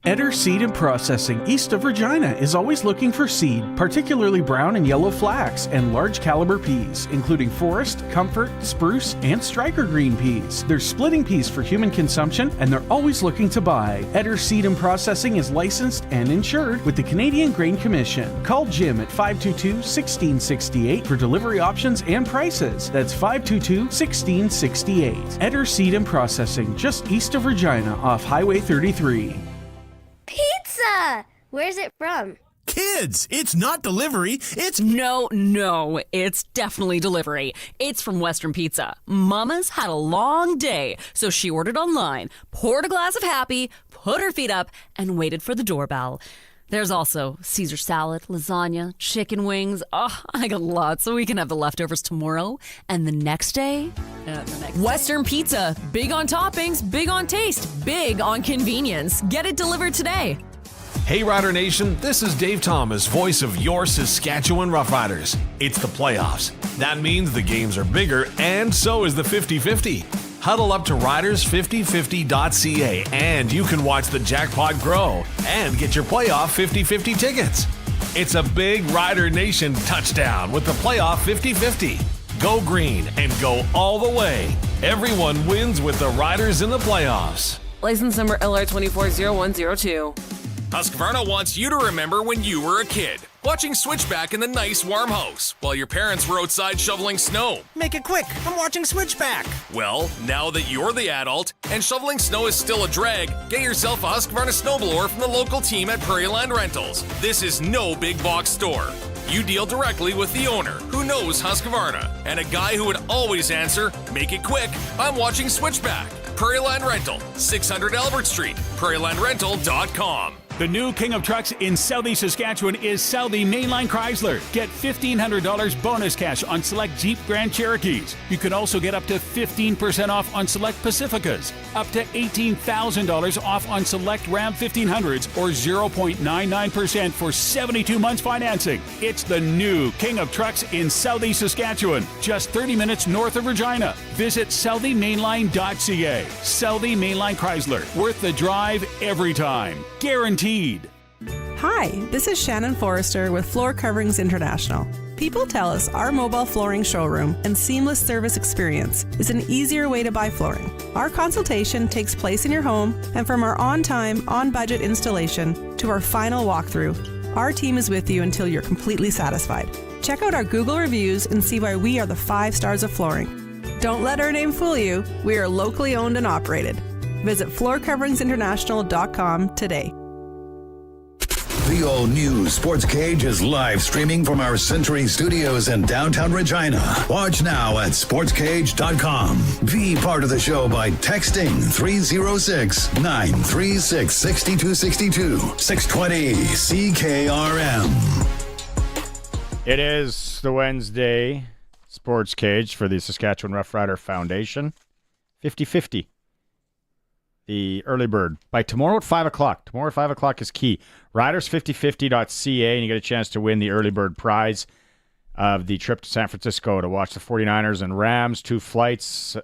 Eder Seed and Processing east of Regina is always looking for seed, particularly brown and yellow flax and large caliber peas, including forest, comfort, spruce, and striker green peas. They're splitting peas for human consumption, and they're always looking to buy. Eder Seed and Processing is licensed and insured with the Canadian Grain Commission. Call Jim at 522-1668 for delivery options and prices. That's 522-1668. Eder Seed and Processing, just east of Regina off Highway 33. Pizza! Where's it from? Kids, it's not delivery, it's... No, it's definitely delivery. It's from Western Pizza. Mama's had a long day, so she ordered online, poured a glass of Happy, put her feet up, and waited for the doorbell. There's also Caesar salad, lasagna, chicken wings. Oh, I got lots, so we can have the leftovers tomorrow and the next day. Western Pizza. Big on toppings, big on taste, big on convenience. Get it delivered today. Hey Rider Nation, this is Dave Thomas, voice of your Saskatchewan Roughriders. It's the playoffs. That means the games are bigger, and so is the 50-50. Huddle up to riders5050.ca and you can watch the jackpot grow and get your playoff 50-50 tickets. It's a big Rider Nation touchdown with the playoff 50-50. Go green and go all the way. Everyone wins with the Riders in the playoffs. License number LR240102. Husqvarna wants you to remember when you were a kid, watching Switchback in the nice warm house while your parents were outside shoveling snow. Make it quick, I'm watching Switchback. Well, now that you're the adult and shoveling snow is still a drag, get yourself a Husqvarna snowblower from the local team at Prairieland Rentals. This is no big box store. You deal directly with the owner, who knows Husqvarna, and a guy who would always answer, make it quick, I'm watching Switchback. Prairieland Rental, 600 Albert Street, prairielandrental.com. The new king of trucks in Southeast Saskatchewan is Southie Mainline Chrysler. Get $1,500 bonus cash on select Jeep Grand Cherokees. You can also get up to 15% off on select Pacificas, up to $18,000 off on select Ram 1500s, or 0.99% for 72 months financing. It's the new king of trucks in Southeast Saskatchewan, just 30 minutes north of Regina. Visit SouthieMainline.ca. Southie Mainline Chrysler, worth the drive every time. Guaranteed. Hi, this is Shannon Forrester with Floor Coverings International. People tell us our mobile flooring showroom and seamless service experience is an easier way to buy flooring. Our consultation takes place in your home, and from our on-time, on-budget installation to our final walkthrough, our team is with you until you're completely satisfied. Check out our Google reviews and see why we are the 5 stars of flooring. Don't let our name fool you. We are locally owned and operated. Visit floorcoveringsinternational.com today. The all-new Sportscage is live streaming from our Century Studios in downtown Regina. Watch now at sportscage.com. Be part of the show by texting 306-936-6262. 620 CKRM. It is the Wednesday Sports Cage for the Saskatchewan Roughrider Foundation. 50-50. The early bird by tomorrow at 5 o'clock. Tomorrow at 5 o'clock is key. Riders5050.ca, and you get a chance to win the early bird prize of the trip to San Francisco to watch the 49ers and Rams. Two flights,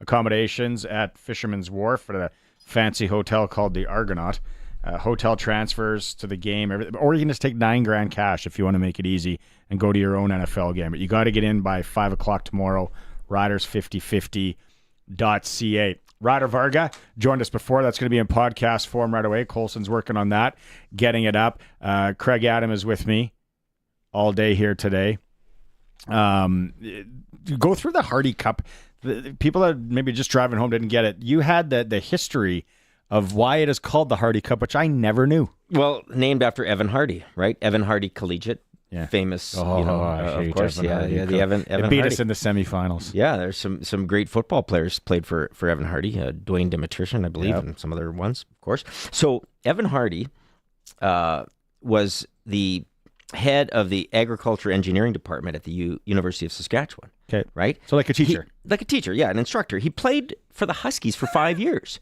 accommodations at Fisherman's Wharf at a fancy hotel called the Argonaut. Hotel transfers to the game, or you can just take $9,000 cash if you want to make it easy and go to your own NFL game. But you got to get in by 5 o'clock tomorrow. Riders5050.ca. Ryder Varga joined us before. That's going to be in podcast form right away. Colson's working on that, getting it up. Craig Adam is with me all day here today. Go through the Hardy Cup. The people that maybe just driving home didn't get it. You had the history of why it is called the Hardy Cup, which I never knew. Well, named after Evan Hardy, right? Evan Hardy Collegiate. Yeah. Famous, of course. Evan Evan it beat Hardy. us in the semifinals. Yeah, there's some great football players played for Evan Hardy. Dwayne Demetrician, I believe, and some other ones, of course. So Evan Hardy was the head of the agriculture engineering department at the University of Saskatchewan. Okay, right. So like a teacher, an instructor. He played for the Huskies for 5 years,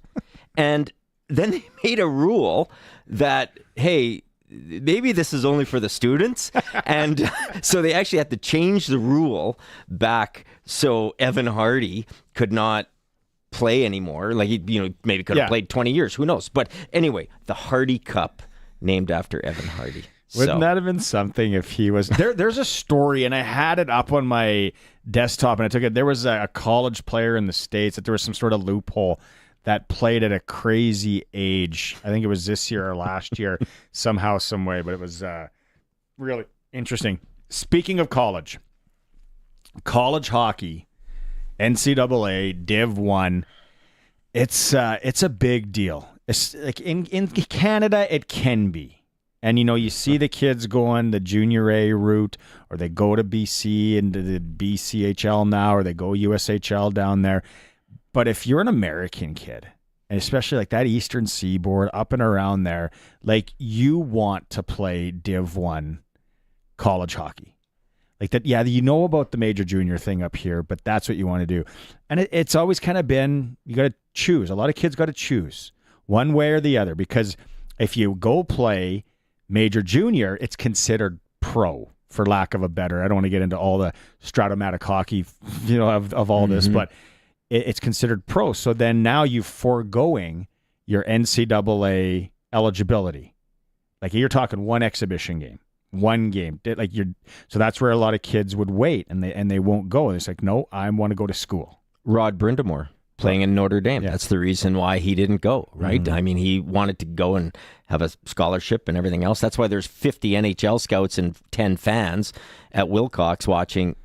and then they made a rule that, hey, maybe this is only for the students. And so they actually had to change the rule back so Evan Hardy could not play anymore. Like, maybe could have played 20 years. Who knows? But anyway, the Hardy Cup named after Evan Hardy. Wouldn't that have been something if he was there? There's a story, and I had it up on my desktop, and I took it. There was a college player in the States that there was some sort of loophole that played at a crazy age. I think it was this year or last year, somehow, some way, but it was really interesting. Speaking of college hockey, NCAA Div 1, it's a big deal. It's like in Canada, it can be. And, you see the kids going the junior A route, or they go to BC into the BCHL now, or they go USHL down there. But if you're an American kid, and especially like that Eastern Seaboard up and around there, like you want to play Div 1 college hockey. Like that, about the major junior thing up here, but that's what you want to do. And it's always kind of been, you got to choose. A lot of kids got to choose one way or the other, because if you go play major junior, it's considered pro, for lack of a better. I don't want to get into all the Stratomatic hockey, of all this, but it's considered pro. So then now you're foregoing your NCAA eligibility. Like you're talking one exhibition game, one game. So that's where a lot of kids would wait, and they won't go. It's like, no, I want to go to school. Rod Brindamore playing in Notre Dame. Yeah. That's the reason why he didn't go, right? I mean, he wanted to go and have a scholarship and everything else. That's why there's 50 NHL scouts and 10 fans at Wilcox watching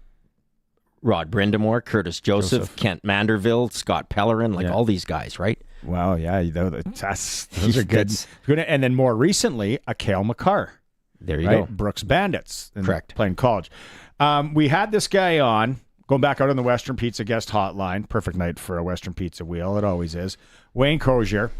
Rod Brindamore, Curtis Joseph, Kent Manderville, Scott Pellerin, all these guys, right? Wow, yeah, those are good. And then more recently, Cale Makar. There you go. Brooks Bandits. Correct. Playing college. We had this guy on, going back out on the Western Pizza guest hotline. Perfect night for a Western Pizza wheel. It always is. Wayne Crozier,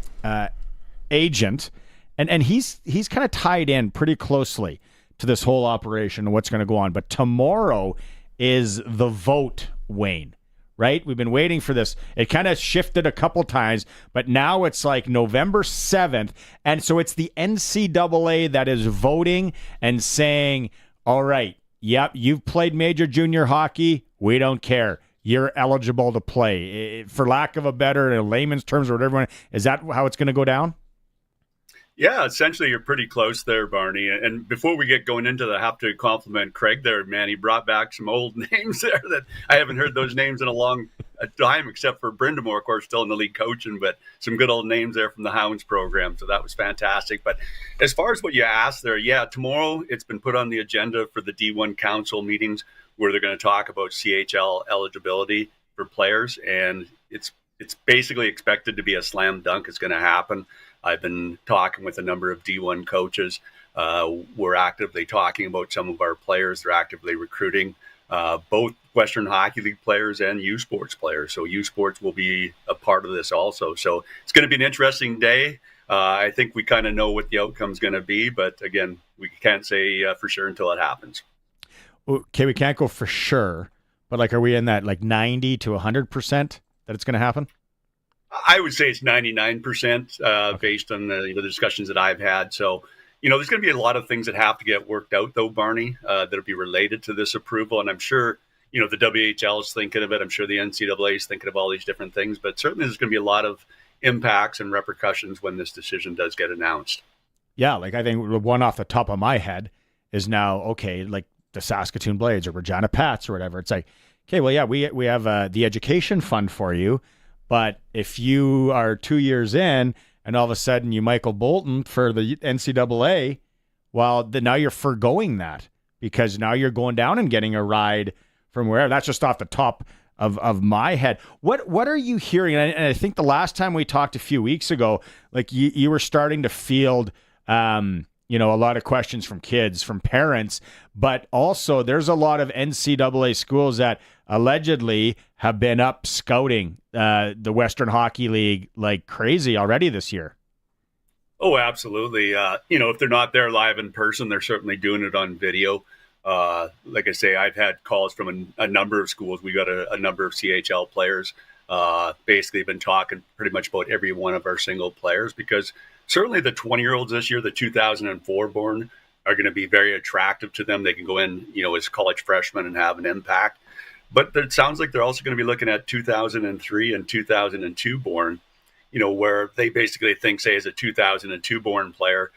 agent. And he's kind of tied in pretty closely to this whole operation and what's going to go on. But tomorrow is the vote, Wayne, right? We've been waiting for this. It kind of shifted a couple times, but now it's like November 7th. And so it's the NCAA that is voting and saying, all right, yep, you've played major junior hockey. We don't care. You're eligible to play. For lack of a better, in layman's terms or whatever, is that how it's going to go down? Yeah, essentially you're pretty close there, Barney. And before we get going into that, I have to compliment Craig there, man. He brought back some old names there that I haven't heard those names in a long time, except for Brindamore, of course, still in the league coaching, but some good old names there from the Hounds program. So that was fantastic. But as far as what you asked there, tomorrow it's been put on the agenda for the D1 Council meetings where they're going to talk about CHL eligibility for players. And it's basically expected to be a slam dunk. It's going to happen. I've been talking with a number of D1 coaches. We're actively talking about some of our players. They're actively recruiting both Western Hockey League players and U Sports players. So U Sports will be a part of this also. So it's going to be an interesting day. I think we kind of know what the outcome is going to be, but again, we can't say for sure until it happens. Okay, we can't go for sure, but like, are we in that like 90 to 100% that it's going to happen? I would say it's 99% based on the discussions that I've had. So, there's going to be a lot of things that have to get worked out, though, Barney, that'll be related to this approval. And I'm sure, the WHL is thinking of it. I'm sure the NCAA is thinking of all these different things. But certainly there's going to be a lot of impacts and repercussions when this decision does get announced. Yeah, like I think the one off the top of my head is now, okay, like the Saskatoon Blades or Regina Pats or whatever. It's like, okay, well, yeah, we have the education fund for you. But if you are 2 years in and all of a sudden you Michael Bolton for the NCAA, well, then now you're forgoing that because now you're going down and getting a ride from wherever. That's just off the top of my head. What are you hearing? And I think the last time we talked a few weeks ago, like you were starting to field, a lot of questions from kids, from parents, but also there's a lot of NCAA schools that allegedly have been up scouting the Western Hockey League like crazy already this year. Oh, absolutely. If they're not there live in person, they're certainly doing it on video. Like I say, I've had calls from a number of schools. We got a number of CHL players basically been talking pretty much about every one of our single players because certainly the 20-year-olds this year, the 2004 born, are going to be very attractive to them. They can go in, as college freshmen and have an impact. But it sounds like they're also going to be looking at 2003 and 2002 born, where they basically think, say, as a 2002 born player,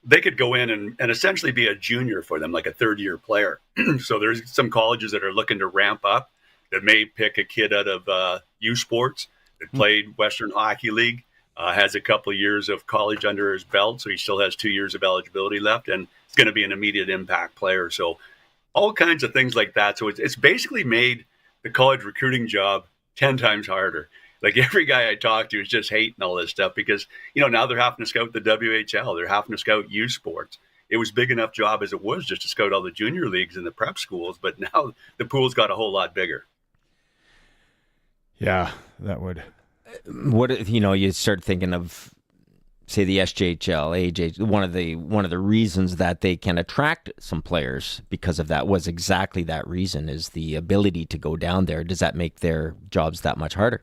they could go in and essentially be a junior for them, like a third-year player. So there's some colleges that are looking to ramp up that may pick a kid out of U Sports that played Western Hockey League, has a couple of years of college under his belt, so he still has 2 years of eligibility left, and it's going to be an immediate impact player. So all kinds of things like that. So it's basically made the college recruiting job 10 times harder. Like every guy I talk to is just hating all this stuff because, now they're having to scout the WHL. They're having to scout U Sports. It was big enough job as it was just to scout all the junior leagues and the prep schools, but now the pool's got a whole lot bigger. Yeah, that would. What you start thinking of, say, the SJHL, AJ. One of the reasons that they can attract some players because of that was exactly that reason, is the ability to go down there. Does that make their jobs that much harder?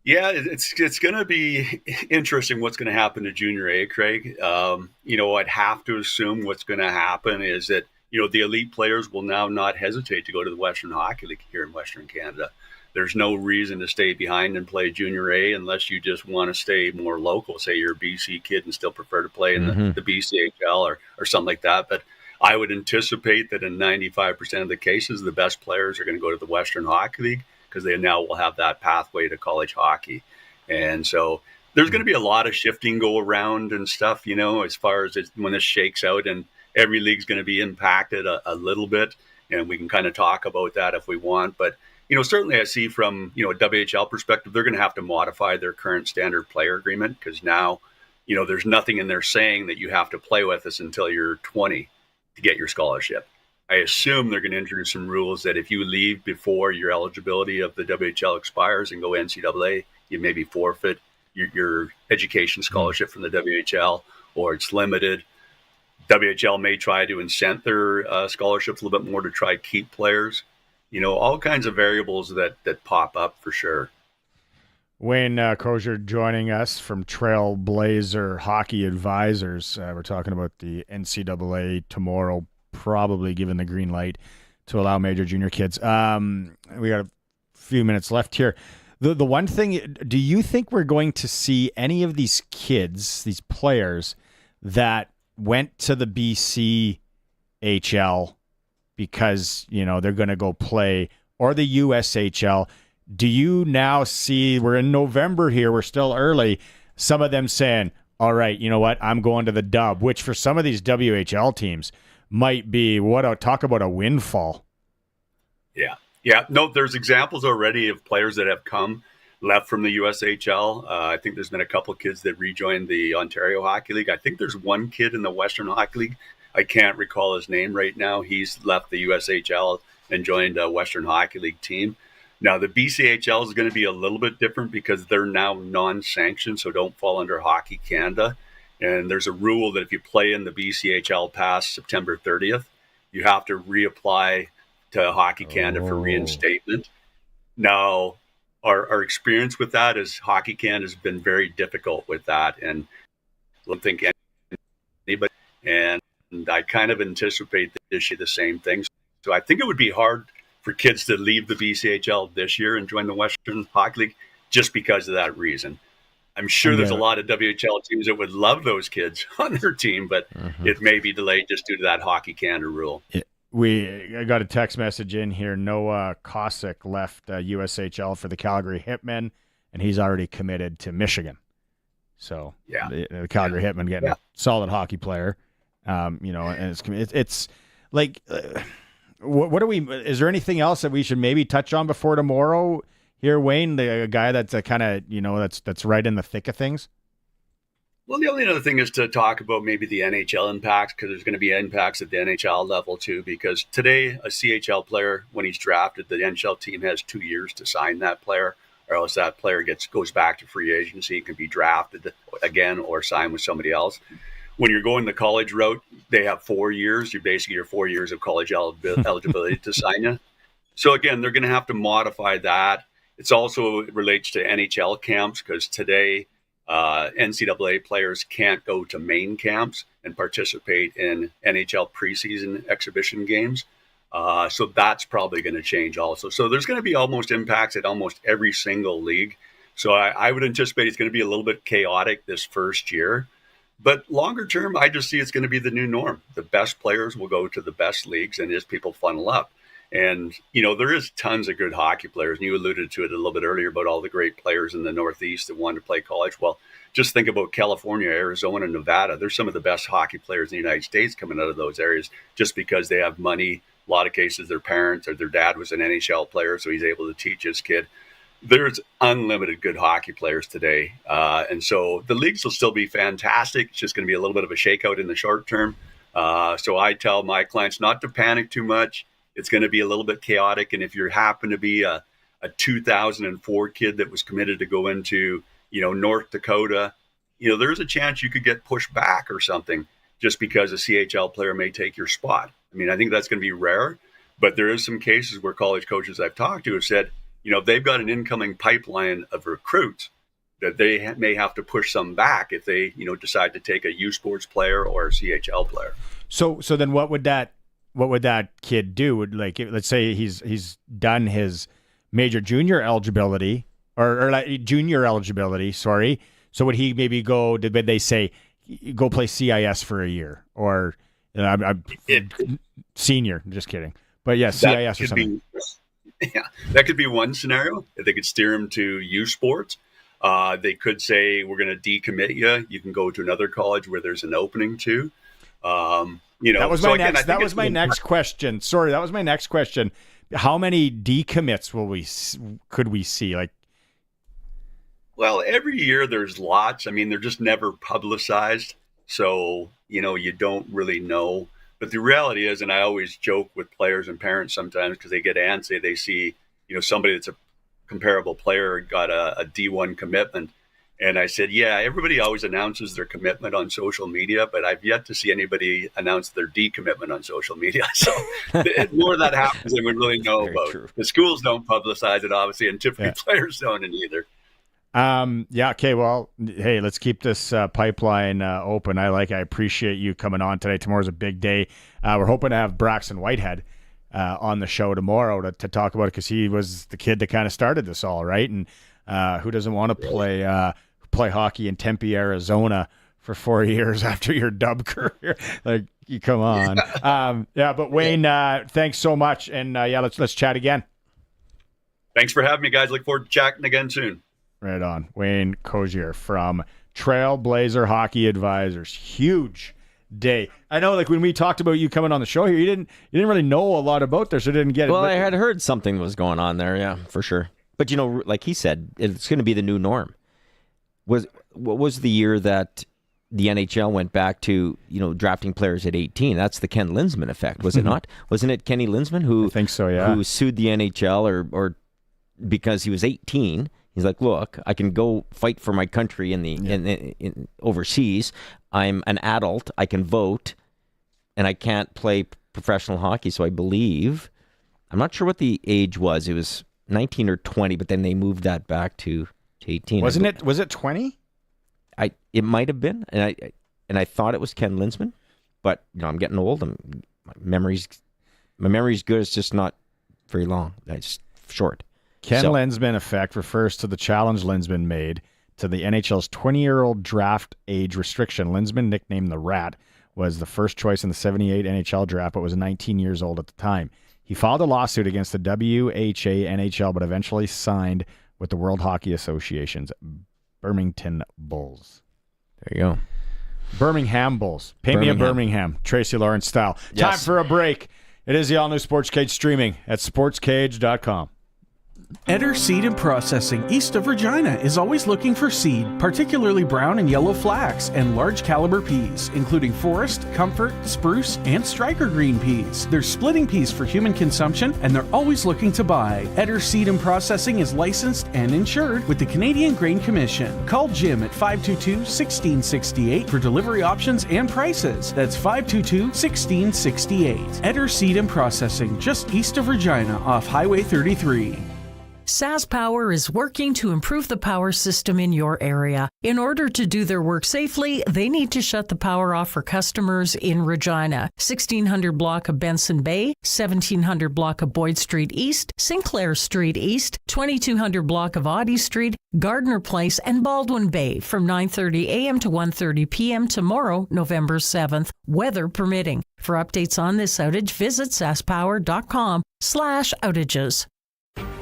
Yeah, it's going to be interesting what's going to happen to Junior A, Craig. I'd have to assume what's going to happen is that, the elite players will now not hesitate to go to the Western Hockey League here in Western Canada. There's no reason to stay behind and play Junior A unless you just want to stay more local. Say you're a BC kid and still prefer to play in the BCHL or something like that. But I would anticipate that in 95% of the cases, the best players are going to go to the Western Hockey League because they now will have that pathway to college hockey. And so there's going to be a lot of shifting go around and stuff, as far as when this shakes out, and every league's going to be impacted a little bit. And we can kind of talk about that if we want. But certainly I see from, a WHL perspective, they're going to have to modify their current standard player agreement because now, there's nothing in there saying that you have to play with us until you're 20 to get your scholarship. I assume they're going to introduce some rules that if you leave before your eligibility of the WHL expires and go NCAA, you maybe forfeit your education scholarship from the WHL, or it's limited. WHL may try to incent their scholarships a little bit more to try to keep players. All kinds of variables that pop up for sure. Wayne Crozier joining us from Trailblazer Hockey Advisors. We're talking about the NCAA tomorrow, probably given the green light to allow major junior kids. We got a few minutes left here. The one thing, do you think we're going to see any of these kids, these players that went to the BCHL because, they're going to go play, or the USHL? Do you now see, we're in November here, we're still early, some of them saying, all right, you know what, I'm going to the dub, which for some of these WHL teams might be, talk about a windfall. Yeah. No, there's examples already of players that have come left from the USHL. I think there's been a couple kids that rejoined the Ontario Hockey League. I think there's one kid in the Western Hockey League. I can't recall his name right now. He's left the USHL and joined a Western Hockey League team. Now, the BCHL is going to be a little bit different because they're now non-sanctioned, so don't fall under Hockey Canada. And there's a rule that if you play in the BCHL past September 30th, you have to reapply to Hockey Canada for reinstatement. Now, our experience with that is Hockey Canada has been very difficult with that, and I don't think anybody. And I kind of anticipate this year the same thing. So I think it would be hard for kids to leave the BCHL this year and join the Western Hockey League just because of that reason. I'm sure there's a lot of WHL teams that would love those kids on their team, but it may be delayed just due to that Hockey Canada rule. I got a text message in here. Noah Kosick left USHL for the Calgary Hitmen, and he's already committed to Michigan. So the Calgary Hitmen getting a solid hockey player. And it's like, what are we? Is there anything else that we should maybe touch on before tomorrow? Here, Wayne, the guy that's kind of that's right in the thick of things. Well, the only other thing is to talk about maybe the NHL impacts, because there's going to be impacts at the NHL level too. Because today, a CHL player, when he's drafted, the NHL team has 2 years to sign that player, or else that player goes back to free agency, can be drafted again or sign with somebody else. When you're going the college route, they have 4 years. You're basically your 4 years of college eligibility to sign you. So again, they're going to have to modify that. It's also relates to NHL camps, because today NCAA players can't go to main camps and participate in NHL preseason exhibition games. So that's probably going to change also. So there's going to be almost impacts at almost every single league. So I would anticipate it's going to be a little bit chaotic this first year. But longer term, I just see it's going to be the new norm. The best players will go to the best leagues, and as people funnel up. And, there is tons of good hockey players. And you alluded to it a little bit earlier about all the great players in the Northeast that want to play college. Well, just think about California, Arizona, and Nevada. There's some of the best hockey players in the United States coming out of those areas just because they have money. A lot of cases, their parents or their dad was an NHL player, so he's able to teach his kid. There's unlimited good hockey players today. And so the leagues will still be fantastic. It's just going to be a little bit of a shakeout in the short term. So I tell my clients not to panic too much. It's going to be a little bit chaotic. And if you happen to be a 2004 kid that was committed to go into, North Dakota, there's a chance you could get pushed back or something just because a CHL player may take your spot. I mean, I think that's going to be rare, but there is some cases where college coaches I've talked to have said, they've got an incoming pipeline of recruits that they may have to push some back if they, decide to take a U Sports player or a CHL player. So then what would that kid do? Let's say he's done his major junior eligibility or like junior eligibility, sorry. So would he maybe go, did they say, go play CIS for a year or senior, just kidding. But yeah, CIS or something. That could be one scenario. They could steer him to U Sports. They could say, we're going to decommit you. You can go to another college where there's an opening too. That was my next question. Sorry, that was my next question. How many decommits could we see? Well, every year there's lots. I mean, they're just never publicized. So, you don't really know. But the reality is, and I always joke with players and parents sometimes because they get antsy, they see, somebody that's a comparable player got a D1 commitment. And I said, yeah, everybody always announces their commitment on social media, but I've yet to see anybody announce their decommitment on social media. So the more that happens than we really know about. True. The schools don't publicize it, obviously, and typically players don't either. Okay. Well, hey, let's keep this pipeline open. I appreciate you coming on today. Tomorrow's a big day. We're hoping to have Braxton Whitehead on the show tomorrow to talk about it because he was the kid that kind of started this all, right? And who doesn't want to play hockey in Tempe, Arizona for 4 years after your dub career? You come on. But Wayne, thanks so much. And let's chat again. Thanks for having me, guys. Look forward to chatting again soon. Right on. Wayne Cozier from Trailblazer Hockey Advisors. Huge day. I know, when we talked about you coming on the show here, you didn't really know a lot about this, so didn't get it. Well, I had heard something was going on there, yeah, for sure. But, like he said, it's going to be the new norm. What was the year that the NHL went back to, drafting players at 18? That's the Ken Linsman effect, was it not? Wasn't it Kenny Linsman who I think so, yeah. Who sued the NHL or because he was 18? He's like, look, I can go fight for my country in overseas. I'm an adult. I can vote, and I can't play professional hockey. So I believe, I'm not sure what the age was. It was 19 or 20, but then they moved that back to 18. Was it 20? It might have been, and I thought it was Ken Linsman, but I'm getting old. My memory's good. It's just not very long. It's short. Ken Linsman effect refers to the challenge Linsman made to the NHL's 20-year-old draft age restriction. Linsman, nicknamed the Rat, was the first choice in the 78 NHL draft, but was 19 years old at the time. He filed a lawsuit against the WHA NHL, but eventually signed with the World Hockey Association's Birmingham Bulls. There you go. Birmingham Bulls. Paint me a Birmingham, Tracy Lawrence style. Yes. Time for a break. It is the all-new Sportscage streaming at sportscage.com. Eder Seed and Processing east of Regina is always looking for seed, particularly brown and yellow flax, and large caliber peas, including forest, comfort, spruce, and striker green peas. They're splitting peas for human consumption, and they're always looking to buy. Eder Seed and Processing is licensed and insured with the Canadian Grain Commission. Call Jim at 522-1668 for delivery options and prices. That's 522-1668. Eder Seed and Processing, just east of Regina off Highway 33. SaskPower is working to improve the power system in your area. In order to do their work safely, they need to shut the power off for customers in Regina, 1600 block of Benson Bay, 1700 block of Boyd Street East, Sinclair Street East, 2200 block of Audie Street, Gardner Place, and Baldwin Bay from 9:30 a.m. to 1:30 p.m. tomorrow, November 7th, weather permitting. For updates on this outage, visit saskpower.com/outages.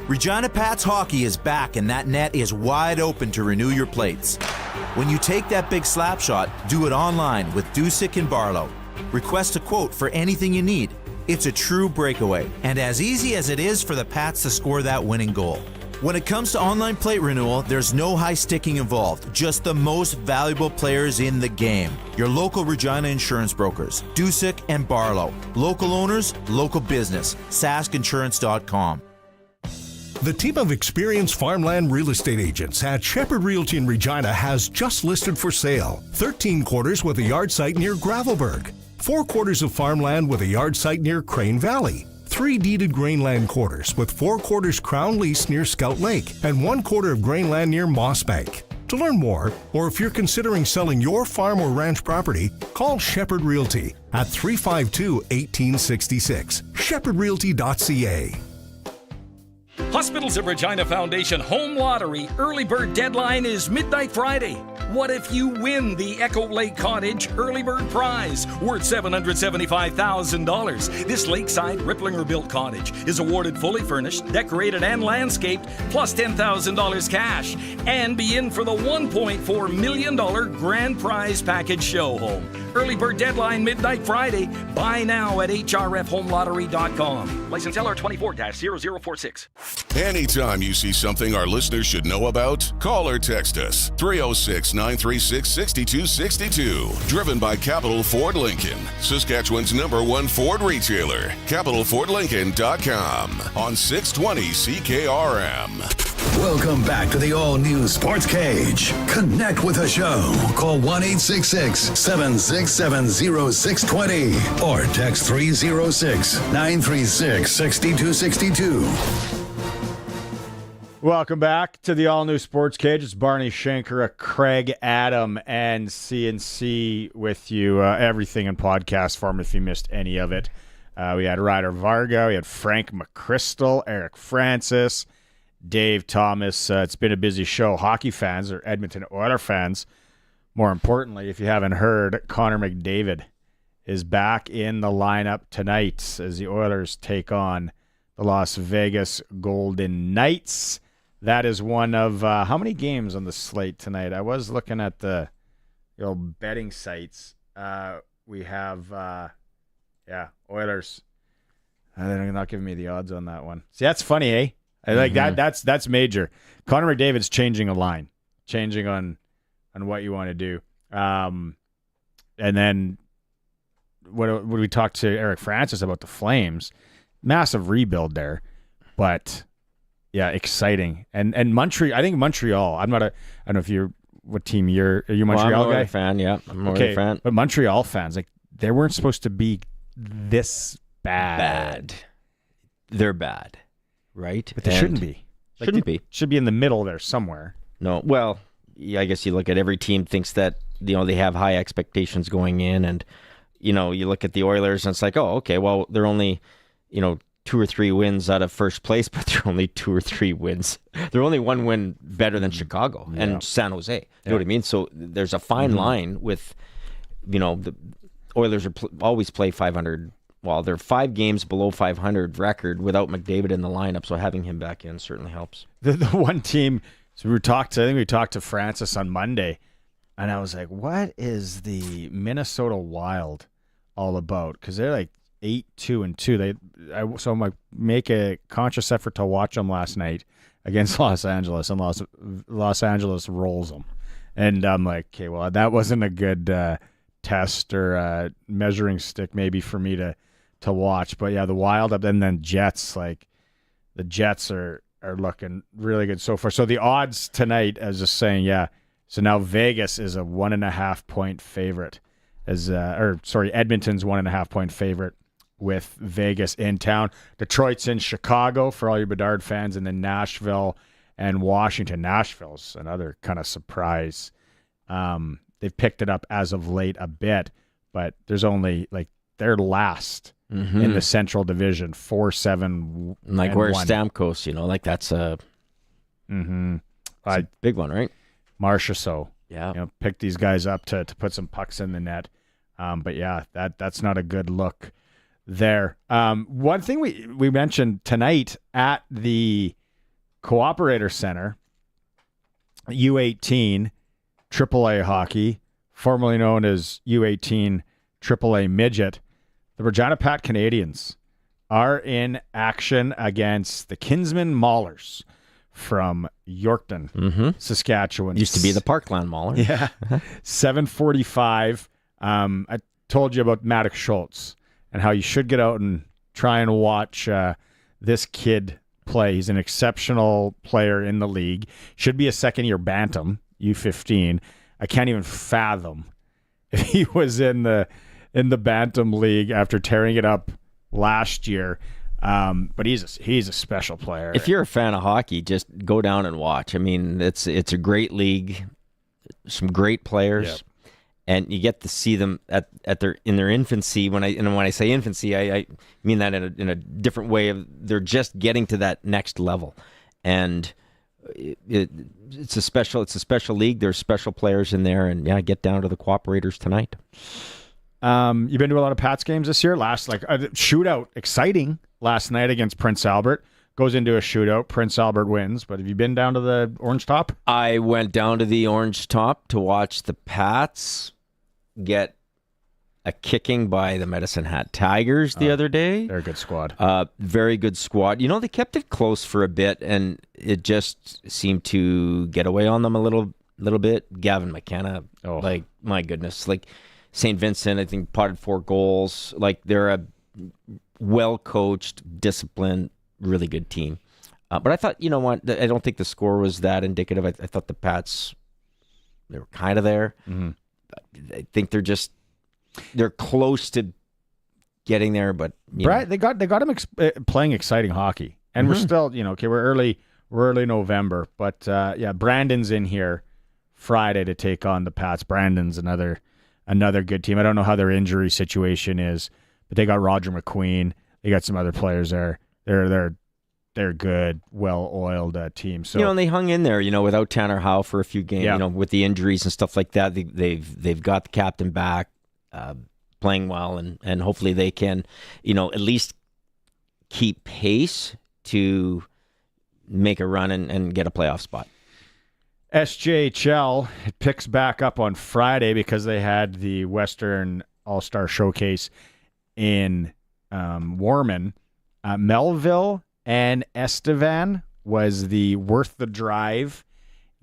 Regina Pats hockey is back, and that net is wide open to renew your plates. When you take that big slap shot, do it online with Dusick and Barlow. Request a quote for anything you need. It's a true breakaway, and as easy as it is for the Pats to score that winning goal. When it comes to online plate renewal, there's no high sticking involved, just the most valuable players in the game. Your local Regina insurance brokers, Dusick and Barlow. Local owners, local business, saskinsurance.com. The team of experienced farmland real estate agents at Shepherd Realty in Regina has just listed for sale 13 quarters with a yard site near Gravelburg, 4 quarters of farmland with a yard site near Crane Valley, 3 deeded grainland quarters with 4 quarters crown lease near Scout Lake, and 1 quarter of grainland near Mossbank. To learn more, or if you're considering selling your farm or ranch property, call Shepherd Realty at 352-1866. shepherdrealty.ca. Hospitals of Regina Foundation Home Lottery early bird deadline is midnight Friday. What if you win the Echo Lake Cottage early bird prize worth $775,000? This lakeside Ripplinger-built cottage is awarded fully furnished, decorated, and landscaped, plus $10,000 cash, and be in for the $1.4 million grand prize package show home. Early bird deadline midnight Friday. Buy now at hrfhomelottery.com. License LR24-0046. Anytime you see something our listeners should know about, call or text us. 306-936-6262. Driven by Capital Ford Lincoln, Saskatchewan's #1 Ford retailer. CapitalFordLincoln.com on 620 CKRM. Welcome back to the all-new Sports Cage. Connect with the show. Call 1-866-767-0620 or text 306-936-6262. Welcome back to the all-new Sports Cage. It's Barney Shankara, Craig Adam, and CNC with you. Everything in podcast form if you missed any of it. We had Ryder Varga, we had Frank McChrystal, Eric Francis, Dave Thomas. It's been a busy show. Hockey fans, or Edmonton Oilers fans, more importantly, if you haven't heard, Connor McDavid is back in the lineup tonight as the Oilers take on the Las Vegas Golden Knights. That is one of how many games on the slate tonight? I was looking at the old betting sites. We have, Oilers. They're not giving me the odds on that one. See, that's funny, eh? I like that. That's major. Connor McDavid's changing a line, changing on what you want to do. And then when we talked to Eric Francis about the Flames, massive rebuild there, but yeah, exciting. And Montreal, I think Montreal. I don't know if you're what team are you Montreal I'm a guy? fan, yeah. I'm a fan. But Montreal fans, like they weren't supposed to be this bad. They're bad, right? But they shouldn't be. Shouldn't be. Should be in the middle there somewhere. No. Well, yeah, I guess you look at every team thinks that they have high expectations going in, and you look at the Oilers and it's like, oh, okay, well they're only 2 or 3 wins out of first place, but they're only 2 or 3 wins. They're only 1 win better than Chicago and San Jose. You know what I mean? So there's a fine line with, the Oilers always play 500. Well, they're 5 games below 500 record without McDavid in the lineup, so having him back in certainly helps. The one team, so I think we talked to Francis on Monday, and I was like, what is the Minnesota Wild all about? Because they're like 8-2-2. So I'm like, make a conscious effort to watch them last night against Los Angeles, and Los Angeles rolls them. And I'm like, okay, well, that wasn't a good test or measuring stick maybe for me to watch. But yeah, the Wild up, and then Jets, like the Jets are looking really good so far. So the odds tonight, I was just saying, yeah. So now Vegas is a 1.5 point favorite, Edmonton's 1.5 point favorite with Vegas in town. Detroit's in Chicago for all your Bedard fans, and then Nashville and Washington. Nashville's another kind of surprise. They've picked it up as of late a bit, but there's only they're last in the Central Division, 4-7. Like where's Stamkos? That's a big one, right? Marchessault. Yeah. Pick these guys up to put some pucks in the net. But yeah, that's not a good look there. One thing we mentioned tonight at the Cooperator Center, U18 AAA hockey, formerly known as U18 AAA midget, the Regina Pats Canadians are in action against the Kinsman Maulers from Yorkton, Saskatchewan. Used to be the Parkland Maulers. Yeah. 7:45. I told you about Maddox Schultz and how you should get out and try and watch this kid play. He's an exceptional player in the league. Should be a second-year Bantam, U15. I can't even fathom if he was in the Bantam League after tearing it up last year. But he's a special player. If you're a fan of hockey, just go down and watch. I mean, it's a great league, some great players, and you get to see them in their infancy. When I say infancy, I mean that in a different way. They're just getting to that next level, and it's a special league. There's special players in there, and get down to the Cooperators tonight. You've been to a lot of Pats games this year. Last a shootout, exciting last night against Prince Albert. Goes into a shootout. Prince Albert wins. But have you been down to the Orange Top? I went down to the Orange Top to watch the Pats get a kicking by the Medicine Hat Tigers the other day. They're a good squad. Very good squad. They kept it close for a bit, and it just seemed to get away on them a little bit. Gavin McKenna, my goodness, St. Vincent, I think, potted 4 goals. They're a well-coached, disciplined, really good team. But I thought, I don't think the score was that indicative. I thought the Pats, they were kind of there. Mm-hmm. I think they're close to getting there, but Brad, they got him playing exciting hockey, and we're still, we're early November, but Brandon's in here Friday to take on the Pats. Brandon's another good team. I don't know how their injury situation is, but they got Roger McQueen. They got some other players there. They're good, well-oiled team. So and they hung in there, without Tanner Howe for a few games, with the injuries and stuff like that. They've got the captain back, playing well, and hopefully they can, at least keep pace to make a run and get a playoff spot. SJHL picks back up on Friday because they had the Western All-Star Showcase in Warman. Melville and Estevan was the worth the drive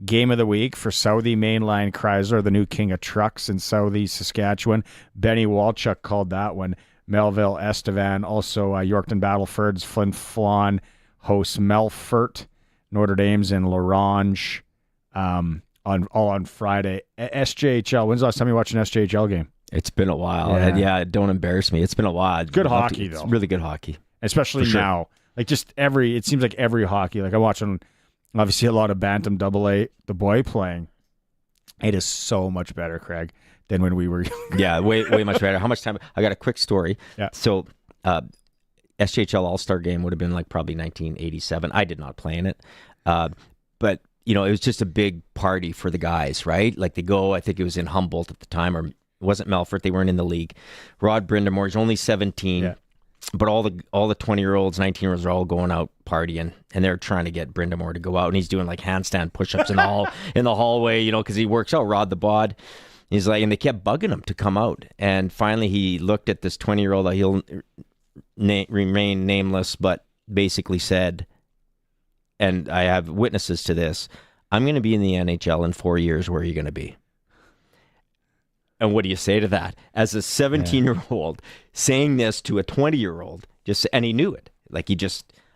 game of the week for Southie Mainline Chrysler, the new king of trucks in Southie, Saskatchewan. Benny Walchuk called that one. Melville Estevan, also Yorkton Battlefords, Flin Flon hosts Melfort, Notre Dame's in Larange, on Friday. SJHL, when's the last time you watched an SJHL game? It's been a while. Yeah, don't embarrass me. It's been a while. Good hockey, though. It's really good hockey. Especially now. Like, just it seems like every hockey. Like, I'm watching, obviously, a lot of Bantam AA, the boy playing. It is so much better, Craig, than when we were younger. Yeah, way much better. How much time? I got a quick story. Yeah. So, SJHL All-Star game would have been like probably 1987. I did not play in it. But, it was just a big party for the guys, right? Like, they go, I think it was in Humboldt at the time, or it wasn't Melfort. They weren't in the league. Rod Brindamore is only 17. Yeah. But all the 20-year-olds, 19-year-olds are all going out partying, and they're trying to get Brindamore to go out, and he's doing like handstand push-ups in the hallway, because he works out. Rod the Bod, he's like, and they kept bugging him to come out, and finally he looked at this 20-year-old. He'll remain nameless, but basically said, and I have witnesses to this, I'm going to be in the NHL in 4 years. Where are you going to be? And what do you say to that? As a 17-year-old saying this to a 20-year-old, and he knew it. Like,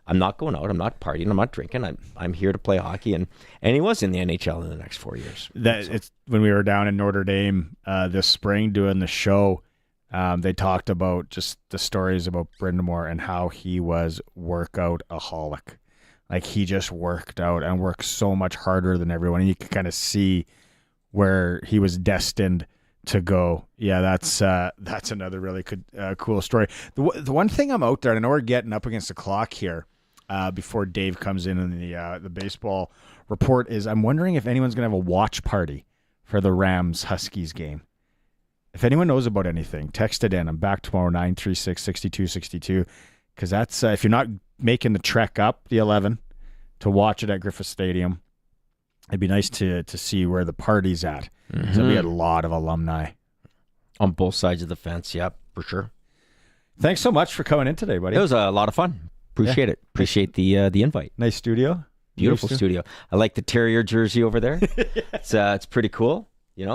I'm not going out, I'm not partying, I'm not drinking, I'm here to play hockey. And he was in the NHL in the next 4 years. It's when we were down in Notre Dame this spring doing the show, they talked about just the stories about Brindamore and how he was workout-aholic. Like, he just worked out and worked so much harder than everyone. And you could kind of see where he was destined to go. Yeah, that's another really good, cool story. The one thing I'm out there, and I know we're getting up against the clock here before Dave comes in the baseball report, is I'm wondering if anyone's going to have a watch party for the Rams-Huskies game. If anyone knows about anything, text it in. I'm back tomorrow, 936-6262, because that's, if you're not making the trek up the 11 to watch it at Griffith Stadium, it'd be nice to see where the party's at. Mm-hmm. So we had a lot of alumni. On both sides of the fence, yeah, for sure. Thanks so much for coming in today, buddy. It was a lot of fun. Appreciate it. Appreciate the invite. Nice studio. Beautiful studio. I like the Terrier jersey over there. It's pretty cool,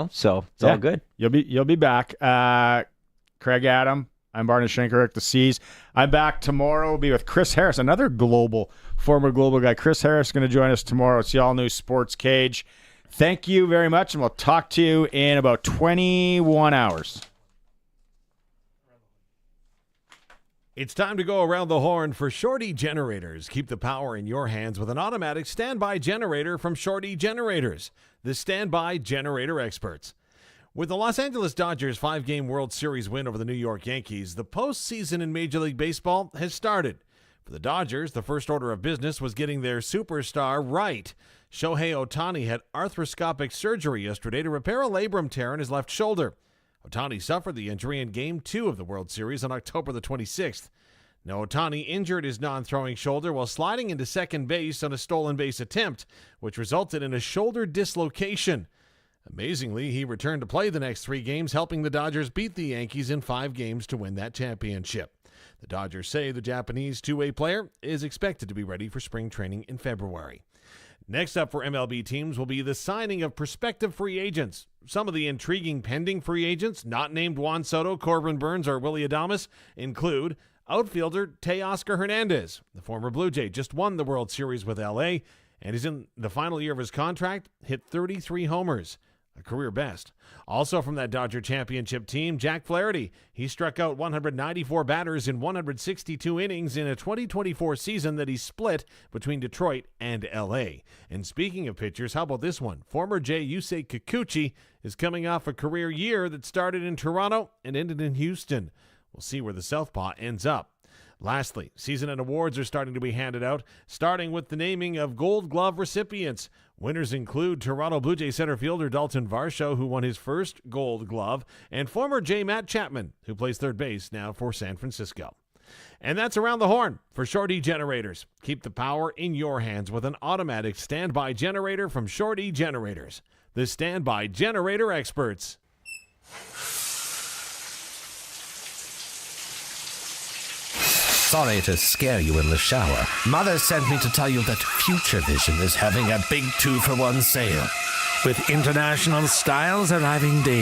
so it's all good. You'll be back. Craig Adam, I'm Barney Shankerek, the C's. I'm back tomorrow. We'll be with Chris Harris, another former global guy. Chris Harris is going to join us tomorrow. It's the all-new Sportscage. Thank you very much, and we'll talk to you in about 21 hours. It's time to go around the horn for Shorty Generators. Keep the power in your hands with an automatic standby generator from Shorty Generators, the standby generator experts. With the Los Angeles Dodgers' 5-game World Series win over the New York Yankees, the postseason in Major League Baseball has started. For the Dodgers, the first order of business was getting their superstar right. Shohei Ohtani had arthroscopic surgery yesterday to repair a labrum tear in his left shoulder. Ohtani suffered the injury in Game 2 of the World Series on October the 26th. Now, Ohtani injured his non-throwing shoulder while sliding into second base on a stolen base attempt, which resulted in a shoulder dislocation. Amazingly, he returned to play the next 3 games, helping the Dodgers beat the Yankees in 5 games to win that championship. The Dodgers say the Japanese two-way player is expected to be ready for spring training in February. Next up for MLB teams will be the signing of prospective free agents. Some of the intriguing pending free agents, not named Juan Soto, Corbin Burns, or Willy Adames, include outfielder Teoscar Hernandez. The former Blue Jay just won the World Series with LA and is in the final year of his contract, hit 33 homers. A career best. Also from that Dodger championship team, Jack Flaherty. He struck out 194 batters in 162 innings in a 2024 season that he split between Detroit and L.A. And speaking of pitchers, how about this one? Former Jay Yusei Kikuchi is coming off a career year that started in Toronto and ended in Houston. We'll see where the Southpaw ends up. Lastly, season and awards are starting to be handed out, starting with the naming of Gold Glove recipients. Winners include Toronto Blue Jay center fielder Dalton Varsho, who won his first Gold Glove, and former Jay Matt Chapman, who plays third base now for San Francisco. And that's Around the Horn for Shorty Generators. Keep the power in your hands with an automatic standby generator from Shorty Generators, the standby generator experts. Sorry to scare you in the shower. Mother sent me to tell you that Future Vision is having a big 2-for-1 sale, with international styles arriving daily.